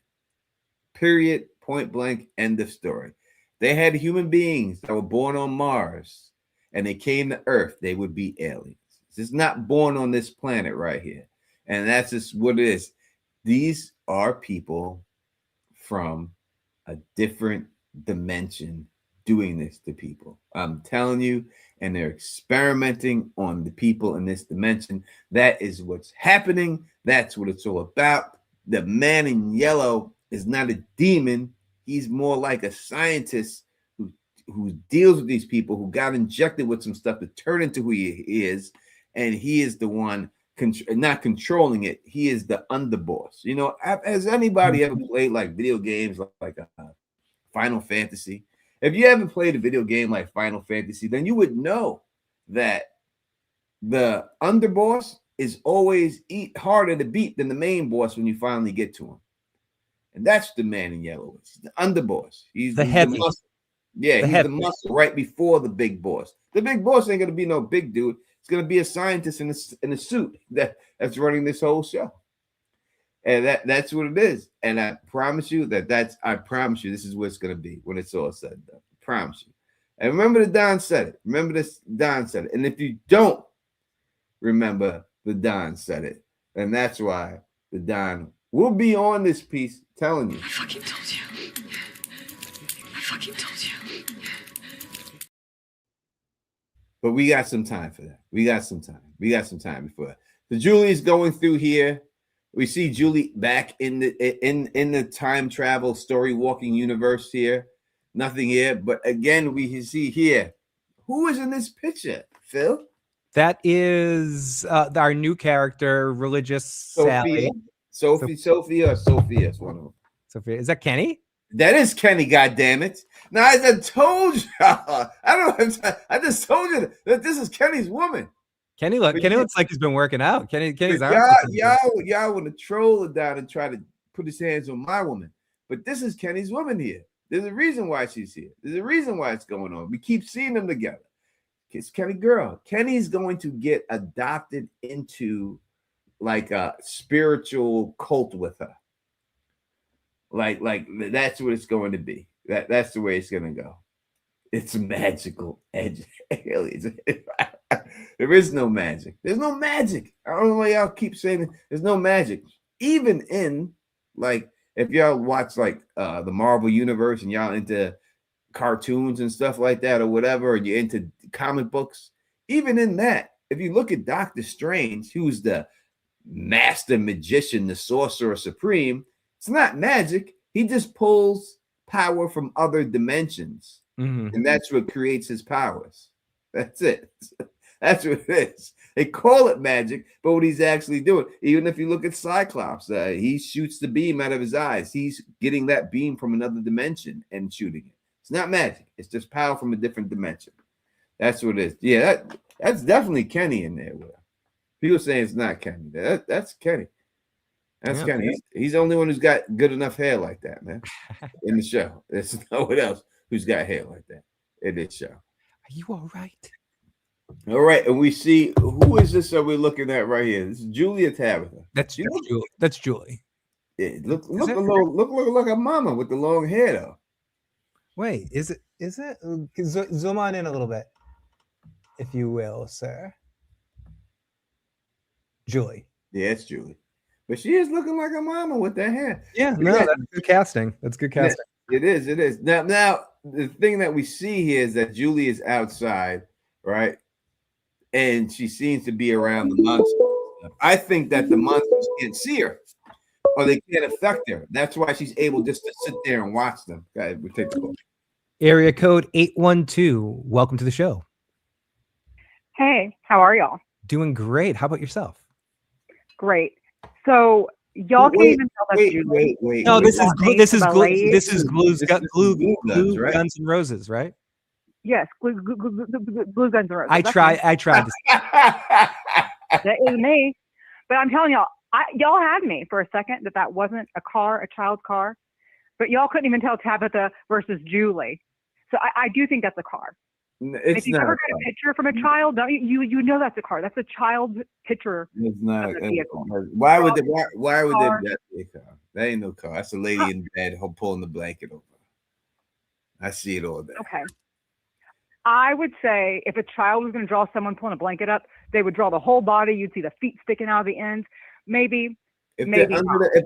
Period. Point blank. End of story. They had human beings that were born on Mars and they came to Earth. They would be aliens. It's not born on this planet right here. And that's just what it is. These are people from a different dimension doing this to people. I'm telling you, and they're experimenting on the people in this dimension. That is what's happening. That's what it's all about. The man in yellow is not a demon. He's more like a scientist who deals with these people who got injected with some stuff to turn into who he is, and he is the one not controlling it. He is the underboss. You know, has anybody ever played like video games like Final Fantasy? If you haven't played a video game like Final Fantasy, then you would know that the underboss is always harder to beat than the main boss when you finally get to him. And that's the man in yellow. He's the underboss. He's The heavy. muscle. Yeah, The he's heavy. the muscle right before the big boss. The big boss ain't gonna be no big dude. It's gonna be a scientist in a suit that's running this whole show. And that's what it is. And I promise you I promise you this is what it's gonna be when it's all said and done. I promise you. And remember the Don said it. Remember this, Don said it. And if you don't remember the Don said it, and that's why the Don will be on this piece telling you. I fucking told you. I fucking told you. But we got some time for that. We got some time before that. So Julie's going through here. We see Julie back in the time travel story walking universe here. Nothing here, but again we see here. Who is in this picture, Phil? That is our new character, religious Sally. Sophia. It's one of them. Sophia, is that Kenny? That is Kenny, goddammit. Now, as I told you, I just told you that this is Kenny's woman. Kenny looks like he's been working out. Kenny's arms. Y'all want to troll her down and try to put his hands on my woman. But this is Kenny's woman here. There's a reason why she's here. There's a reason why it's going on. We keep seeing them together. It's Kenny girl. Kenny's going to get adopted into like a spiritual cult with her. Like that's what it's going to be. That's the way it's going to go. It's magical aliens. There is no magic. There's no magic. I don't know why y'all keep saying it. There's no magic. Even in like if y'all watch like the Marvel universe and y'all into cartoons and stuff like that or whatever, or you're into comic books, even in that, if you look at Doctor Strange, who's the master magician, the sorcerer supreme, it's not magic. He just pulls power from other dimensions. Mm-hmm. And that's what creates his powers. That's it. That's what it is. They call it magic, but what he's actually doing, even if you look at Cyclops, he shoots the beam out of his eyes. He's getting that beam from another dimension and shooting it. It's not magic. It's just power from a different dimension. That's what it is. Yeah, that's definitely Kenny in there. People saying it's not Kenny. That's Kenny. That's Kenny. He's the only one who's got good enough hair like that, man, in the show. There's no one else who's got hair like that in this show. Are you all right? All right, and we see who is this? Are we looking at right here? This is Julia Tabitha. That's Julie. That's Julie. Yeah, look like a mama with the long hair though. Wait, is it? Zoom on in a little bit, if you will, sir. Julie. Yeah, it's Julie. But she is looking like a mama with that hair. Yeah, no, that's good casting. That's good casting. It is. Now, the thing that we see here is that Julie is outside, right? And she seems to be around the monsters. I think that the monsters can't see her or they can't affect her. That's why she's able just to sit there and watch them. Guys, we take the call. Area code 812. Welcome to the show. Hey, how are y'all? Doing great. How about yourself? Great. So y'all can't even tell that's Julie. Wait. No, this is glue right? Guns and Roses, right? Yes, glue guns and roses. I tried. That is me. But I'm telling y'all, y'all had me for a second that wasn't a car, a child's car. But y'all couldn't even tell Tabitha versus Julie. So I do think that's a car. It's if you ever get a picture from a child, don't you know that's a car. That's a child's picture. It's not a vehicle. Why would they be a car? That ain't no car. That's a lady in bed pulling the blanket over. I see it all day. Okay. I would say if a child was going to draw someone pulling a blanket up, they would draw the whole body. You'd see the feet sticking out of the ends. Maybe if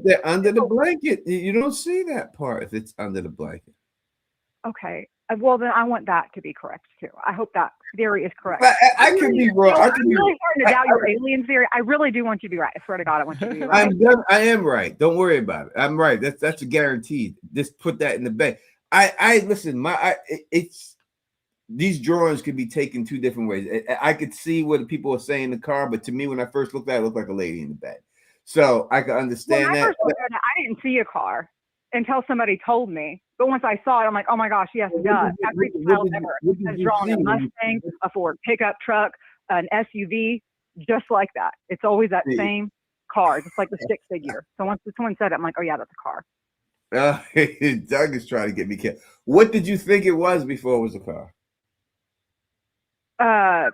they're under the blanket, you don't see that part if it's under the blanket. Okay. Well, then I want that to be correct too. I hope that theory is correct. But I could be wrong. I'm really starting to doubt your alien theory. I really do want you to be right. I swear to God, I want you to be right. I am right. Don't worry about it. I'm right. That's a guarantee. Just put that in the bank. I listen. It's these drawings could be taken two different ways. I could see what the people are saying in the car, but to me, when I first looked at it, it looked like a lady in the bed. So I could understand when I that. first looked at it, I didn't see a car until somebody told me. But once I saw it, I'm like, oh my gosh, yes, it does. Every child ever has drawn a Mustang, a Ford pickup truck, an SUV, just like that. It's always that same car, just like the stick figure. So once someone said it, I'm like, oh yeah, that's a car. Doug is trying to get me killed. What did you think it was before it was a car? A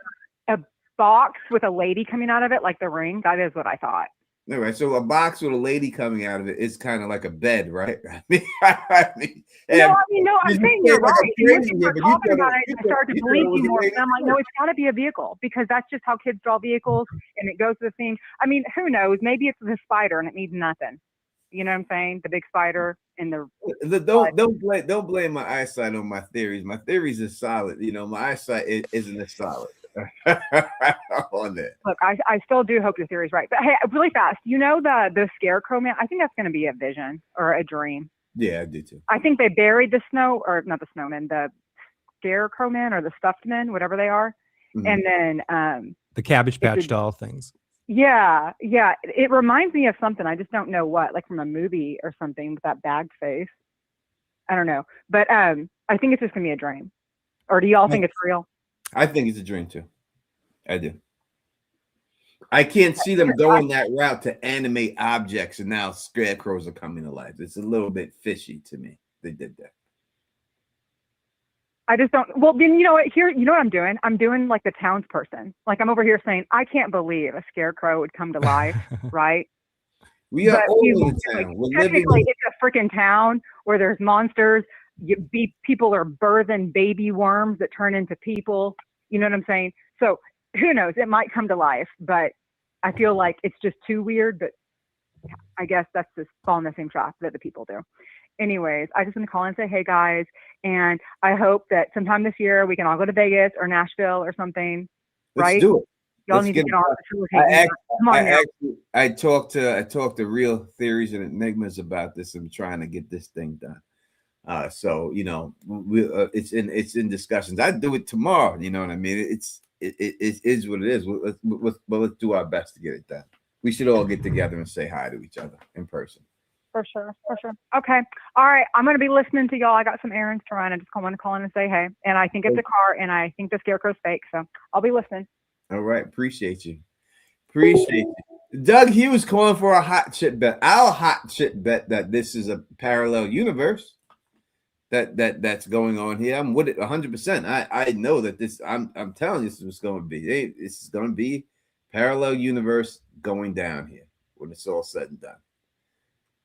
box with a lady coming out of it, like the Ring. That is what I thought. All right, so a box with a lady coming out of it is kind of like a bed, right? No, I'm saying you're right. And when you were talking about it, I started to believe you more. And I'm like, no, it's got to be a vehicle because that's just how kids draw vehicles, and it goes to the theme. I mean, who knows? Maybe it's the spider and it means nothing. You know what I'm saying? The big spider and don't blame my eyesight on my theories. My theories are solid. You know, my eyesight isn't as solid. On that. Look, I still do hope your theory is right. But hey, really fast, you know the Scarecrow man? I think that's going to be a vision or a dream. Yeah, I do too. I think they buried the the Scarecrow man or the stuffed men, whatever they are. Mm-hmm. And then the Cabbage Patch doll things. Yeah. It reminds me of something. I just don't know what, like from a movie or something with that bag face. I don't know. But I think it's just going to be a dream. Or do y'all think it's real? I think it's a dream too. I do. I can't see them going that route to animate objects, and now scarecrows are coming to life. It's a little bit fishy to me. They did that. I just don't. Well, then you know what? Here, you know what I'm doing? I'm doing like the townsperson. Like I'm over here saying, I can't believe a scarecrow would come to life, right? We are all in the town. Like, technically, it's a freaking town where there's monsters. People are birthing baby worms that turn into people. You know what I'm saying? So who knows? It might come to life, but I feel like it's just too weird. But I guess that's just fall in the same trap that the people do. Anyways, I just want to call and say, hey guys, and I hope that sometime this year we can all go to Vegas or Nashville or something. Let's do it. Y'all need to get on. I talked to Real Theories and Enigmas about this and trying to get this thing done. So you know, it's in discussions. I do it tomorrow. You know what I mean? It is what it is. Let's do our best to get it done. We should all get together and say hi to each other in person. For sure. Okay. All right. I'm going to be listening to y'all. I got some errands to run. I just want to call in and say hey. And I think it's a car, and I think the Scarecrow's fake. So I'll be listening. All right. Appreciate you. Doug Hughes calling for a hot shit bet. I'll hot shit bet that this is a parallel universe that's going on here. I'm with it 100%. I know that this. I'm telling you, this is what's going to be. This is going to be parallel universe going down here when it's all said and done.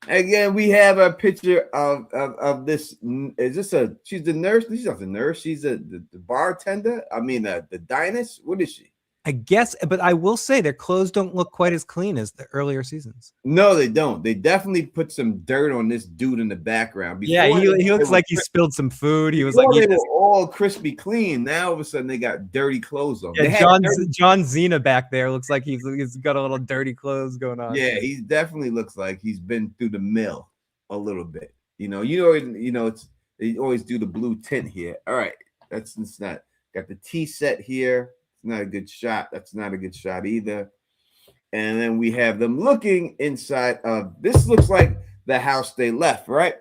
Again, we have a picture of this. Is this she's the nurse? She's not the nurse. She's the bartender. I mean, the diners. What is she? I guess, but I will say their clothes don't look quite as clean as the earlier seasons. No, they don't. They definitely put some dirt on this dude in the background. Before he looks like he spilled some food. He was like, they were all crispy clean. Now all of a sudden they got dirty clothes on. Yeah, John Cena back there looks like he's got a little dirty clothes going on. Yeah, he definitely looks like he's been through the mill a little bit. They always do the blue tint here. All right, it's not got the tea set here. Not a good shot. That's not a good shot either. And then we have them looking inside of this. Looks like the house they left, right?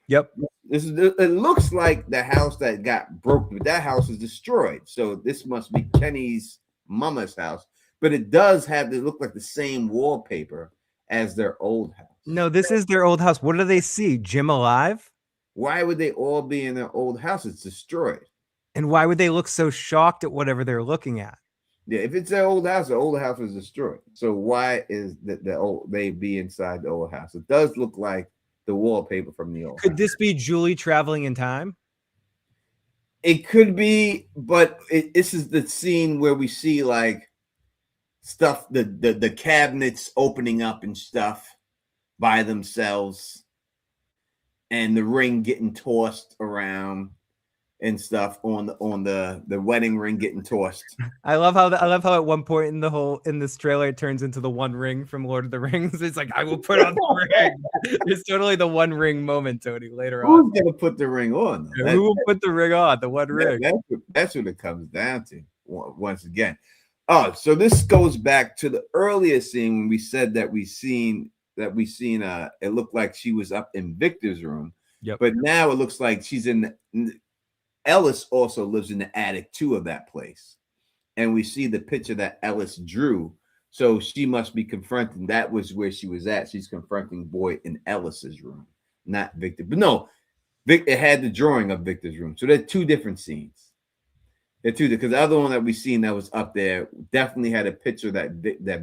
Yep. It looks like the house that got broken. That house is destroyed. So this must be Kenny's mama's house. But it does look like the same wallpaper as their old house. No, this is their old house. What do they see? Jim alive? Why would they all be in their old house? It's destroyed. And why would they look so shocked at whatever they're looking at? Yeah, if it's their old house, the old house is destroyed. So why is they be inside the old house? It does look like the wallpaper from the old house. Could this be Julie traveling in time? It could be, but this is the scene where we see like stuff, the cabinets opening up and stuff by themselves, and the ring getting tossed around. and stuff on the wedding ring getting tossed. I love how at one point in this trailer it turns into the One Ring from Lord of the Rings. It's like, I will put on the ring. It's totally the One Ring moment, Tony. Later on, Who's gonna put the ring on? who will put the ring on? The One Ring. That's what it comes down to. Once again. Oh, so this goes back to the earlier scene when we said that we seen it looked like she was up in Victor's room. Yep. But now it looks like she's in Ellis also lives in the attic too of that place. And we see the picture that Ellis drew. So she must be confronting. That was where she was at. She's confronting Boyd in Ellis's room, not Victor. But no, it had the drawing of Victor's room. So they're two different scenes. They're two, because the other one that we seen that was up there definitely had a picture that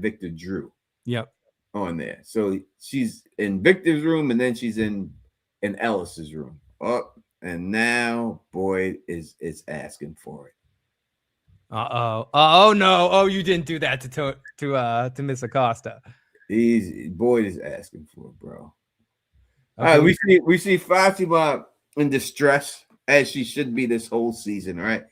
Victor drew. Yep. On there. So she's in Victor's room and then she's in Ellis's room. Oh, and now Boyd is asking for it. Oh no! Oh, you didn't do that to Miss Acosta. Boyd is asking for it, bro. Okay. All right, we see Fatima in distress as she should be this whole season, right?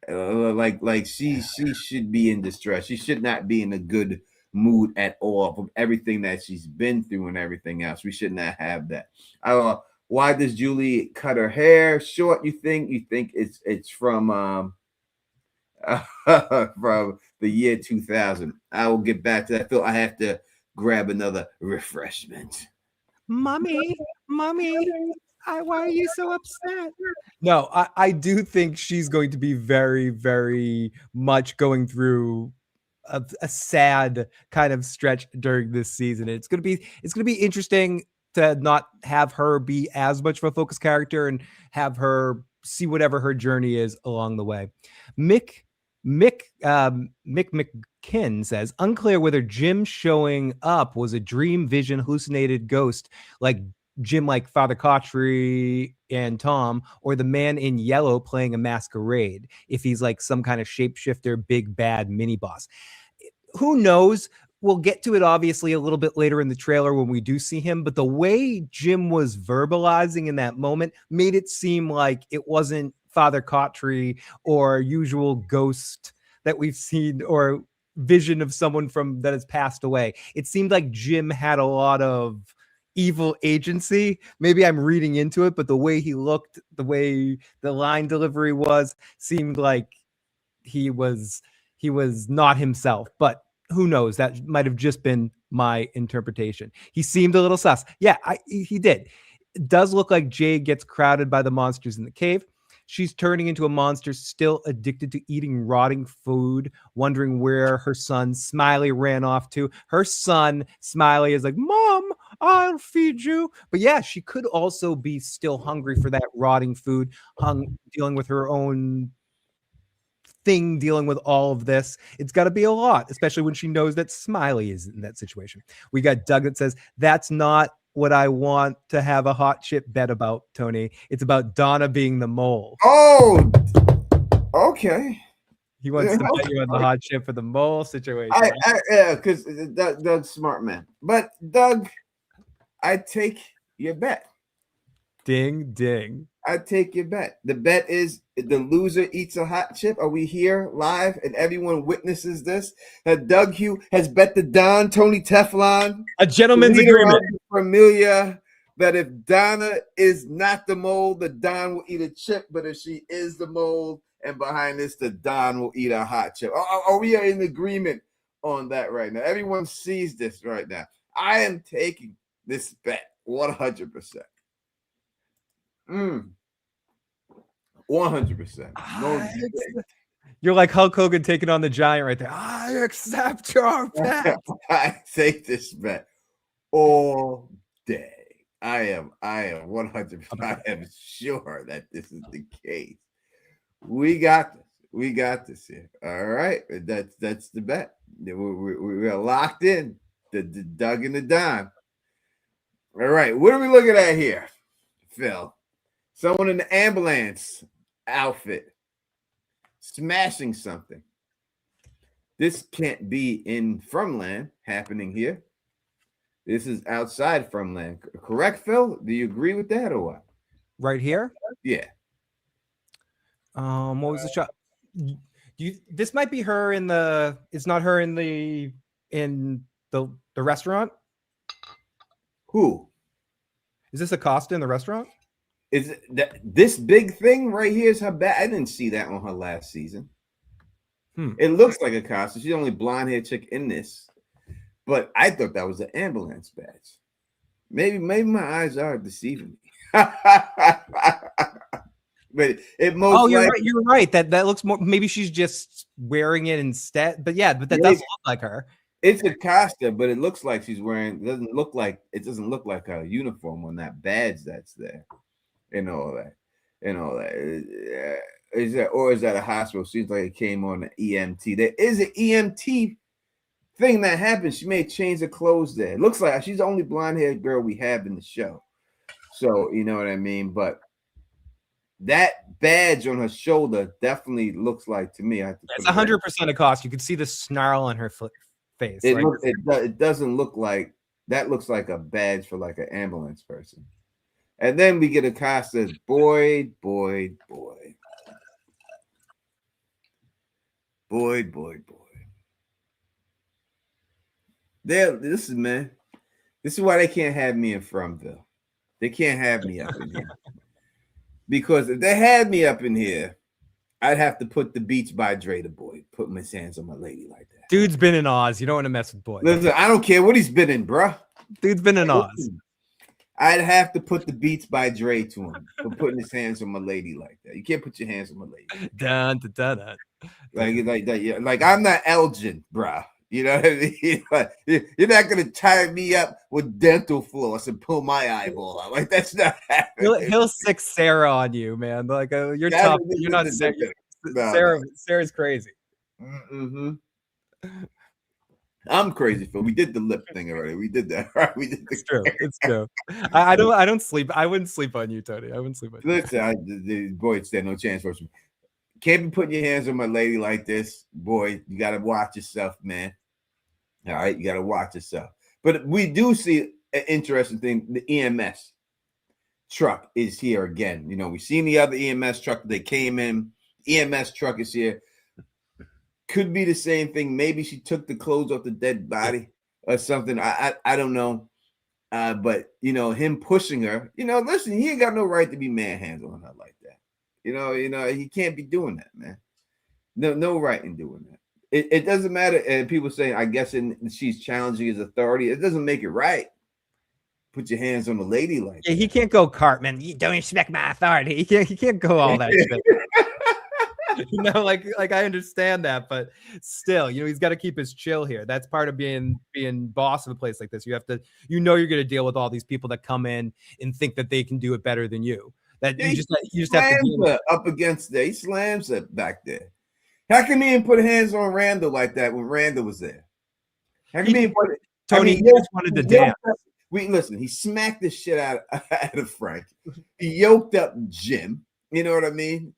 Like she should be in distress. She should not be in a good mood at all from everything that she's been through and everything else. We should not have that. Why does Julie cut her hair short? You think it's from from the year 2000. I will get back to that. Phil, I have to grab another refreshment. Mommy, why are you so upset? No, I do think she's going to be very, very much going through a sad kind of stretch during this season. It's gonna be interesting to not have her be as much of a focus character and have her see whatever her journey is along the way. Mick McKinn says, unclear whether Jim showing up was a dream, vision, hallucinated ghost like Jim, like Father Cautry and Tom, or the man in yellow playing a masquerade, if he's like some kind of shapeshifter, big bad mini boss. Who knows? We'll get to it obviously a little bit later in the trailer when we do see him, but the way Jim was verbalizing in that moment made it seem like it wasn't Father Cautry or usual ghost that we've seen or vision of someone from that has passed away. It seemed like Jim had a lot of evil agency. Maybe I'm reading into it, but the way he looked, the way the line delivery was, seemed like he was not himself. But who knows? That might have just been my interpretation. He seemed a little sus. Yeah, he did. It does look like Jade gets crowded by the monsters in the cave. She's turning into a monster, still addicted to eating rotting food, wondering where her son Smiley ran off to. Her son Smiley is like, Mom, I'll feed you. But yeah, she could also be still hungry for that rotting food, dealing with her own thing, dealing with all of this. It's got to be a lot, especially when she knows that Smiley is in that situation. We got Doug that says, that's not what I want to have a hot chip bet about, Tony. It's about Donna being the mole. Oh, okay. He wants to bet you on the hot chip for the mole situation. Yeah, because Doug's smart man. But Doug, I take your bet. Ding, ding. I take your bet. The bet is the loser eats a hot chip. Are we here live and everyone witnesses this? That Doug Hugh has bet the Don Tony Teflon, a gentleman's agreement, familiar, that if Donna is not the mole, the Don will eat a chip. But if she is the mole and behind this, the Don will eat a hot chip. Are we in agreement on that right now? Everyone sees this right now. I am taking this bet 100%. 100%. No, you're like Hulk Hogan taking on the Giant right there. I accept your bet. I take this bet all day. I am 100%. I am sure that this is the case. We got this. We got this here. All right. That's the bet. We are locked in. The Doug and the Don. All right. What are we looking at here, Phil? Someone in the ambulance outfit smashing something. This can't be in Fromland happening here. This is outside Fromland. Correct, Phil? Do you agree with that or what? Right here? Yeah. What was the shot? This might be her in the. It's not her in the restaurant. Who is this? Acosta in the restaurant? Is that this big thing right here? Is her back? I didn't see that on her last season. It looks like Acosta. She's the only blonde haired chick in this, but I thought that was an ambulance badge. Maybe my eyes are deceiving me. But it most. You're right. That looks more. Maybe she's just wearing it instead. But yeah, but that does look like her. It's Acosta, but it looks like she's wearing. It doesn't look like a uniform on that badge that's there, and all that. Is that a hospital? Seems like it came on the EMT. There is an EMT thing that happened. She may change her clothes there. It looks like she's the only blonde-haired girl we have in the show. So you know what I mean. But that badge on her shoulder definitely looks like, to me. It's 100% a cost. You can see the snarl on her face. It doesn't look like that. Looks like a badge for like an ambulance person. And then we get Acosta. Boy. This is why they can't have me in Fromville. They can't have me up in here. Because if they had me up in here, I'd have to put the Beats by Dre the boy, put his hands on my lady like that. Dude's been in Oz. You don't want to mess with boy. Listen, I don't care what he's been in, bruh. Dude's been in Oz. I'd have to put the Beats by Dre to him for putting his hands on my lady like that. You can't put your hands on my lady. Dun, dun, dun, dun. Like that. Yeah. Like I'm not Elgin, bruh. You know what I mean? Like, you're not gonna tie me up with dental floss and pull my eyeball out. Like that's not happening. He'll sick Sarah on you, man. Like you're tough. You're not sick. Sarah's crazy. Mm-hmm. I'm crazy, Phil. We did the lip thing already. We did that. Right? We did. It's true. It's true. I don't sleep. I wouldn't sleep on you, Tony. I wouldn't sleep on you. Listen, boy, stand no chance for me. Can't be putting your hands on my lady like this, boy. You gotta watch yourself, man. All right, you gotta watch yourself. But we do see an interesting thing. The EMS truck is here again. You know, we've seen the other EMS truck. They came in. EMS truck is here. Could be the same thing. Maybe she took the clothes off the dead body or something. I don't know. But you know, him pushing her. You know, listen, he ain't got no right to be manhandling her like that. You know, he can't be doing that, man. No right in doing that. It doesn't matter. And people saying, I guess she's challenging his authority. It doesn't make it right. Put your hands on a lady like that. He can't go Cartman. You don't respect my authority. He can't go all that shit. You know, like I understand that, but still, you know, he's got to keep his chill here. That's part of being boss of a place like this. You have to, you know, you're going to deal with all these people that come in and think that they can do it better than you. That you just have to deal up against there. He slams it back there. How can he even put hands on Randall like that when Randall was there? How can he put it? Tony, he just wanted to dance. Listen, he smacked the shit out of Frank. He yoked up Jim. You know what I mean?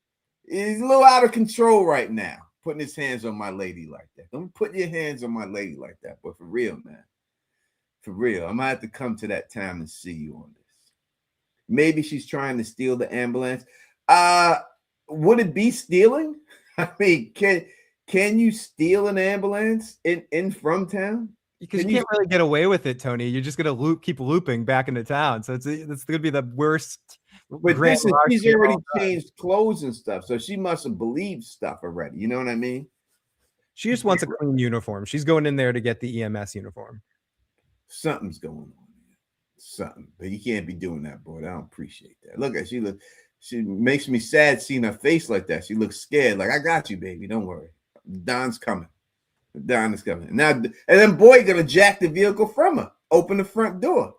He's a little out of control right now, putting his hands on my lady like that. Don't put your hands on my lady like that, but for real, man. For real. I'm going to have to come to that time and see you on this. Maybe she's trying to steal the ambulance. Would it be stealing? I mean, can you steal an ambulance in from town? Because you can't really get away with it, Tony. You're just gonna keep looping back into town. So it's gonna be the worst. But she's already changed clothes and stuff, so she must have believed stuff already. You know what I mean? She just wants a clean uniform. She's going in there to get the EMS uniform. Something's going on. Something, but you can't be doing that, boy. I don't appreciate that. Look at she makes me sad seeing her face like that. She looks scared. Like, I got you, baby. Don't worry. Don's coming. Don is coming. Now, and then boy gonna jack the vehicle from her, open the front door.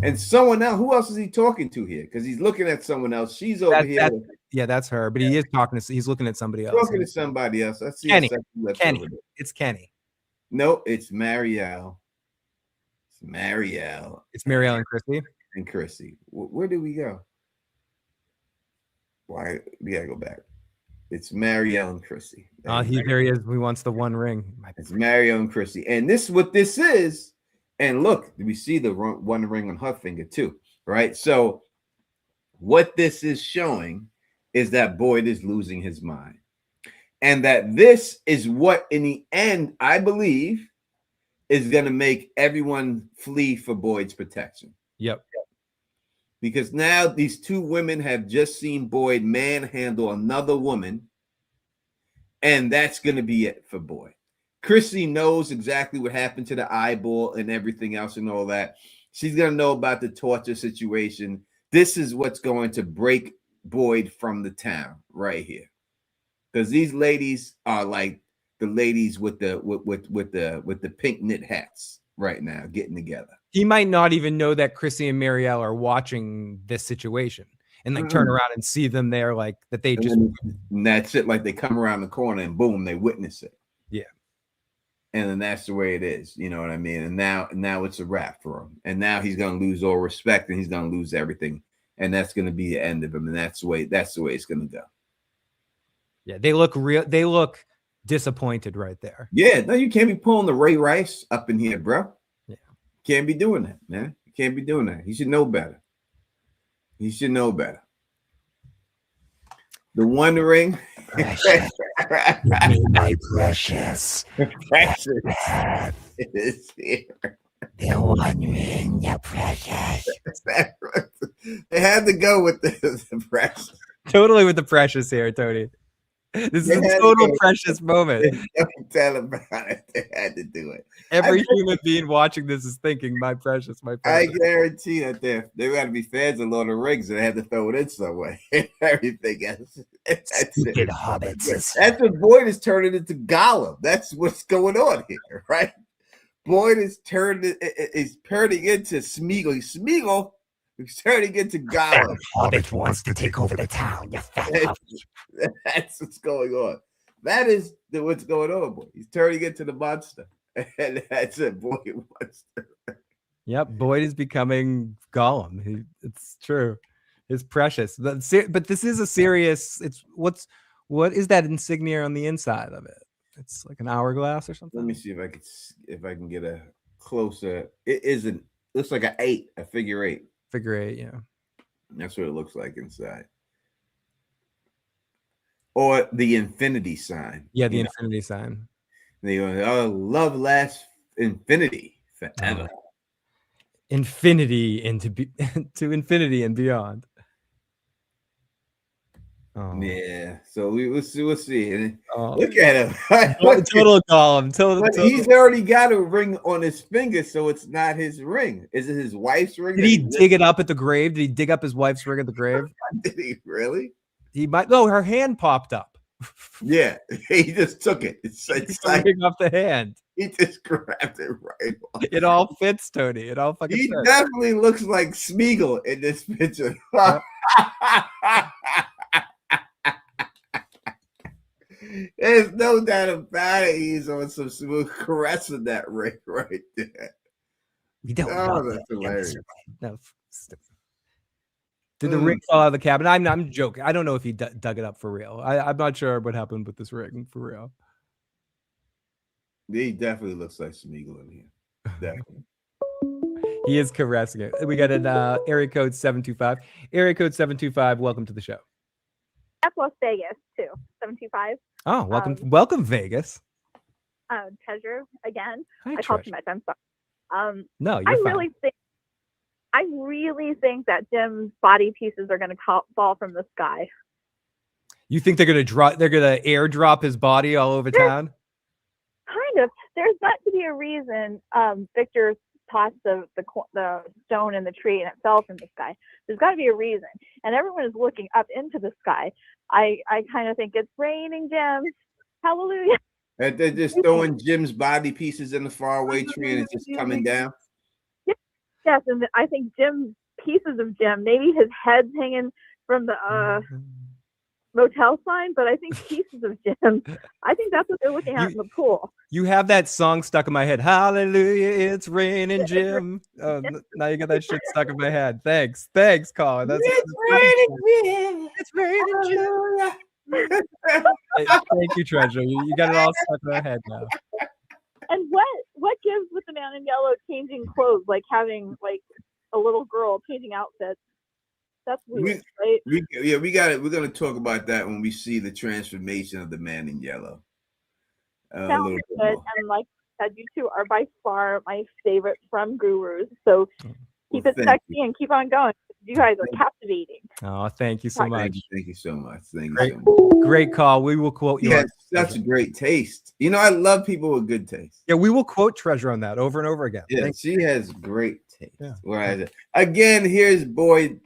And someone else, who else is he talking to here? Because he's looking at someone else. She's over here. That's her, but he is talking to, he's looking at somebody else. Talking to somebody else. I see Kenny. It's Kenny. No, it's Marielle. It's Marielle. It's Marielle and Chrissy. And Chrissy. Where did we go? Why we gotta go back? It's Marielle and Chrissy. There he is. He wants the one ring. It's Marielle and Chrissy, and this is what this is. And look, we see the one ring on her finger too, right? So, what this is showing is that Boyd is losing his mind. And that this is what, in the end, I believe, is going to make everyone flee for Boyd's protection. Yep. Because now these two women have just seen Boyd manhandle another woman, and that's going to be it for Boyd. Chrissy knows exactly what happened to the eyeball and everything else and all that. She's going to know about the torture situation. This is what's going to break Boyd from the town right here. Because these ladies are like the ladies with the pink knit hats right now getting together. He might not even know that Chrissy and Marielle are watching this situation and like turn around and see them there, like that they just. And that's it. Like they come around the corner and boom, they witness it. Yeah. And then that's the way it is. You know what I mean? And now it's a wrap for him. And now he's going to lose all respect and he's going to lose everything. And that's going to be the end of him. And that's the way it's going to go. Yeah, they look real. They look disappointed right there. Yeah, no, you can't be pulling the Ray Rice up in here, bro. Yeah, can't be doing that, man. You can't be doing that. He should know better. He should know better. The One Ring. Precious. My precious. Precious is here. The One Ring, the precious. They had to go with the precious. Totally with the precious here, Tony. This is a total precious moment. Don't tell about it. They had to do it. Every human being watching this is thinking, my precious, my precious. I guarantee that they got to be fans of Lord of the Rings and they had to throw it in some way. Everything else. That's it. Hobbits. That's what Boyd is turning into Gollum. That's what's going on here, right? Boyd is turning into Smeagol. Smeagol is turning into Gollum. Hobbit wants to take over the town. You fat hobbit. That's what's going on. That is what's going on, boy. He's turning into the monster. And that's it, Boyd monster. Yep, Boyd is becoming Gollum. It's true. It's precious. But this is a serious. What is that insignia on the inside of it? It's like an hourglass or something. Let me see if I can get a closer. It isn't. Looks like a figure eight. Figure eight, yeah. That's what it looks like inside. Or the infinity sign. Yeah, the infinity sign. They go, love lasts infinity forever. Infinity to infinity and beyond. Oh. Yeah, so we'll see. And oh. Look at him. Total Gollum. Total. He's already got a ring on his finger, so it's not his ring. Is it his wife's ring? Did he dig it up at the grave? Did he dig up his wife's ring at the grave? Did he really? He might. No, her hand popped up. Yeah, he just took it. It's like off the hand. He just grabbed it right off. It all fits, Tony. It all fucking He fits. definitely looks like Smeagol in this picture. There's no doubt about it. He's on some smooth caressing that ring right there. You don't that's hilarious. No. Did the ring fall out of the cabinet? I'm joking. I don't know if he dug it up for real. I'm not sure what happened with this ring for real. He definitely looks like Smeagol in here. Definitely. He is caressing it. We got an area code 725. Area code 725. Welcome to the show. That's Las Vegas too. 725. Oh, welcome Vegas. Treasure again. Hi, I called too much. I'm sorry. No, you're fine. I really think that Jim's body pieces are going to fall from the sky. You think they're going to airdrop his body all over town? Kind of. There's got to be a reason Victor tossed the stone in the tree and it fell from the sky. There's got to be a reason. And everyone is looking up into the sky. I kind of think it's raining gems. Hallelujah. And they're just throwing Jim's body pieces in the faraway tree and it's just coming down. Yes, and I think pieces of Jim, maybe his head's hanging from the motel sign, but I think pieces of Jim. I think that's what they're looking at in the pool. You have that song stuck in my head. Hallelujah, it's raining, Jim. Oh, now you got that shit stuck in my head. Thanks, Colin. It's raining, Jim. It's raining, Jim. Thank you, Treasure. You got it all stuck in my head now. And what gives with the man in yellow changing clothes, like having like a little girl changing outfits? That's weird, right? We got it. We're gonna talk about that when we see the transformation of the man in yellow. A Sounds little bit good. more. And like I said, you two are by far my favorite from Gurus. So keep Well, it thank sexy and keep on going. You guys are captivating. Oh, thank you so much. Thank you so much. Thank you Great, so much. great call. We will quote you. You had such great taste. You know, I love people with good taste. Yeah, we will quote Treasure on that over and over again. Yeah, Thank she has great taste. Yeah. Whereas, again, here's Boyd.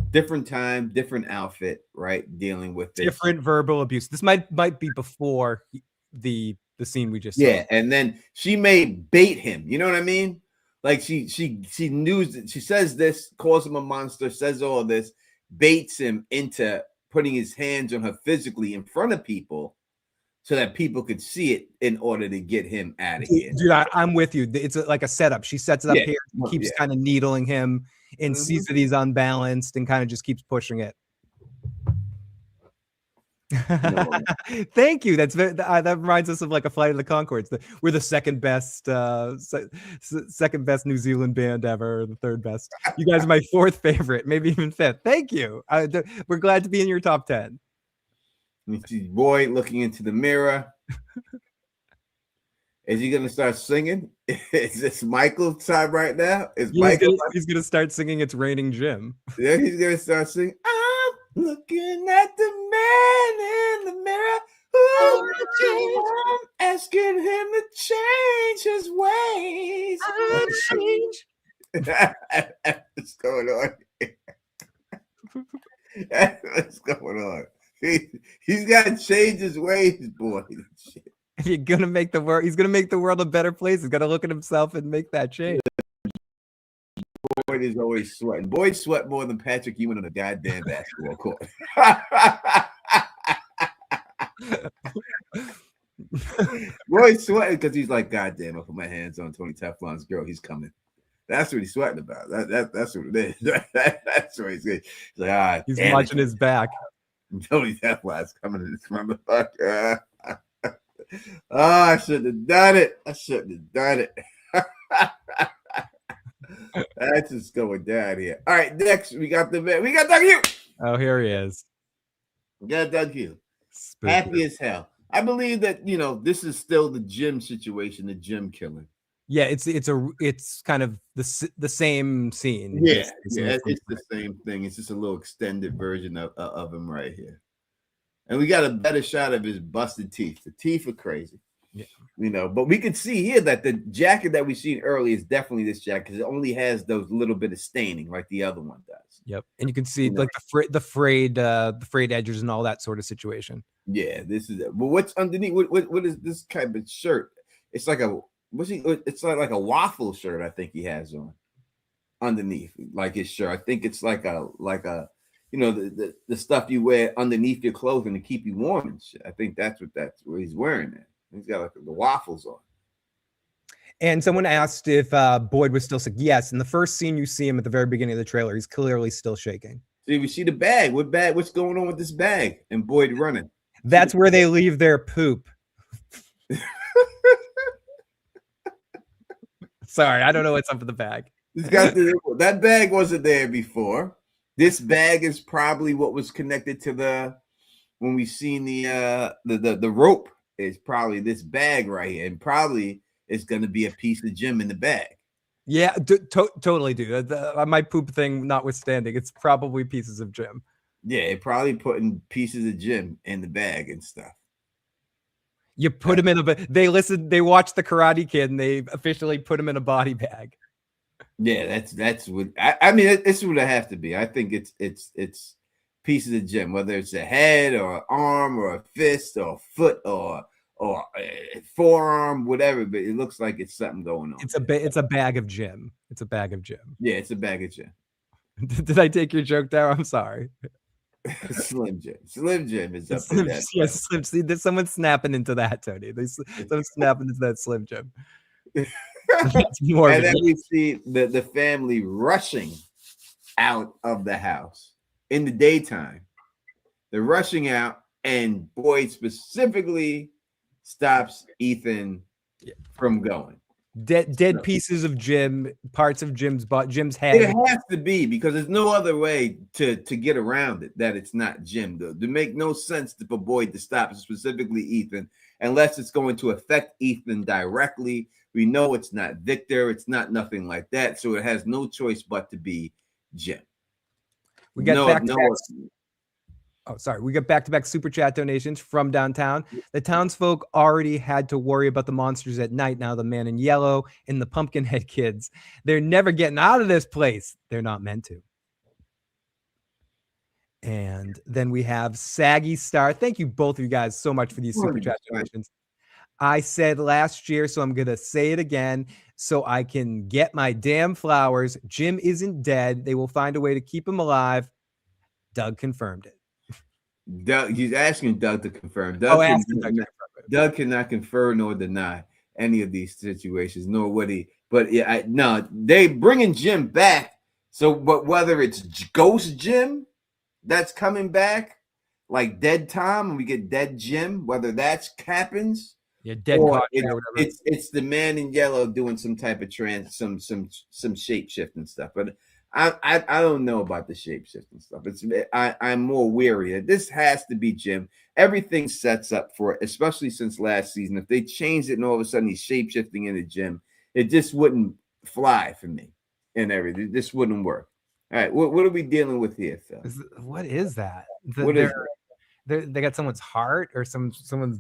Different time, different outfit, right? Dealing with this. Different verbal abuse. This might be before the scene we just saw. Yeah, and then she may bait him. You know what I mean? Like she knew that she says this, calls him a monster, says all this, baits him into putting his hands on her physically in front of people so that people could see it in order to get him out of here. Dude, I'm with you. It's like a setup. She sets it up here, keeps kind of needling him and sees that he's unbalanced and kind of just keeps pushing it. Thank you. That reminds us of like a Flight of the Conchords. We're the second best New Zealand band ever, the third best. You guys are my fourth favorite, maybe even fifth. Thank you. We're glad to be in your top 10. You see Boyd looking into the mirror. Is he gonna start singing? Is this Michael's time right now? Is Michael? He's gonna start singing "It's Raining Jim." Yeah, he's gonna start singing. I'm looking at the man in the mirror. Ooh, I'm asking him to change his ways. What's going on? What's going on? He's got to change his ways, boy. If you're gonna make the world, he's gonna make the world a better place. He's got to look at himself and make that change. Boyd is always sweating. Boyd sweat more than Patrick Ewing on a goddamn basketball court. Boyd sweating because he's like, God damn, I put my hands on Tony Teflon's girl. He's coming. That's what he's sweating about. That's what it is. That's what he's saying. He's like, ah, he's watching his back. Tony Teflon's coming in this motherfucker. I shouldn't have done it. That's just going down here. All right, next we got the man. We got Doug Hugh. Oh, here he is. We got Doug Hugh. Happy as hell. I believe that this is still the Jim situation, the Jim killing. Yeah, it's kind of the same scene. Yeah, it's the same thing. It's just a little extended version of him right here. And we got a better shot of his busted teeth. The teeth are crazy. Yeah. But we can see here that the jacket that we seen earlier is definitely this jacket because it only has those little bit of staining like the other one does. Yep. And you can see like the frayed edges and all that sort of situation. Yeah, this is it. But what's underneath? What is this type of shirt? It's like it's like a waffle shirt, I think he has on underneath, like his shirt. I think it's like a the stuff you wear underneath your clothing to keep you warm and shit. I think that's what he's wearing there. He's got like the waffles on. And someone asked if Boyd was still sick. Yes, in the first scene you see him at the very beginning of the trailer, he's clearly still shaking. See, we see the bag. What bag? What's going on with this bag? And Boyd running. That's where they leave their poop. Sorry, I don't know what's up with the bag. That bag wasn't there before. This bag is probably what was connected to when we seen the rope is probably this bag right here, and probably it's going to be a piece of Jim in the bag. Yeah, totally, dude. My poop thing notwithstanding, it's probably pieces of Jim. Yeah, it probably putting pieces of Jim in the bag and stuff. You put him in they watched the Karate Kid and they officially put him in a body bag. Yeah, that's what I mean. It's what it have to be. I think it's pieces of Jim, whether it's a head or an arm or a fist or a foot or a forearm, whatever. But it looks like it's something going on. It's a bag of Jim. It's a bag of Jim. Yeah, it's a bag of Jim. Did I take your joke there? I'm sorry. Slim Jim is up Slim, there. yes, Slim. See, there's someone snapping into that, Tony. Someone snapping into that Slim Jim. And then we see the family rushing out of the house in the daytime. They're rushing out, and Boyd specifically stops Ethan from going. Dead pieces of Jim, parts of Jim's head. It has to be, because there's no other way to get around it that it's not Jim. Though, to make no sense for Boyd to stop, specifically Ethan, unless it's going to affect Ethan directly. We know it's not Victor. It's not nothing like that. So it has no choice but to be Jim. We got we got back-to-back super chat donations from downtown. The townsfolk already had to worry about the monsters at night. Now the man in yellow and the Pumpkinhead kids, they're never getting out of this place. They're not meant to. And then we have Saggy Star. Thank you, both of you guys, so much for these super chat donations. I said last year, so I'm going to say it again so I can get my damn flowers. Jim isn't dead. They will find a way to keep him alive. Doug confirmed it. Doug, he's asking Doug to confirm. Doug cannot confirm nor deny any of these situations, nor would he. But yeah, no, they bringing Jim back. So, but whether it's Ghost Jim that's coming back, like Dead Tom, and we get Dead Jim, whether that's happens, dead or it's the man in yellow doing some type of some shape shifting stuff. But I don't know about the shape shifting stuff. I'm more weary. This has to be Jim. Everything sets up for it, especially since last season. If they changed it and all of a sudden he's shape shifting into Jim, it just wouldn't fly for me and everything. This wouldn't work. All right, what are we dealing with here, Phil? What is that? They got someone's heart or someone's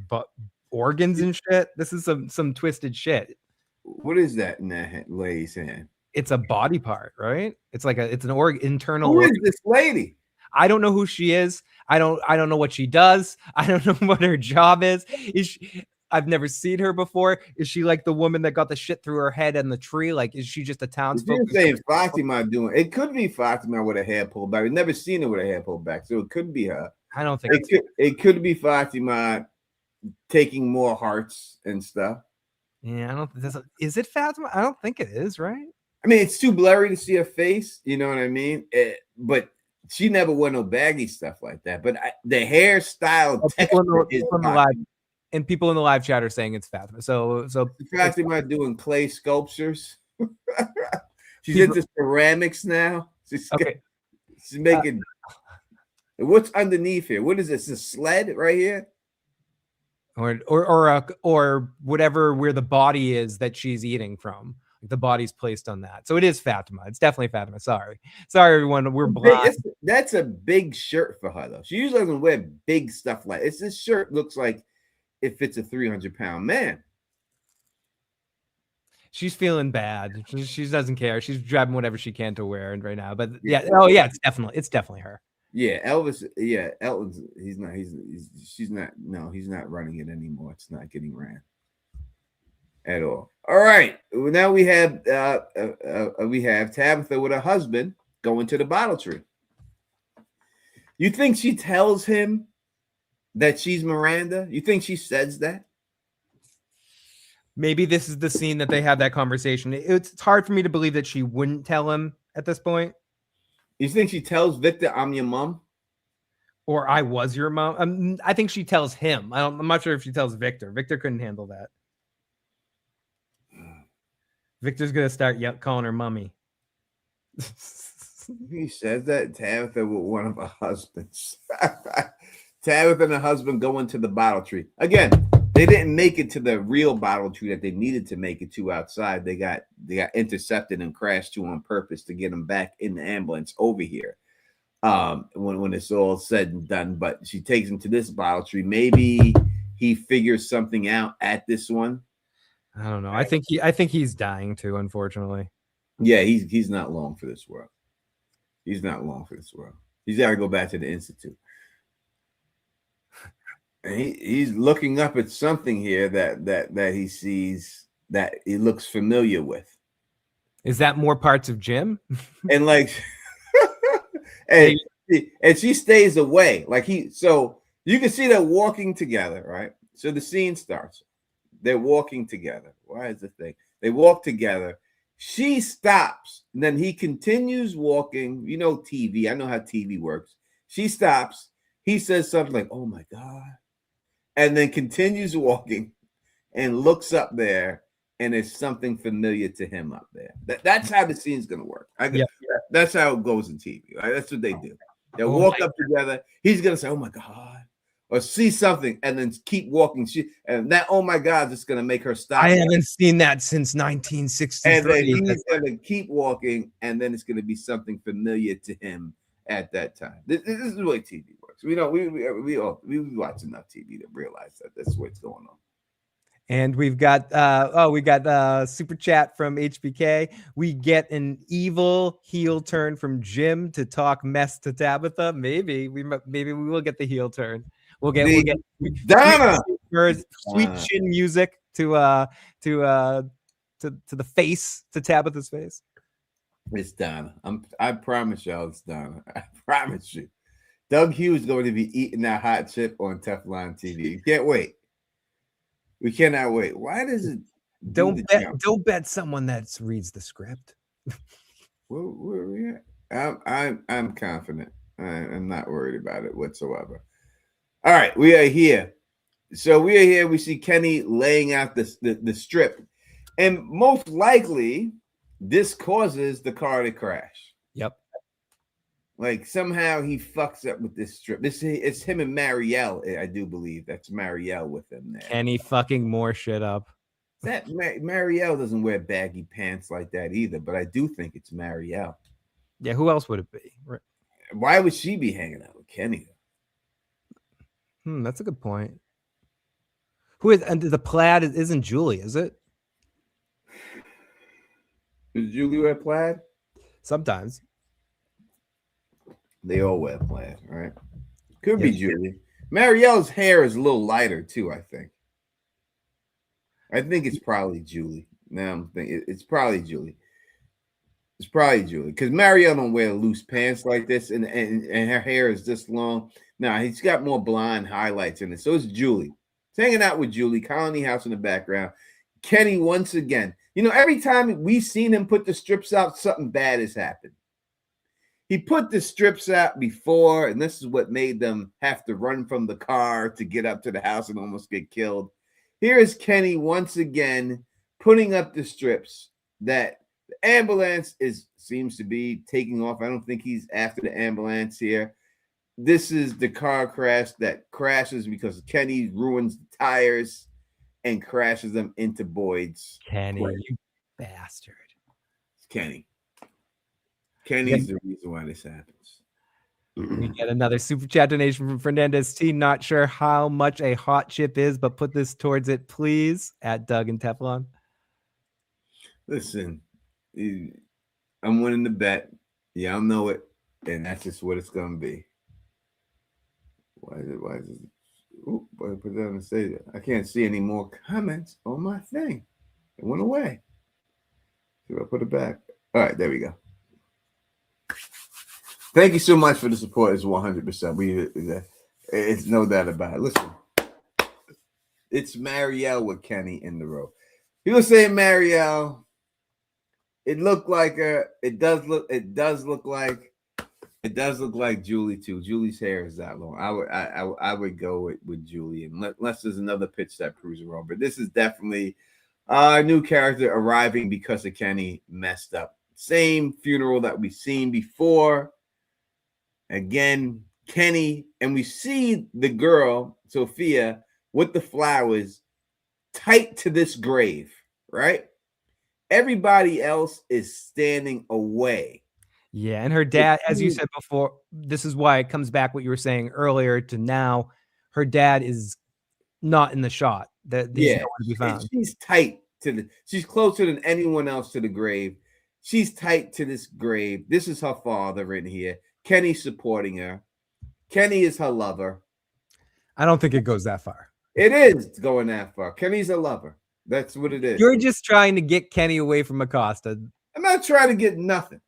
organs and shit. This is some twisted shit. What is that in that lady's hand? It's a body part, right? It's like it's an internal. Who is this lady? I don't know who she is. I don't know what she does. I don't know what her job is. I've never seen her before. Is she like the woman that got the shit through her head in the tree? Like, is she just a townsfolk? You're saying Fatima doing it? Could be Fatima with a hair pulled back. We've never seen her with a hair pulled back, so it could be her. I don't think it could be Fatima taking more hearts and stuff. Yeah, I don't. Is it Fatima? I don't think it is, right? I mean, it's too blurry to see her face. You know what I mean? But she never wore no baggy stuff like that. But the hairstyle, people in the live chat are saying it's Fatima. So Fatima doing clay sculptures. She's into ceramics now. She's making. What's underneath here? What is this? A sled right here? Or whatever where the body is that she's eating from. The body's placed on that. So it is Fatima. It's definitely Fatima. Sorry, everyone. We're blind. That's a big shirt for her, though. She usually doesn't wear big stuff like this. This shirt looks like it fits a 300-pound man. She's feeling bad. She doesn't care. She's grabbing whatever she can to wear right now. But it's definitely her. Yeah, Elvis. Yeah, Elton's. He's not. She's not. No, he's not running it anymore. It's not getting ran at all. All right. Now we have Tabitha with her husband going to the bottle tree. You think she tells him that she's Miranda? You think she says that? Maybe this is the scene that they have that conversation. It's hard for me to believe that she wouldn't tell him at this point. You think she tells Victor, "I'm your mom," or "I was your mom"? I think she tells him. I'm not sure if she tells Victor. Victor couldn't handle that. Victor's gonna start calling her mommy. He says that Tabitha with one of her husbands. Tabitha and her husband going to the bottle tree again. They didn't make it to the real bottle tree that they needed to make it to outside. They got intercepted and crashed to on purpose to get them back in the ambulance over here. When it's all said and done, but she takes him to this bottle tree. Maybe he figures something out at this one. I don't know. I think he's dying too, unfortunately. Yeah, he's not long for this world. He's not long for this world. He's got to go back to the institute. And he's looking up at something here that he sees that he looks familiar with. Is that more parts of Jim? And like, and she stays away. So you can see they're walking together, right? So the scene starts. They're walking together. Why is the thing? They walk together. She stops, and then he continues walking. You know TV. I know how TV works. She stops. He says something like, "Oh my God," and then continues walking and looks up there and there's something familiar to him up there. That's how the scene's gonna work. Yeah. That's how it goes in TV. Right? That's what they do. They'll Oh walk my up together. He's gonna say, "Oh my God," or see something, and then keep walking. And that, "Oh my God," is gonna make her stop. I haven't seen that since 1963. And then he's gonna keep walking, and then it's gonna be something familiar to him at that time. This is the way TV works. We watch enough TV to realize that that's what's going on. And we've got super chat from HBK. We get an evil heel turn from Jim to talk mess to Tabitha. Maybe we will get the heel turn. We'll get Donna sweet chin music to the face, to Tabitha's face. It's Donna. I promise y'all, it's Donna. I promise you. Doug Hughes is going to be eating that hot chip on Teflon TV. You can't wait. We cannot wait. Why does it? Don't bet someone that reads the script. Where we at? I'm confident. I'm not worried about it whatsoever. All right, we are here. So we are here. We see Kenny laying out the strip, and most likely this causes the car to crash. Yep. Like somehow he fucks up with this strip. It's him and Marielle. I do believe that's Marielle with him there. Kenny fucking more shit up. That Marielle doesn't wear baggy pants like that either, but I do think it's Marielle. Yeah, who else would it be? Right. Why would she be hanging out with Kenny? That's a good point. Who is, and the plaid isn't Julie, is it? Does Julie wear plaid? Sometimes. They all wear plaid, right? Could be Julie. Marielle's hair is a little lighter too, I think. I think it's probably Julie. Now I'm thinking it's probably Julie. It's probably Julie because Marielle don't wear loose pants like this, and her hair is this long. Now he's got more blonde highlights in it, so it's Julie. He's hanging out with Julie. Colony House in the background. Kenny once again. You know, every time we've seen him put the strips out, something bad has happened. He put the strips out before, and this is what made them have to run from the car to get up to the house and almost get killed. Here is Kenny once again putting up the strips that the ambulance seems to be taking off. I don't think he's after the ambulance here. This is the car crash that crashes because Kenny ruins the tires and crashes them into Boyd's. Kenny, you bastard. It's Kenny. Kenny's the reason why this happens. We get another super chat donation from Fernandez T. Not sure how much a hot chip is, but put this towards it, please, at Doug and Teflon. Listen, I'm winning the bet. Y'all know it, and that's just what it's gonna be. Why is it? Oop, I put that on the stage. I can't see any more comments on my thing. It went away. See if I put it back. All right, there we go. Thank you so much for the support. It's 100%. It's no doubt about it. Listen, it's Marielle with Kenny in the row. People say Marielle. It looked like her. It does look like Julie too. Julie's hair is that long. I would go with Julie, unless there's another pitch that proves it wrong. But this is definitely a new character arriving because of Kenny messed up. Same funeral that we've seen before. Again, Kenny, and we see the girl, Sophia, with the flowers tight to this grave, right? Everybody else is standing away. Yeah, and her dad, as you said before, this is why it comes back what you were saying earlier to now. Her dad is not in the shot. That he's nowhere to be found. She's tight she's closer than anyone else to the grave. She's tight to this grave. This is her father in here. Kenny's supporting her. Kenny is her lover. I don't think it goes that far. It is going that far. Kenny's a lover. That's what it is. You're just trying to get Kenny away from Acosta. I'm not trying to get nothing.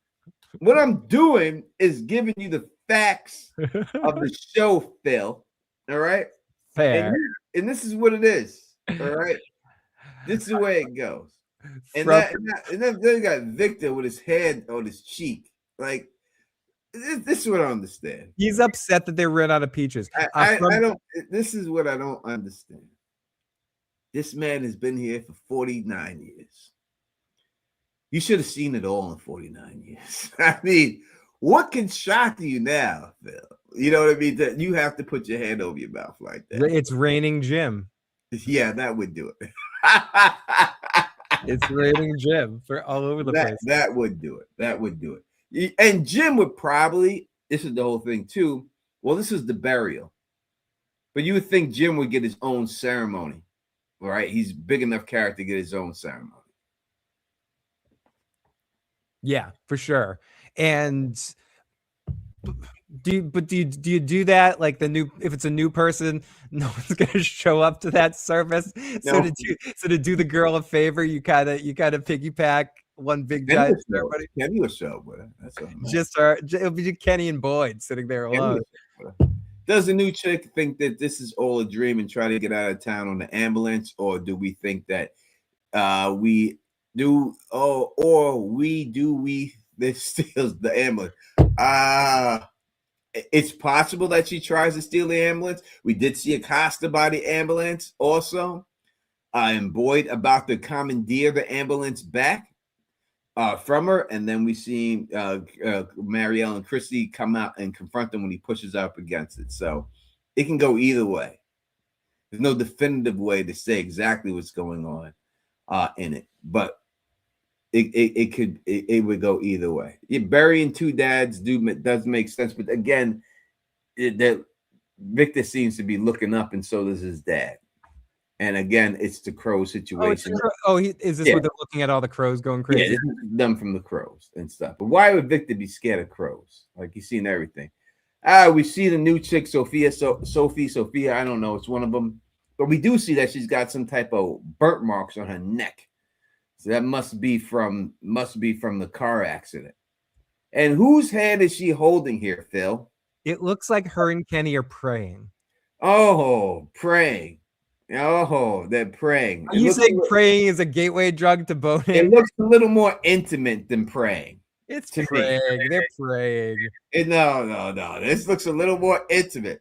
What I'm doing is giving you the facts of the show, Phil. All right? Fair. And this is what it is. All right? This is the way it goes. And then you got Victor with his head on his cheek. Like, this is what I understand. He's upset that they ran out of peaches. I don't. This is what I don't understand. This man has been here for 49 years. You should have seen it all in 49 years. I mean, what can shock you now, Phil? You know what I mean? That you have to put your hand over your mouth like that. It's raining Jim. Yeah, that would do it. It's raining Jim for all over the place. That would do it. That would do it. And Jim would probably, this is the whole thing too. Well, this is the burial. But you would think Jim would get his own ceremony, right? He's big enough character to get his own ceremony. Yeah, for sure. And do you do that like if it's a new person, no one's gonna show up to that service? No. So to do the girl a favor, you kind of piggyback one big giant ceremony. Kenny will show up with it. That's what I'm just it'll be Kenny and Boyd sitting there alone. Does the new chick think that this is all a dream and try to get out of town on the ambulance, or do we think that this steals the ambulance? It's possible that she tries to steal the ambulance. We did see Acosta by the ambulance also, and Boyd about to commandeer the ambulance back from her, and then we see Marielle and Christy come out and confront him when he pushes up against it. So it can go either way. There's no definitive way to say exactly what's going on in it, but it would go either way. Burying two dads does make sense, but again, that Victor seems to be looking up, and so does his dad. And again, it's the crow situation. Is this what they're looking at? All the crows going crazy? Yeah, this is them from the crows and stuff. But why would Victor be scared of crows? Like, he's seen everything. We see the new chick, Sophia. I don't know. It's one of them. But we do see that she's got some type of burnt marks on her neck. So that must be from the car accident. And whose hand is she holding here, Phil? It looks like her and Kenny are praying. Oh, praying. Oh, they're praying. Are you saying praying is a gateway drug to boning? It looks a little more intimate than praying. It's praying. They're praying. No. This looks a little more intimate.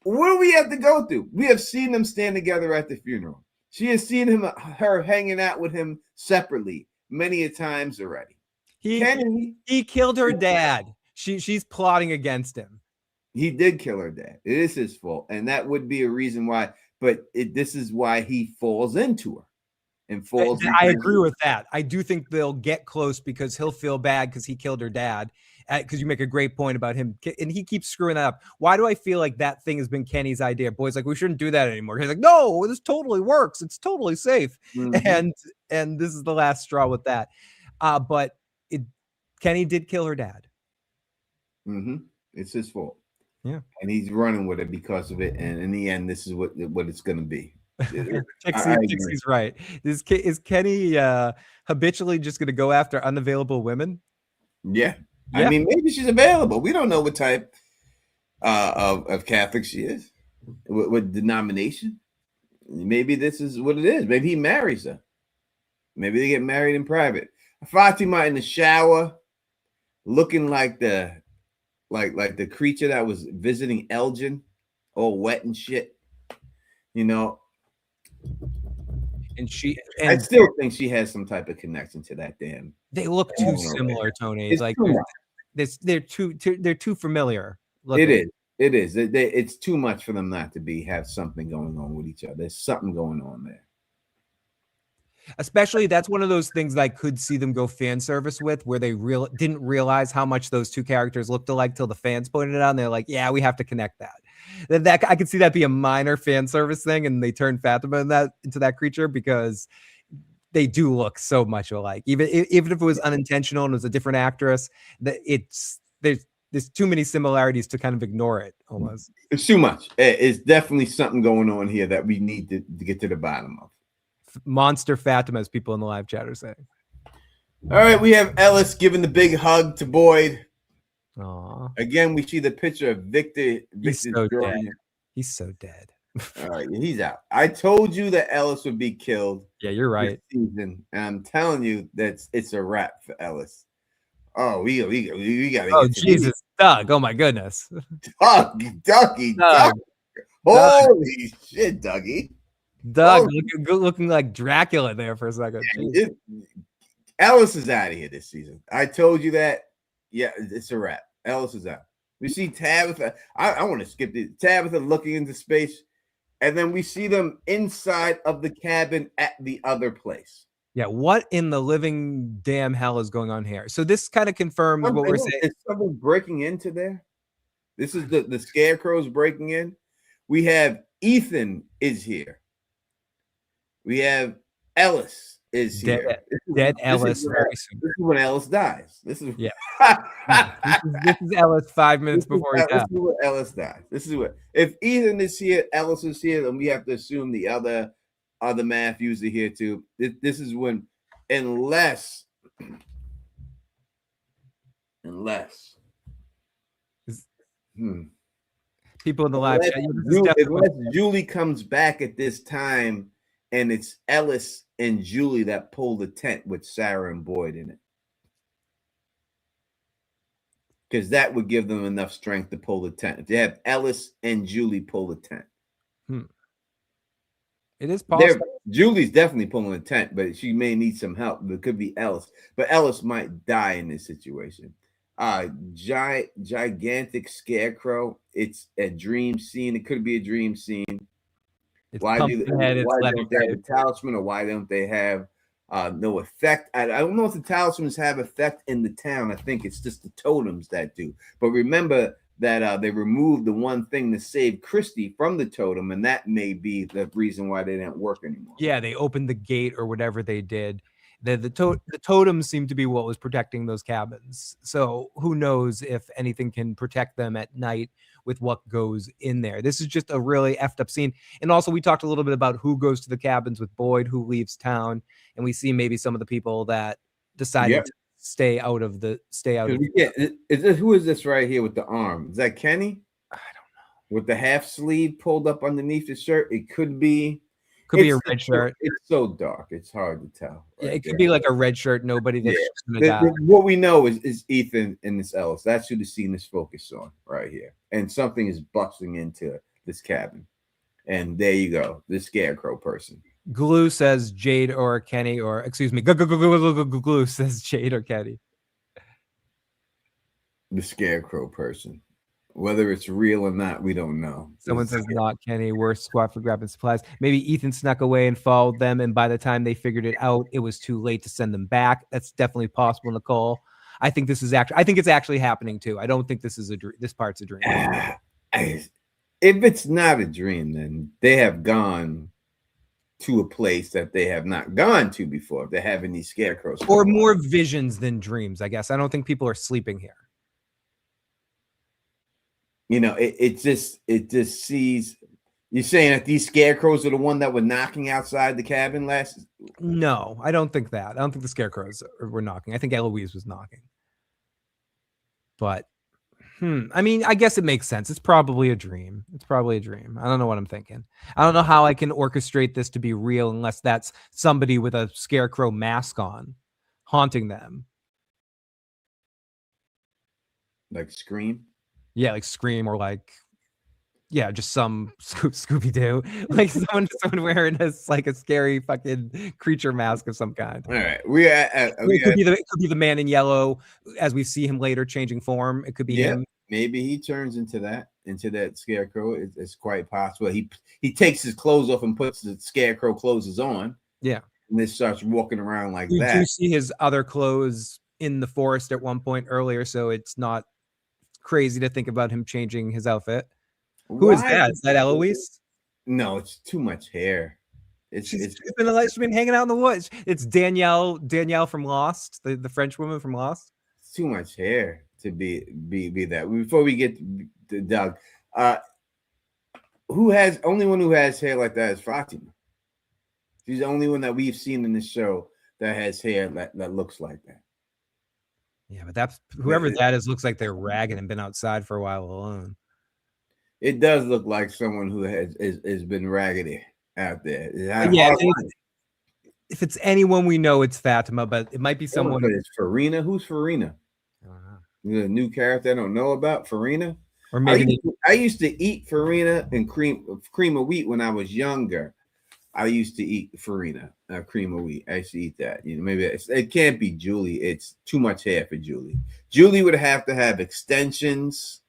What do we have to go through? We have seen them stand together at the funeral. She has seen her hanging out with him separately many a times already. He killed her dad. She's plotting against him. He did kill her dad. It is his fault, and that would be a reason why. But this is why he falls into her and falls. I agree with that. I do think they'll get close because he'll feel bad because he killed her dad. Because you make a great point about him, and he keeps screwing that up. Why do I feel like that thing has been Kenny's idea? Boyd's like, we shouldn't do that anymore. He's like, no, this totally works. It's totally safe. Mm-hmm. And this is the last straw with that. But Kenny did kill her dad. Mm-hmm. It's his fault. Yeah, and he's running with it because of it. And in the end, this is what it's going to be. Tixie's right. Is Kenny habitually just going to go after unavailable women? Yeah. I mean, maybe she's available. We don't know what type of Catholic she is, what denomination. Maybe this is what it is. Maybe he marries her. Maybe they get married in private. Fatima in the shower, looking like the creature that was visiting Elgin, all wet and shit. You know. And I still think she has some type of connection to that damn. They look too similar, Tony. It's like they're too familiar. It is. It's too much for them not to have something going on with each other. There's something going on there. Especially, that's one of those things that I could see them go fan service with, where they didn't realize how much those two characters looked alike till the fans pointed it out, and they're like, "Yeah, we have to connect that." That I could see that be a minor fan service thing, and they turn Fatima into that creature because they do look so much alike. Even if it was unintentional and it was a different actress, there's too many similarities to kind of ignore it almost. It's too much. It's definitely something going on here that we need to get to the bottom of. Monster Fatima, as people in the live chat are saying. All right, we have Ellis giving the big hug to Boyd. Aww. Again, we see the picture of Victor. He's so dead. He's so dead. All right, he's out. I told you that Ellis would be killed. Yeah, you're right. Season, and I'm telling you that it's a wrap for Ellis. Oh, we got. Oh, Jesus, Doug! Oh my goodness, Dougie. Holy shit, Dougie! Doug looking like Dracula there for a second. Ellis is out of here this season. I told you that. Yeah, it's a wrap. Ellis is out. We see Tabitha. I want to skip this. Tabitha looking into space, and then we see them inside of the cabin at the other place. Yeah, what in the living damn hell is going on here? So this kind of confirms what we're saying. Is someone breaking into there? This is the Scarecrows breaking in. We have Ethan is here. We have Ellis is here. Dead Ellis. This is when Ellis dies. This is this is Ellis 5 minutes before he dies. This is where Ellis dies. This is what if Ethan is here, Ellis is here, then we have to assume the other Matthews are here too. This is when, unless people in the live chat. Unless Julie comes back at this time, and it's Ellis and Julie that pull the tent with Sarah and Boyd in it, because that would give them enough strength to pull the tent. If they have Ellis and Julie pull the tent, it is possible. Julie's definitely pulling the tent, but she may need some help. It could be Ellis, but Ellis might die in this situation. Gigantic scarecrow. It's a dream scene. It could be a dream scene. Why don't they have a talisman, or why don't they have no effect? I don't know if the talismans have effect in the town. I think it's just the totems that do. But remember that they removed the one thing to save Christy from the totem, and that may be the reason why they didn't work anymore. Yeah, they opened the gate or whatever they did. The totems seem to be what was protecting those cabins. So who knows if anything can protect them at night with what goes in there. This is just a really effed up scene. And also we talked a little bit about who goes to the cabins with Boyd, who leaves town, and we see maybe some of the people that decided to stay out of the who is this right here with the arm? Is that Kenny? I don't know. With the half sleeve pulled up underneath his shirt. It could be a red shirt. It's so dark. It's hard to tell. Yeah, it could be like a red shirt. Nobody that's gonna die. What we know is Ethan and this Ellis. That's who the scene is focused on right here. And something is busting into this cabin. And there you go. The Scarecrow person. Glue says Jade or Kenny, or excuse me, Glue says Jade or Kenny. The Scarecrow person. Whether it's real or not, we don't know. Someone says not Kenny. Worst squad for grabbing supplies. Maybe Ethan snuck away and followed them, and by the time they figured it out, it was too late to send them back. That's definitely possible, Nicole. I think this is actually. I think it's actually happening too. I don't think this is this part's a dream. If it's not a dream, then they have gone to a place that they have not gone to before. If they're having these scarecrows, or more visions than dreams, I guess. I don't think people are sleeping here. You know, it just sees. You're saying that these scarecrows are the one that were knocking outside the cabin last? No, I don't think that. I don't think the scarecrows were knocking. I think Eloise was knocking. But, I mean, I guess it makes sense. It's probably a dream. It's probably a dream. I don't know what I'm thinking. I don't know how I can orchestrate this to be real unless that's somebody with a scarecrow mask on, haunting them. Like Scream? Yeah, like Scream, or like, yeah, just some Scooby-Doo. Like someone wearing a scary fucking creature mask of some kind. All right. It could be the man in yellow as we see him later changing form. It could be him. Maybe he turns into that scarecrow. It's quite possible. He takes his clothes off and puts the scarecrow clothes on. Yeah. And then starts walking around like that. You do see his other clothes in the forest at one point earlier, so it's not crazy to think about him changing his outfit. Who is that? Is that Eloise? No, it's too much hair. She's been hanging out in the woods. It's Danielle from Lost, the French woman from Lost. It's too much hair to be that. Before we get to Doug, only one who has hair like that is Fatima. She's the only one that we've seen in the show that has hair that looks like that. Yeah, but that's whoever that is looks like they're ragged and been outside for a while alone. It does look like someone who has been raggedy out there. Yeah, if it's anyone we know, it's Fatima, but it might be someone. It's Farina. Who's Farina? I don't know. The new character I don't know about. Farina. Or maybe I used to eat Farina and cream of wheat when I was younger. I used to eat farina, cream of wheat. I used to eat that. Maybe it can't be Julie. It's too much hair for Julie. Julie would have to have extensions.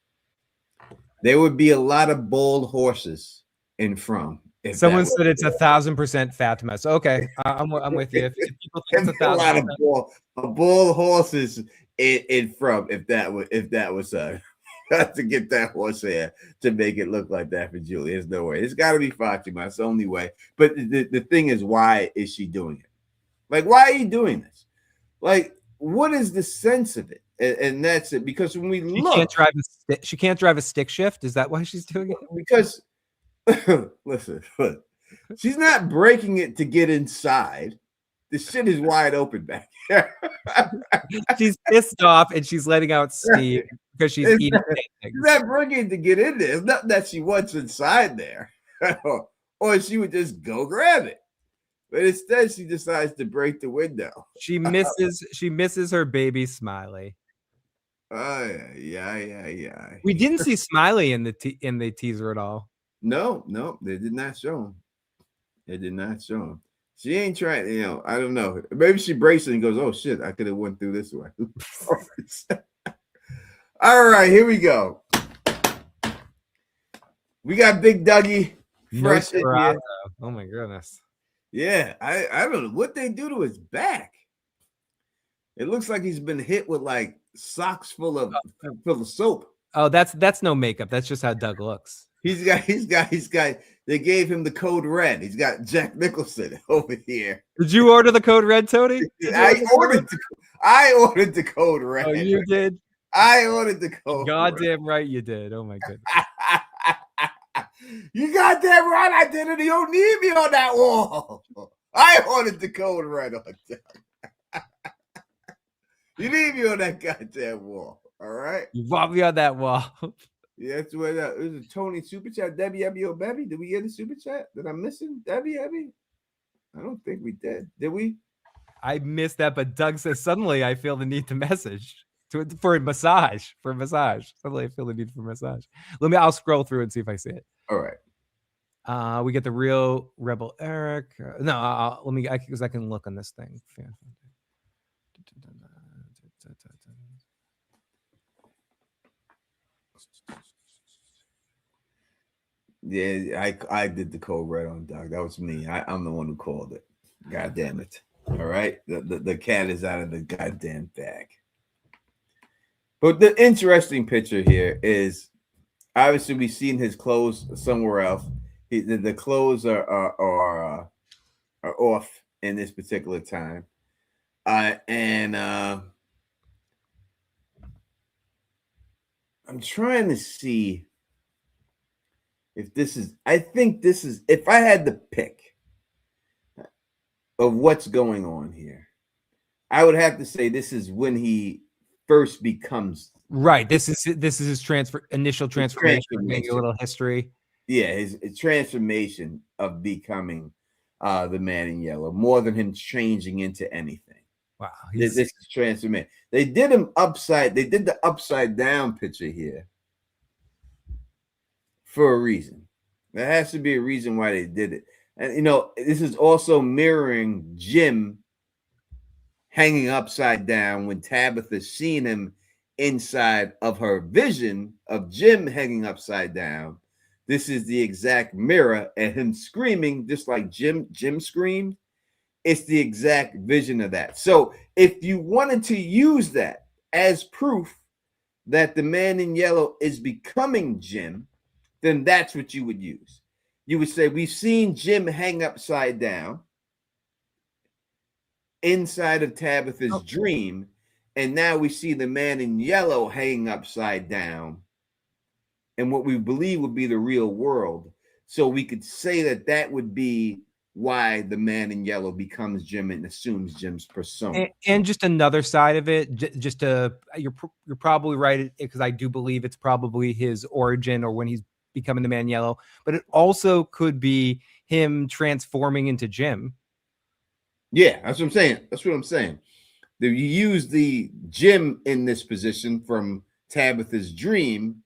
There would be a lot of bald horses in front. Someone said it's 1,000% Fatima. So okay, I'm with you. If people think it's 1,000%, a lot of bald horses in front. If that was to get that horse hair to make it look like that for Julie. There's no way. It's got to be Fatima. It's the only way. But the thing is, why is she doing it? Like, why are you doing this? Like, what is the sense of it? And that's it. Because when we look, she can't drive a stick shift. Is that why she's doing it? Because listen, she's not breaking it to get inside. The shit is wide open back here. She's pissed off and she's letting out steam because she's eating things. She's not breaking it to get in there. It's not that she wants inside there, or she would just go grab it. But instead, she decides to break the window. She misses her baby Smiley. Oh yeah. We didn't see Smiley in the teaser at all. No, they did not show him. They did not show him. She ain't trying, I don't know. Maybe she breaks it and goes, oh shit, I could have went through this way. All right, here we go. We got Big Dougie fresh in here. Oh my goodness. Yeah, I don't know what they do to his back. It looks like he's been hit with like socks full of soap. Oh, that's no makeup. That's just how Doug looks. He's got. They gave him the code red. He's got Jack Nicholson over here. Did you order the code red, Tony? I ordered the code red. Oh, you did? I ordered the code. Goddamn right you did. Oh my goodness. You goddamn right I did it. You don't need me on that wall. I ordered the code red on that. You need me on that goddamn wall. All right. You want me on that wall. Yeah, that's what it was. A Tony super chat. Debbie, oh Bebby. Did we get a super chat? Did I miss it? Debbie? I don't think we did. Did we? I missed that, but Doug says suddenly I feel the need to message for a massage. Suddenly I feel the need for a massage. I'll scroll through and see if I see it. All right. We get the real Rebel Eric. Because I can look on this thing. Yeah, I did the code red on Doug. That was me. I'm the one who called it. God damn it. All right. The cat is out of the goddamn bag. But the interesting picture here is obviously we've seen his clothes somewhere else. The clothes are off in this particular time. And I'm trying to see if this is, I think this is, if I had to pick of what's going on here, I would have to say this is when he first becomes right. This is his initial transformation. Maybe a little history. Yeah, his transformation of becoming the Man in Yellow, more than him changing into anything. Wow, this is transformation. They did the upside down picture here for a reason. There has to be a reason why they did it. And this is also mirroring Jim hanging upside down when Tabitha's seen him inside of her vision of Jim hanging upside down. This is the exact mirror, and him screaming just like Jim screamed. It's the exact vision of that. So if you wanted to use that as proof that the Man in Yellow is becoming Jim, then that's what you would use. You would say, we've seen Jim hang upside down inside of Tabitha's dream, and now we see the Man in Yellow hanging upside down in what we believe would be the real world. So we could say that would be why the Man in Yellow becomes Jim and assumes Jim's persona. And just another side of it, you're probably right, because I do believe it's probably his origin or when he's becoming the Man in Yellow, but it also could be him transforming into Jim. Yeah, that's what I'm saying. You use the Jim in this position from Tabitha's dream,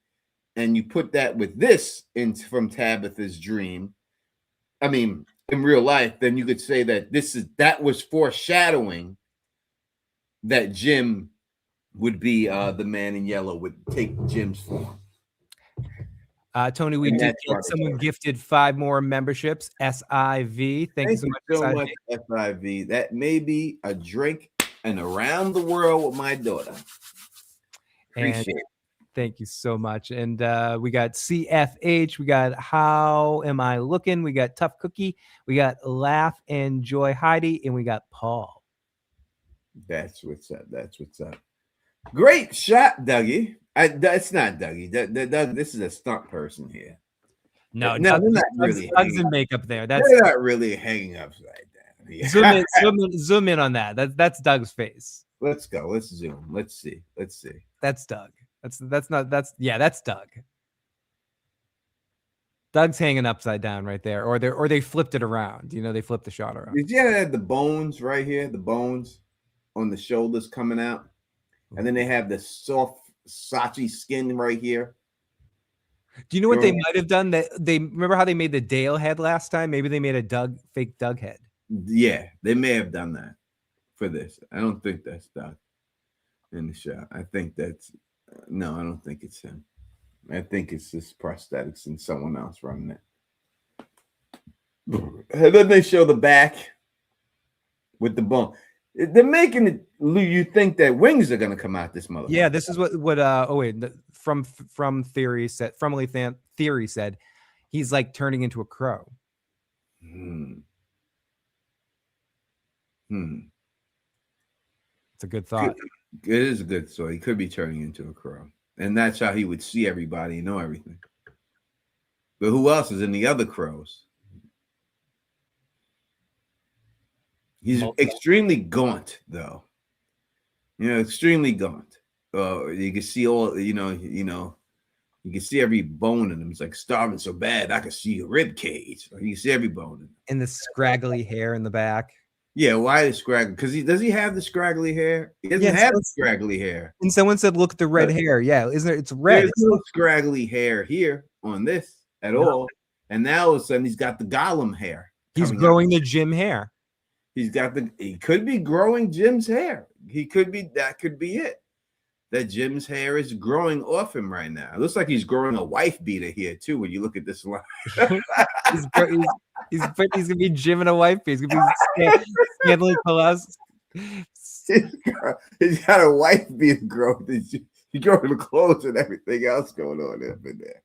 and you put that with this from Tabitha's dream, I mean, in real life, then you could say that that was foreshadowing that Jim would be the man in yellow, would take Jim's form. Tony, we And did that's get why someone gifted 5 more memberships. SIV. Thank you so much, SIV. That may be a drink and around the world with my daughter. Appreciate it. Thank you so much. And we got CFH. We got How Am I Looking? We got Tough Cookie. We got Laugh and Joy Heidi. And we got Paul. That's what's up. That's what's up. Great shot, Dougie. That's not Dougie. Doug, this is a stunt person here. No, they're not really. Doug's in makeup there. They're not really hanging upside down. Yeah. Zoom in on that. That's Doug's face. Let's go. Let's zoom. Let's see. That's Doug. That's Doug. Doug's hanging upside down right there, or they flipped it around. You know, they flipped the shot around. Did you have the bones right here? The bones on the shoulders coming out, and then they have the soft, Sachi skin right here. Do you know what they might have done? That they remember how they made the Dale head last time? Maybe they made a fake Doug head. Yeah, they may have done that for this. I don't think that's Doug in the shot. I think that's no. I don't think it's him. I think it's just prosthetics and someone else running it. And then they show the back with the bone. They're making it. You think that wings are gonna come out this motherfucker? Yeah, this is what from Theory said. Theory said he's like turning into a crow. It's a good thought. It is a good thought. He could be turning into a crow, and that's how he would see everybody and know everything. But who else is in the other crows? He's extremely gaunt, though. You know, extremely gaunt. You can see all. You can see every bone in him. He's like starving so bad I can see a rib cage. You can see every bone in him. And the scraggly hair in the back. Yeah, why is scraggly? Because does he have the scraggly hair? He doesn't have the scraggly hair. And someone said, "Look at the red hair." Yeah, isn't it? It's red. There's no scraggly hair here on this at all. And now all of a sudden he's got the Gollum hair. He's growing the Jim hair. He could be growing Jim's hair. That could be it. That Jim's hair is growing off him right now. It looks like he's growing a wife beater here too. When you look at this line, he's gonna be Jim and a wife beater. He's gonna be Stanley Colossus. He's got a wife beater growing. He's growing the clothes and everything else going on up in there.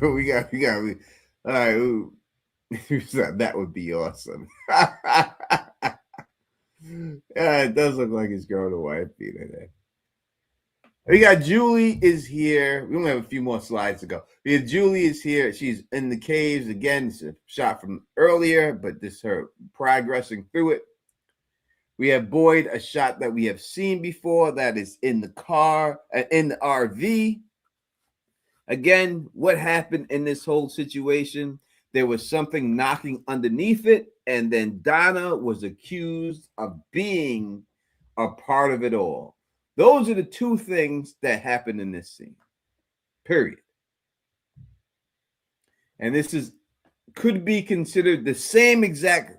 we got all right. That would be awesome. Yeah, it does look like he's growing a wife beater there. We got Julie is here. We only have a few more slides to go. Julie is here. She's in the caves again. It's a shot from earlier, but this her progressing through it. We have Boyd, a shot that we have seen before. That is in the car, in the RV. Again, what happened in this whole situation? There was something knocking underneath it, and then Donna was accused of being a part of it all. Those are the two things that happened in this scene. Period. And this could be considered the same exact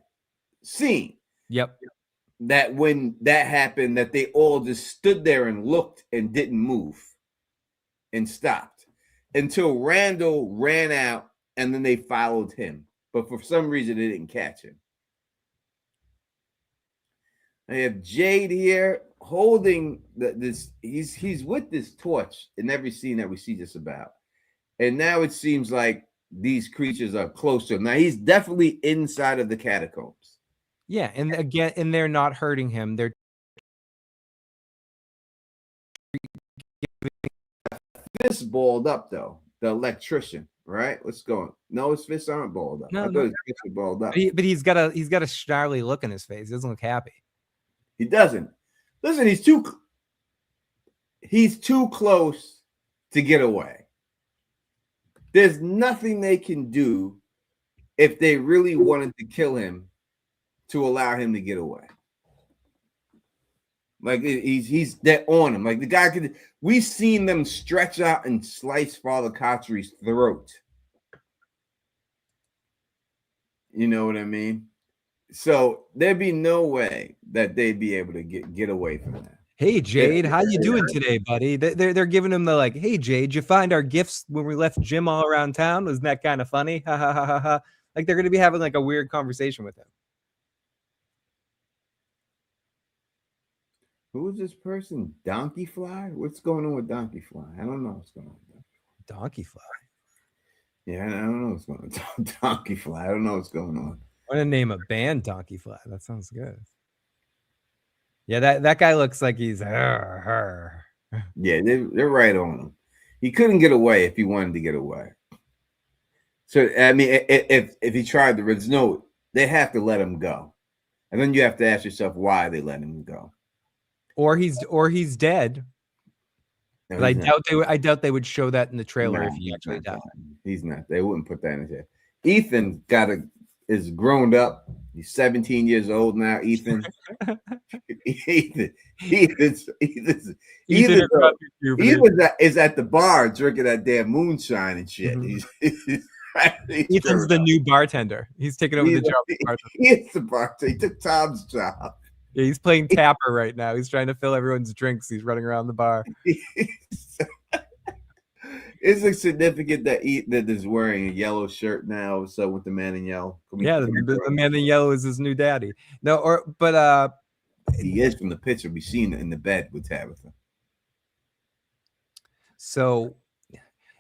scene. Yep. That when that happened, that they all just stood there and looked and didn't move and stopped until Randall ran out, and then they followed him. But for some reason, they didn't catch him. I have Jade here holding this. He's with this torch in every scene that we see just about. And now it seems like these creatures are close to him. Now he's definitely inside of the catacombs. Yeah, and again, and they're not hurting him. They're this balled up though. The electrician, right? What's going? No, his fists aren't balled up. I thought his fists were balled up. But he's got a snarly look in his face. He doesn't look happy. He doesn't. Listen, he's too close to get away. There's nothing they can do if they really wanted to kill him to allow him to get away. Like he's they're on him. Like the guy could. We've seen them stretch out and slice Father Kotchery's throat. You know what I mean? So there'd be no way that they'd be able to get away from that. Hey Jade, how you doing today, buddy? They're giving him the like, hey Jade, you find our gifts when we left Jim all around town? Wasn't that kind of funny? Ha ha ha ha ha. Like they're gonna be having like a weird conversation with him. Who is this person? Donkey Fly? What's going on with Donkey Fly? I don't know what's going on. Donkey Fly. Yeah, I don't know what's going on. Donkey Fly. I don't know what's going on. I want to name a band Donkey Fly. That sounds good. Yeah, that guy looks like he's her. Yeah, they're right on him. He couldn't get away if he wanted to get away. So I mean, if he tried to, there's no, they have to let him go, and then you have to ask yourself why they let him go. Or he's dead. No, But I doubt they would show that in the trailer if he actually died. He's not. They wouldn't put that in there. Ethan is grown up. He's 17 years old now. Ethan is at the bar drinking that damn moonshine and shit. Mm-hmm. Ethan's the new bartender. He's taking over the job. He is the bartender. He took Tom's job. Yeah, he's playing tapper right now. He's trying to fill everyone's drinks. He's running around the bar. Is it significant that that is wearing a yellow shirt now? So with the man in yellow, yeah, the man in yellow is his new daddy. No, he is from the picture we seen in the bed with Tabitha. So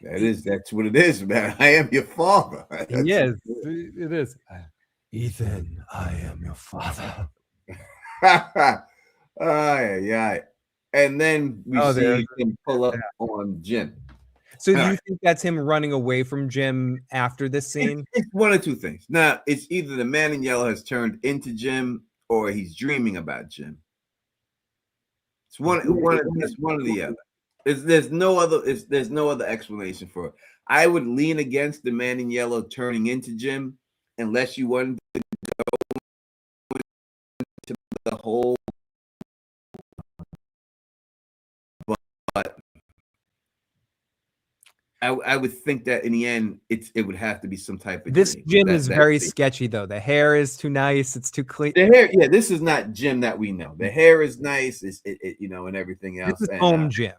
that's what it is, man. I am your father. Yes, it is. Ethan, I am your father. Yeah. And then we see him pull up on Jim. So do you think that's him running away from Jim after this scene? It's one of two things. Now, it's either the man in yellow has turned into Jim or he's dreaming about Jim. It's one or the other. There's no other explanation for it. I would lean against the man in yellow turning into Jim unless you wanted to go into the whole. But I would think that in the end it would have to be some type of this dream. Jim is very sketchy though. The hair is too nice. It's too clean. The hair, yeah. This is not Jim that we know. The hair is nice. And everything else. This is home Jim.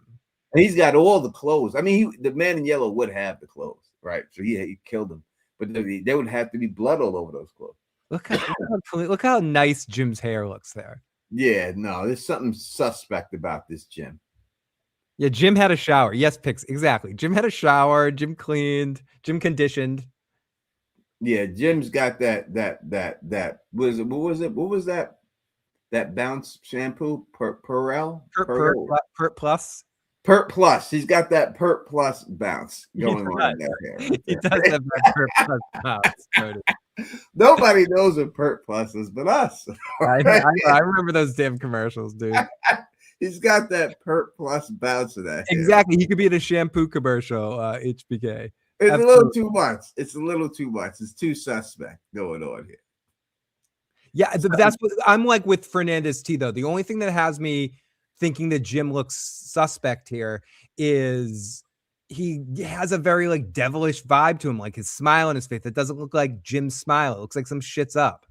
And he's got all the clothes. I mean, the man in yellow would have the clothes, right? So he killed him, but there would have to be blood all over those clothes. Look how nice Jim's hair looks there. Yeah, no, there's something suspect about this Jim. Yeah, Jim had a shower. Yes, Pix, exactly. Jim had a shower. Jim cleaned. Jim conditioned. Yeah, Jim's got that. What was that? That bounce shampoo, Pert Plus. Pert Plus. He's got that Pert Plus bounce going on in there. He does have that Pert Plus bounce. Nobody knows what Pert Plus is but us. I remember those damn commercials, dude. He's got that Pert Plus bounce in that. Exactly. He could be in a shampoo commercial, HBK. It's Absolutely. A little too much. It's a little too much. It's too suspect going on here. Yeah, that's what I'm like with Fernandez T, though. The only thing that has me thinking that Jim looks suspect here is he has a very like devilish vibe to him, like his smile on his face. It doesn't look like Jim's smile. It looks like some shit's up.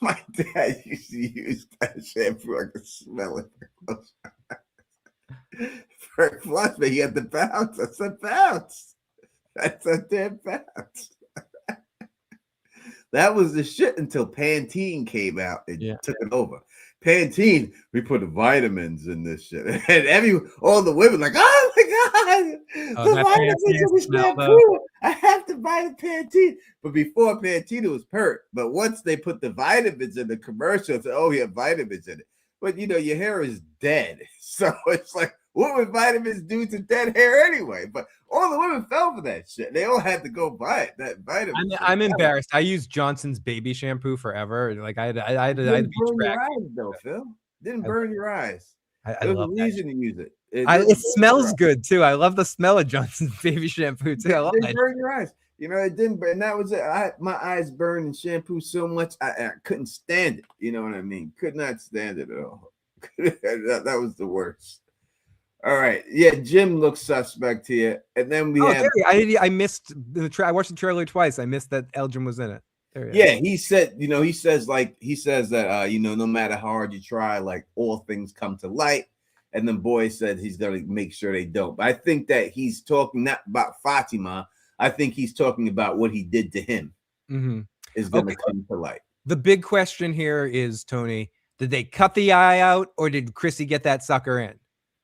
My dad used to use that shampoo. I could smell it. For plus, but he had the bounce. That's a bounce. That's a damn bounce. That was the shit until Pantene came out and took it over. Pantene, we put the vitamins in this shit, and all the women like, oh my god, the vitamins in the shampoo. I have to buy the Pantene. But before Pantene, it was Pert. But once they put the vitamins in the commercial, it's like, oh, you have vitamins in it. But your hair is dead, so it's like, what would vitamins do to dead hair anyway? But all the women fell for that shit. They all had to go buy it. That vitamin. I'm embarrassed. I used Johnson's baby shampoo forever. Like I had to burn your eyes though, Phil. Didn't burn your eyes. I love a reason to use it. It smells good too. I love the smell of Johnson's baby shampoo too. I love it. Burn your eyes. It didn't burn. That was it. My eyes burned in shampoo so much I couldn't stand it. You know what I mean? Could not stand it at all. That was the worst. All right. Yeah, Jim looks suspect here. And then we have I missed I watched the trailer twice. I missed that Elgin was in it. He said, he says that no matter how hard you try, like all things come to light. And then Boy said he's gonna make sure they don't. But I think that he's talking not about Fatima. I think he's talking about what he did to him is gonna come to light. The big question here is, Tony, did they cut the eye out or did Chrissy get that sucker in?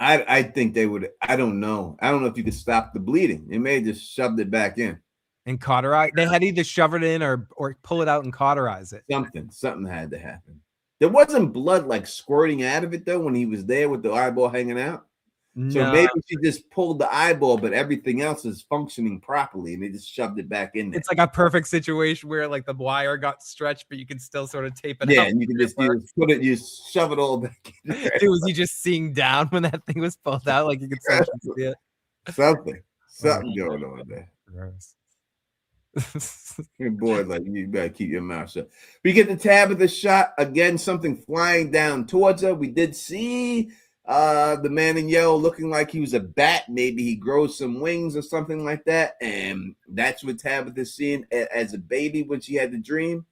I think they would. I don't know. I don't know if you could stop the bleeding. They may have just shoved it back in and cauterize. They had either shove it in or pull it out and cauterize it. Something had to happen. There wasn't blood like squirting out of it though when he was there with the eyeball hanging out. So maybe she just pulled the eyeball, but everything else is functioning properly, and they just shoved it back in there. It's like a perfect situation where like the wire got stretched, but you can still sort of tape it. Yeah, up and you can just you shove it all back in there. Dude, was he just seeing down when that thing was pulled out? Like you could see it. Something going on there. Gross. Your boy, like you better keep your mouth shut. We get the Tabitha shot again. Something flying down towards her. We did see the man in yellow looking like he was a bat. Maybe he grows some wings or something like that. And that's what Tabitha's seeing as a baby when she had the dream.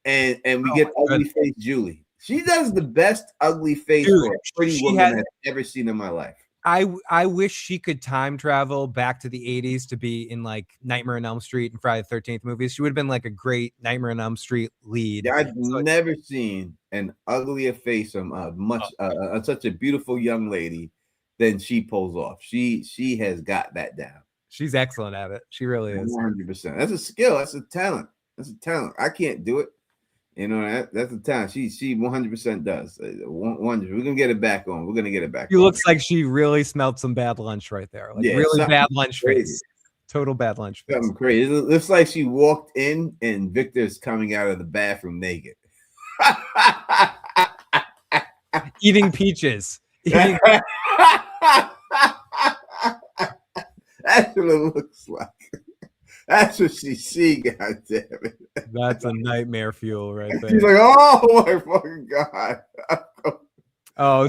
And we get ugly face Julie. She does the best ugly face for a pretty woman I've ever seen in my life. I wish she could time travel back to the 80s to be in like Nightmare on Elm Street and Friday the 13th movies. She would have been like a great Nightmare on Elm Street lead. Yeah, I've never seen an uglier face on such a beautiful young lady than she pulls off. She has got that down. She's excellent at it. She really is. 100%. That's a skill. That's a talent. I can't do it. You know, that's a talent. She 100% does. We're gonna get it back on. We're gonna get it back. She looks like she really smelled some bad lunch right there. Like really bad lunch face. Total bad lunch face. Something crazy. It looks like she walked in and Victor's coming out of the bathroom naked. Eating peaches. That's what it looks like. That's what she's seeing, God damn it. That's a nightmare fuel right there. She's like, oh my fucking God. Oh,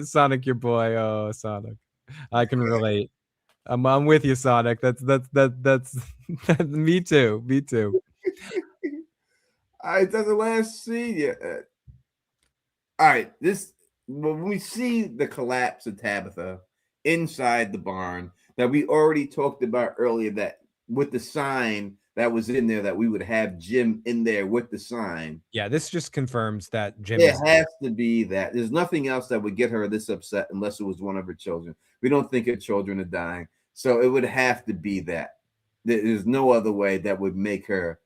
Sonic, your boy. Oh, Sonic. I can relate. I'm with you, Sonic. That's me too. Me too. All right, that's the last scene yet. All right, when we see the collapse of Tabitha inside the barn that we already talked about earlier, that with the sign that was in there, that we would have Jim in there with the sign. Yeah, this just confirms that Jim. It has to be that. There's nothing else that would get her this upset unless it was one of her children. We don't think her children are dying, so it would have to be that. There's no other way that would make her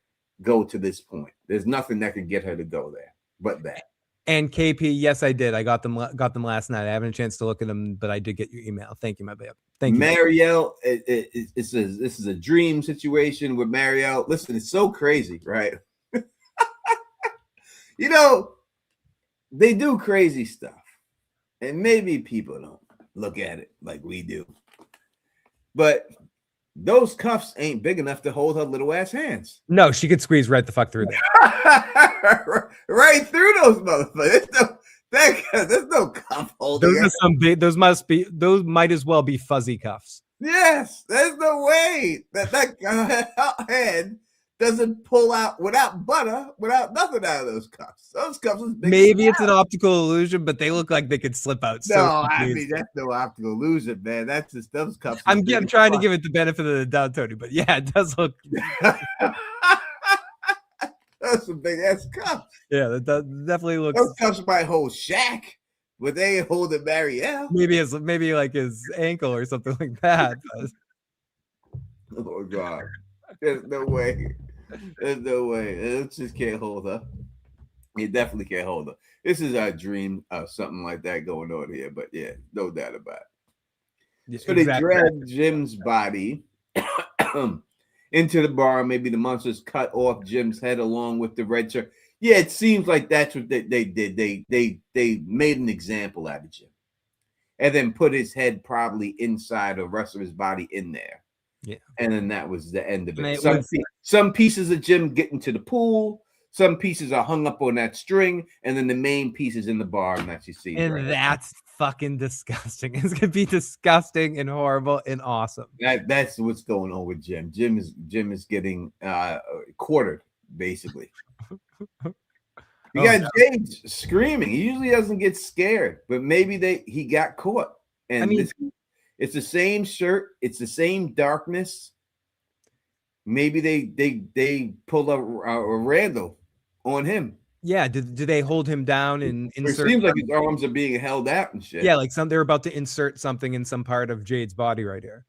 go to this point. There's nothing that could get her to go there but that. And KP, yes, I did. I got them last night. I haven't a chance to look at them, but I did get your email. Thank you, my babe. Thank you. Marielle, this is a dream situation with Marielle. Listen, it's so crazy, right? You know, they do crazy stuff, and maybe people don't look at it like we do. But those cuffs ain't big enough to hold her little ass hands. No, she could squeeze right the fuck through there. Right through those motherfuckers. There's no cuff holding. Those are some big. Those might as well be fuzzy cuffs. Yes, there's no way that hand doesn't pull out without nothing out of those cuffs. Those cuffs is big. Maybe it's an optical illusion, but they look like they could slip out. No, I mean that's no optical illusion, man. That's just those cuffs. I'm trying to give it the benefit of the doubt, Tony, but yeah, it does look. That's some big ass cuffs. Yeah, that definitely looks. Those cuffs might hold Shaq, but they ain't holding Marielle. Maybe like his ankle or something like that. Oh God, there's no way. There's no way. It just can't hold her. It definitely can't hold her. This is our dream of something like that going on here. But yeah, no doubt about it. So they drag Jim's body into the barn. Maybe the monsters cut off Jim's head along with the red shirt. Yeah, it seems like that's what they did. They made an example out of Jim, and then put his head probably inside the rest of his body in there. Yeah, and then that was the end of it. Some pieces of Jim get into the pool. Some pieces are hung up on that string, and then the main piece is in the bar that you see. And right? that's fucking disgusting. It's gonna be disgusting and horrible and awesome. That's what's going on with Jim. Jim is getting quartered, basically. You got Jade screaming. He usually doesn't get scared, but maybe he got caught. And I mean, it's the same shirt, it's the same darkness. Maybe they pulled a Randall on him. Yeah, do they hold him down and insert? It seems like his arms are being held out and shit. Yeah, like they're about to insert something in some part of Jade's body right here.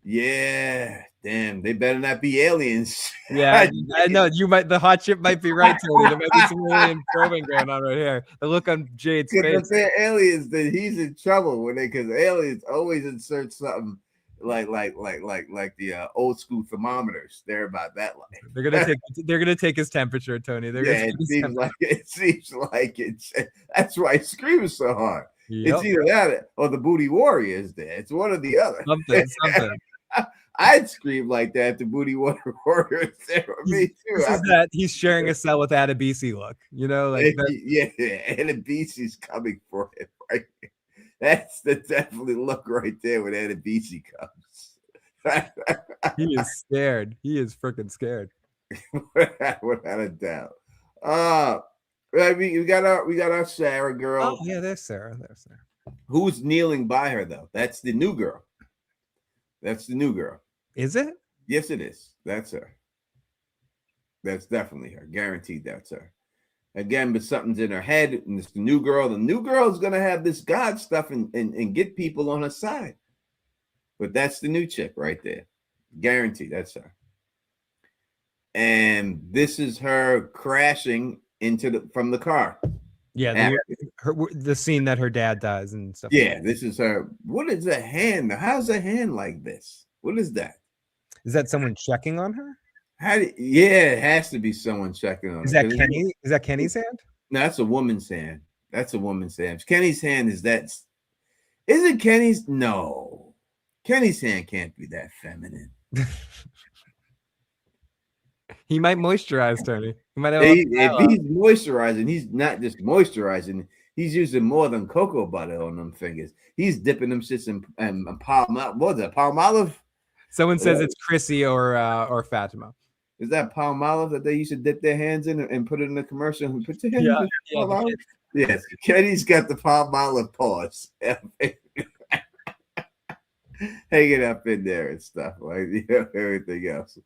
Yeah, damn, they better not be aliens. Yeah, I know the hot chip might be right, Tony. There might be some alien probing going on right here. The look on Jade's face. If they're aliens, then he's in trouble because aliens always insert something like the old school thermometers. They're about that life. They're gonna take his temperature, Tony. It seems like it. That's why he's screaming so hard. Yep. It's either that or the booty warrior is there. It's one or the other. Something. I'd scream like that if the booty warrior is there with me too. This is that he's sharing a cell with Adebisi look, like that. Yeah, Adebisi's coming for him, right? That's the definitely look right there when Adebisi comes. He is scared. He is freaking scared. Without a doubt. I mean, we got our Sarah girl. Oh yeah, there's Sarah. Who's kneeling by her though? That's the new girl. Is it? Yes, it is. That's her. That's definitely her. Guaranteed that's her. Again, but something's in her head, and it's the new girl. The new girl is gonna have this God stuff and get people on her side. But that's the new chick right there. Guaranteed, that's her. And this is her crashing from the car. Yeah, the scene that her dad dies and stuff. Yeah, this is her. What is a hand? How's a hand like this? What is that? Is that someone checking on her? It has to be someone checking on her. Is that Kenny? Is that Kenny's hand? No, that's a woman's hand. Kenny's hand is that. Is it Kenny's? No. Kenny's hand can't be that feminine. He might moisturize, Tony. He might if he's moisturizing, he's not just moisturizing. He's using more than cocoa butter on them fingers. He's dipping them shits in palm. What's that? Palmolive? Someone says it's Chrissy or Fatima. Is that Palmolive that they used to dip their hands in and put it in the commercial? And put your hands in Palmolive? Yes, Kenny's got the Palmolive paws. Hanging up in there and stuff like everything else.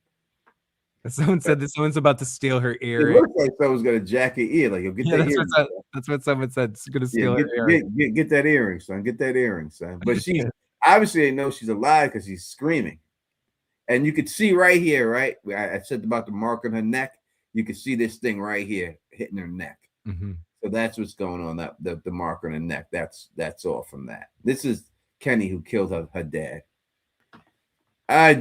Someone said that someone's about to steal her earring. It looks like someone's gonna jack her ear. Like, get that earring. That's what someone said. It's gonna steal her earring. Get that earring, son. Get that earring, son. But she obviously they know she's alive because she's screaming, and you could see right here, right? I said about the mark on her neck. You can see this thing right here hitting her neck. Mm-hmm. So that's what's going on. The mark on her neck. That's all from that. This is Kenny who killed her dad.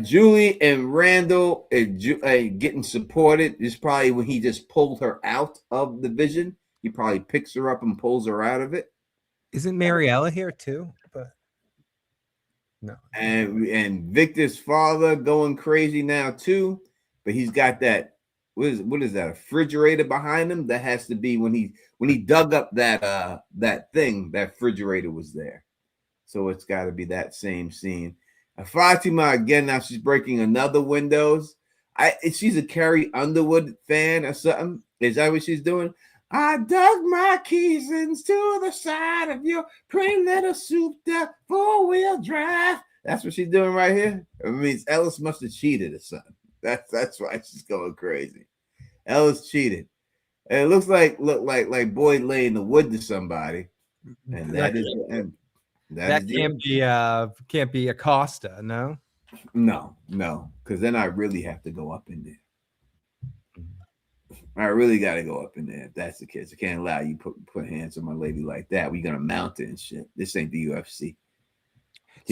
Julie and Randall getting supported. This is probably when he just pulled her out of the vision. He probably picks her up and pulls her out of it. Isn't Mariella here too? But no. And Victor's father going crazy now too. But he's got that. What is that? A refrigerator behind him? That has to be when he dug up that thing. That refrigerator was there. So it's got to be that same scene. Fatima again. Now she's breaking another windows. She's a Carrie Underwood fan or something. Is that what she's doing? I dug my keys into the side of your pretty little souped-up four-wheel drive. That's what she's doing right here. I mean, Ellis must have cheated or something. That's why she's going crazy. Ellis cheated. And it looks like Boyd lay in the wood to somebody, and that is the end. That can't be Acosta, no? No, because then I really have to go up in there. I really got to go up in there if that's the case. I can't allow you put hands on my lady like that. We're gonna mount it and shit. This ain't the UFC.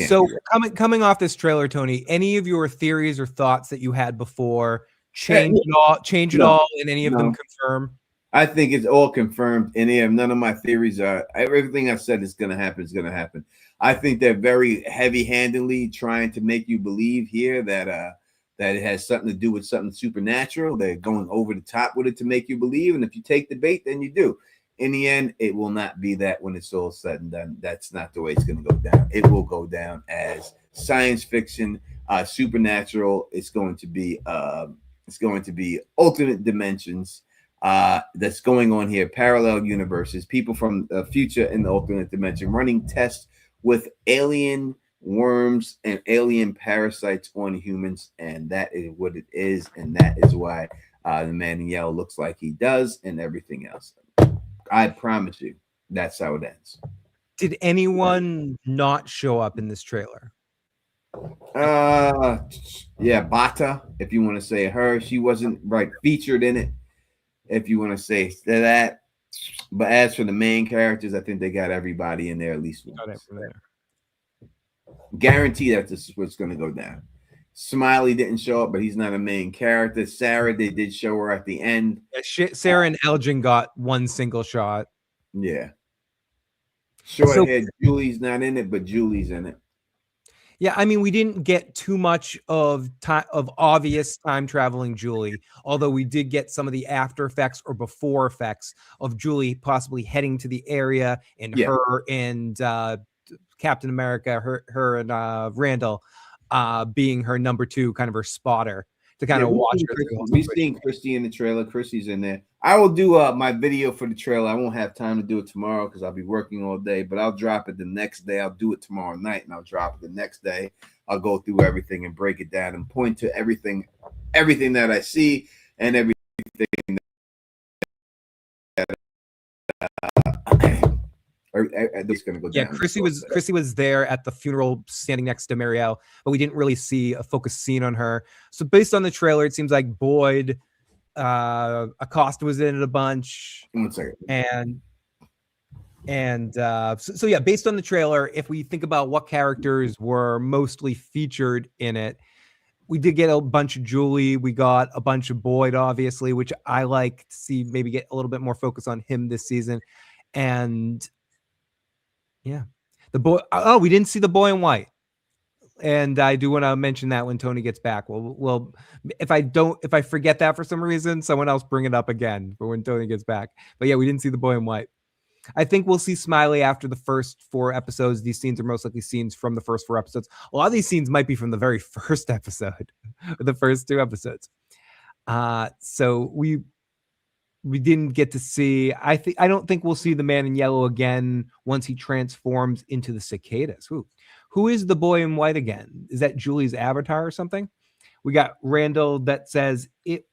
So coming off this trailer, Tony, any of your theories or thoughts that you had before change at all, and any of them confirm? I think it's all confirmed. None of my theories are. Everything I said is going to happen is going to happen. I think they're very heavy-handedly trying to make you believe here that that it has something to do with something supernatural. They're going over the top with it to make you believe. And if you take the bait, then you do. In the end, it will not be that when it's all said and done. That's not the way it's going to go down. It will go down as science fiction, supernatural. It's going to be alternate dimensions that's going on here, parallel universes, people from the future in the alternate dimension running tests with alien worms and alien parasites on humans, and that is what it is, and that is why the man in yellow looks like he does, and everything else. I promise you, that's how it ends. Did anyone not show up in this trailer? Yeah, Bata, if you want to say her, she wasn't featured in it, if you want to say that. But as for the main characters, I think they got everybody in there at least once. Guarantee that this is what's going to go down. Smiley didn't show up, but he's not a main character. Sarah, they did show her at the end. Yeah, Sarah and Elgin got one single shot. Yeah. Short-haired Julie's not in it, but Julie's in it. Yeah, I mean, we didn't get too much of obvious time traveling Julie, although we did get some of the after effects or before effects of Julie possibly heading to the area, and her and Captain America, her and Randall being her number two, kind of her spotter to kind of watch her. We've seen Christy in the trailer. Christy's in there. I will do my video for the trailer. I won't have time to do it tomorrow because I'll be working all day, but I'll drop it the next day. I'll do it tomorrow night, and I'll drop it the next day. I'll go through everything and break it down and point to everything that I see and everything that it's going to go down. Chrissy was there at the funeral standing next to Marielle, but we didn't really see a focused scene on her. So based on the trailer, it seems like Boyd, Acosta was in it a bunch. 1 second. So yeah, based on the trailer, if we think about what characters were mostly featured in it, we did get a bunch of Julie. We got a bunch of Boyd, obviously, which I like to see maybe get a little bit more focus on him this season. And yeah, the boy. Oh, we didn't see the boy in white, and I do want to mention that when Tony gets back. Well, if I forget that for some reason, someone else bring it up again for when Tony gets back. But yeah, we didn't see the boy in white. I think we'll see Smiley after the first 4 episodes. These scenes are most likely scenes from the first 4 episodes. A lot of these scenes might be from the very first episode, or the first 2 episodes. So we didn't get to see. I don't think we'll see the man in yellow again once he transforms into the cicadas. Who is the boy in white again? Is that Julie's avatar or something? We got Randall that says it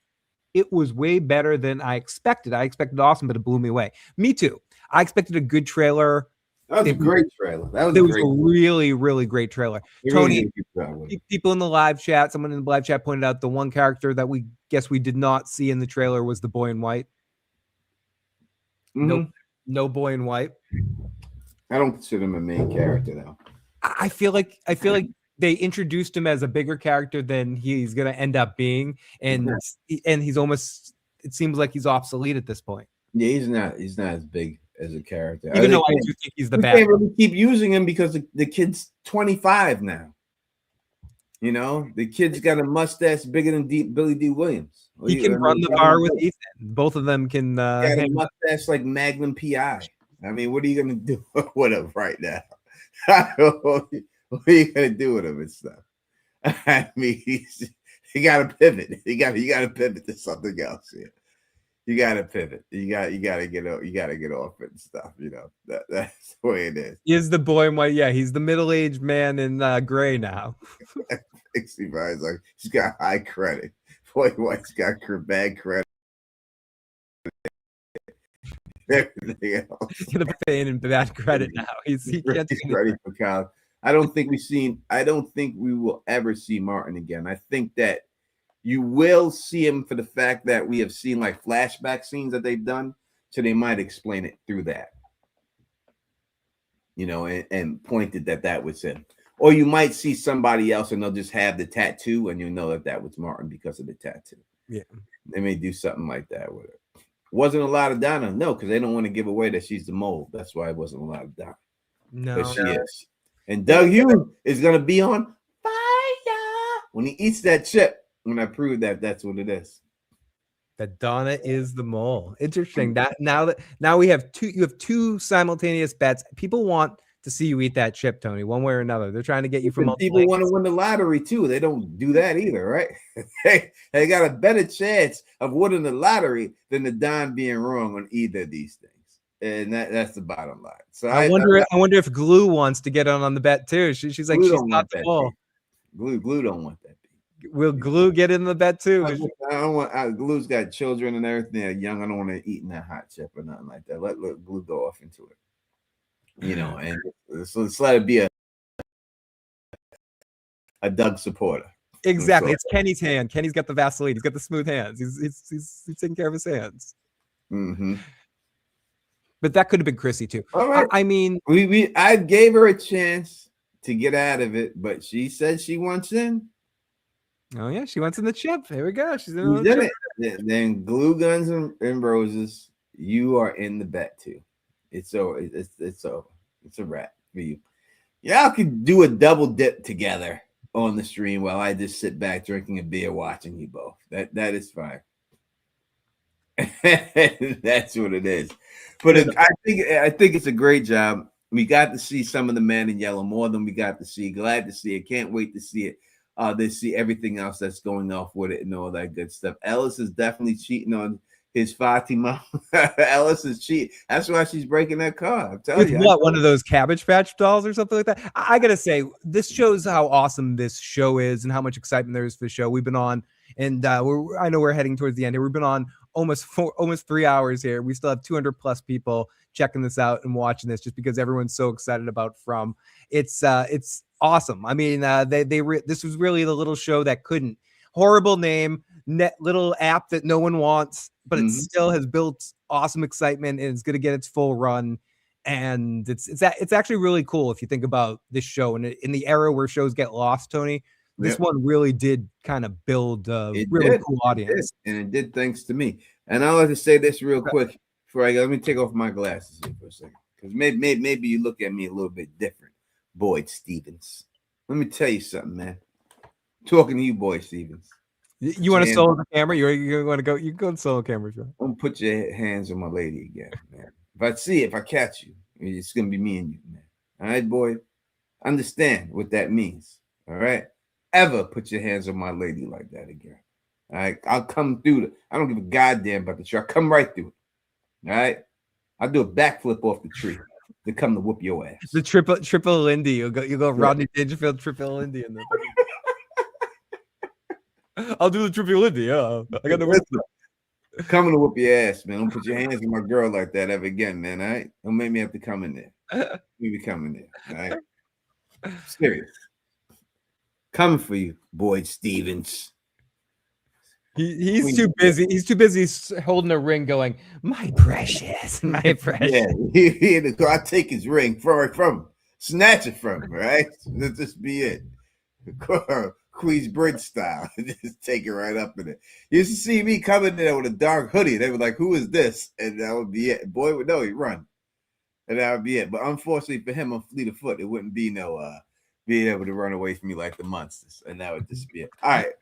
was way better than I expected. I expected awesome, but it blew me away. Me too. I expected a good trailer. That was a great trailer. It was a really, really great trailer. Tony, people in the live chat, someone in the live chat pointed out the one character that we did not see in the trailer was the boy in white. Mm-hmm. No boy in white. I don't consider him a main character though. I feel like they introduced him as a bigger character than he's gonna end up being, and he's almost. It seems like he's obsolete at this point. Yeah, he's not as big as a character. Even though I do think he's the best. Can't really keep using him because the kid's 25 now. You know, the kid's got a mustache bigger than Billy D. Williams. He can run the bar with Ethan. Both of them can. Got a mustache like Magnum PI. I mean, what are you gonna do with him right now? What are you gonna do with him and stuff? I mean, you got to pivot. You got to pivot to something else here. You got to pivot. You got to get off it and stuff. You know that's the way it is. He is the boy in white. Yeah, he's the middle-aged man in gray now. He's like he's got high credit. Boy, White's got bad credit. Everything else. He's gonna be paying him bad credit now. He can't do ready for college. I don't think we will ever see Martin again. I think that you will see him for the fact that we have seen like flashback scenes that they've done, so they might explain it through that, you know, and pointed that was him. Or you might see somebody else and they'll just have the tattoo and you know that was Martin because of the tattoo. Yeah, they may do something like that with it. Wasn't a lot of Donna, no, because they don't want to give away that she's the mole. That's why it wasn't a lot of Donna. No, but she is. And Doug Hughes is gonna be on fire when he eats that chip. when I prove that that's what it is. That Donna is the mole. Interesting. That now we have two. You have two simultaneous bets. People want to see you eat that chip, Tony, one way or another. They're trying to get you from people want to win the lottery too. They don't do that either, right? they got a better chance of winning the lottery than the Don being wrong on either of these things, and that's the bottom line. So I wonder if Glue wants to get on the bet too. She's like, she's not the mole. Glue don't want that. Will Glue get in the bet too? I don't want. Glue's got children and everything. They're young. I don't want to eat in that hot chip or nothing like that. Let Glue go off into it. You know, and so let's let it be a Doug supporter. Exactly. It's Kenny's hand. Kenny's got the Vaseline. He's got the smooth hands. He's taking care of his hands. Mm-hmm. But that could have been Chrissy too. All right. I mean, I gave her a chance to get out of it, but she said she wants in. Oh yeah, she wants in the chip. Here we go. She's in the chip. Then Glue Guns and Roses, you are in the bet too. It's over. It's over. It's a wrap for you. Y'all could do a double dip together on the stream while I just sit back drinking a beer watching you both. That is fine. That's what it is. But I think it's a great job. We got to see some of the Man in Yellow more than we got to see. Glad to see it. Can't wait to see it. They see everything else that's going off with it and all that good stuff. Ellis is definitely cheating on his Fatima. Ellis is cheating. That's why she's breaking that car. I'm telling you. What, one of those Cabbage Patch dolls or something like that? I gotta say, this shows how awesome this show is and how much excitement there is for the show. We've been on, and I know we're heading towards the end here. We've been on almost 3 hours here. We still have 200 plus people checking this out and watching this just because everyone's so excited about From. It's awesome. I mean, this was really the little show that couldn't. Horrible name, little app that no one wants, but it still has built awesome excitement and it's going to get its full run. And it's actually really cool if you think about this show and in the era where shows get lost, Tony. This one really did kind of build a really cool audience, and it did thanks to me. And I'll have to say this real quick before I go. Let me take off my glasses here for a second because maybe you look at me a little bit different, Boyd Stevens. Let me tell you something, man. Talking to you, Boyd Stevens. You want to solo the camera? You want to go? You can go and solo camera. Don't put your hands on my lady again, man. If I catch you, it's gonna be me and you, man. All right, Boyd. Understand what that means. All right. Ever put your hands on my lady like that again. All right. I'll come through I don't give a goddamn about the tree. I'll come right through it. All right. I'll do a backflip off the tree to come to whoop your ass. The triple Lindy. You go Rodney Dangerfield triple Lindy in there. I'll do the triple Lindy. Yeah. I got the wisdom. Coming to whoop your ass, man. Don't put your hands on my girl like that ever again, man. All right. Don't make me have to come in there. Me come in there. All right. Serious. Coming for you, Boyd Stevens. He's too busy. He's too busy holding a ring, going, "My precious, my precious." Yeah, I take his ring from him, snatch it from him. Right? Let's just be it. Queensbridge style. Just take it right up in it. You used to see me coming there with a dark hoodie. They were like, "Who is this?" And that would be it. Boy would know he'd run, and that would be it. But unfortunately for him, on fleet of foot, it wouldn't be no being able to run away from me like the monsters, and that would just be it. All right,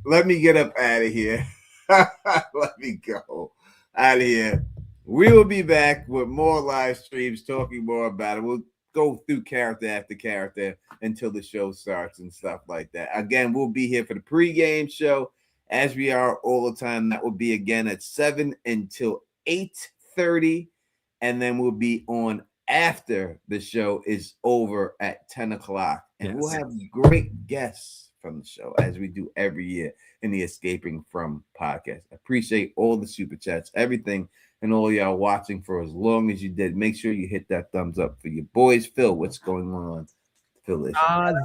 let me get up out of here. Let me go out of here. We will be back with more live streams, talking more about it. We'll go through character after character until the show starts and stuff like that. Again, we'll be here for the pregame show, as we are all the time. That will be again at 7 until 8:30, and then we'll be on after the show is over at 10 o'clock. And we'll have great guests from the show, as we do every year in the Escaping From podcast. I appreciate all the super chats, everything, and all y'all watching for as long as you did. Make sure you hit that thumbs up for your boys. Phil, what's going on? Phil,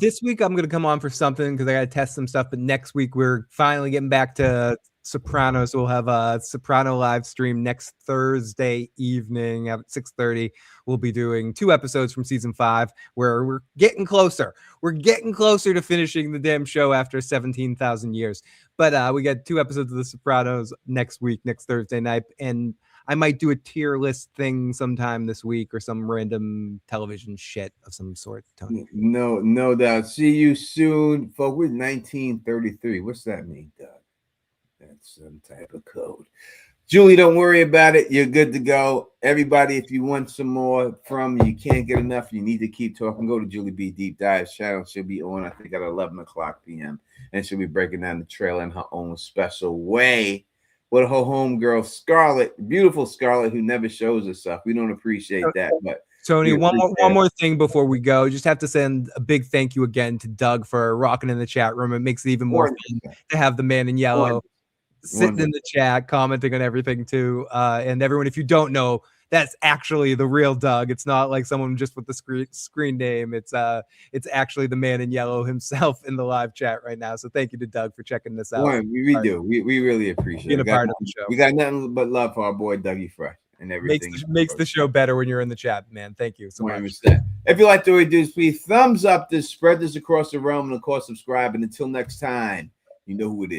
this week I'm going to come on for something because I got to test some stuff. But next week we're finally getting back to Sopranos. We'll have a Soprano live stream next Thursday evening at 6:30. We'll be doing 2 episodes from season 5 where we're getting closer. We're getting closer to finishing the damn show after 17,000 years. But we got 2 episodes of The Sopranos next week, next Thursday night. And I might do a tier list thing sometime this week or some random television shit of some sort, Tony. No doubt. See you soon, folks. We're 1933. What's that mean, Doug? That's some type of code. Julie, don't worry about it. You're good to go. Everybody, if you want some more from you can't get enough, you need to keep talking, go to Julie B Deep Dive channel. She'll be on, I think, at 11 o'clock p.m. And she'll be breaking down the trailer in her own special way with her homegirl, Scarlett, beautiful Scarlett, who never shows herself. We don't appreciate that. But Tony, one more thing before we go. Just have to send a big thank you again to Doug for rocking in the chat room. It makes it even more fun to have the man in yellow sitting in the chat, commenting on everything too. And everyone, if you don't know, that's actually the real Doug. It's not like someone just with the screen name. It's actually the man in yellow himself in the live chat right now. So thank you to Doug for checking this out. We do. We really appreciate being it. a part of the show. We got nothing but love for our boy Dougie Fresh and everything. Makes the show better when you're in the chat, man. Thank you so much. If you like the way we do this, please thumbs up this, spread this across the realm, and of course subscribe. And until next time, you know who it is.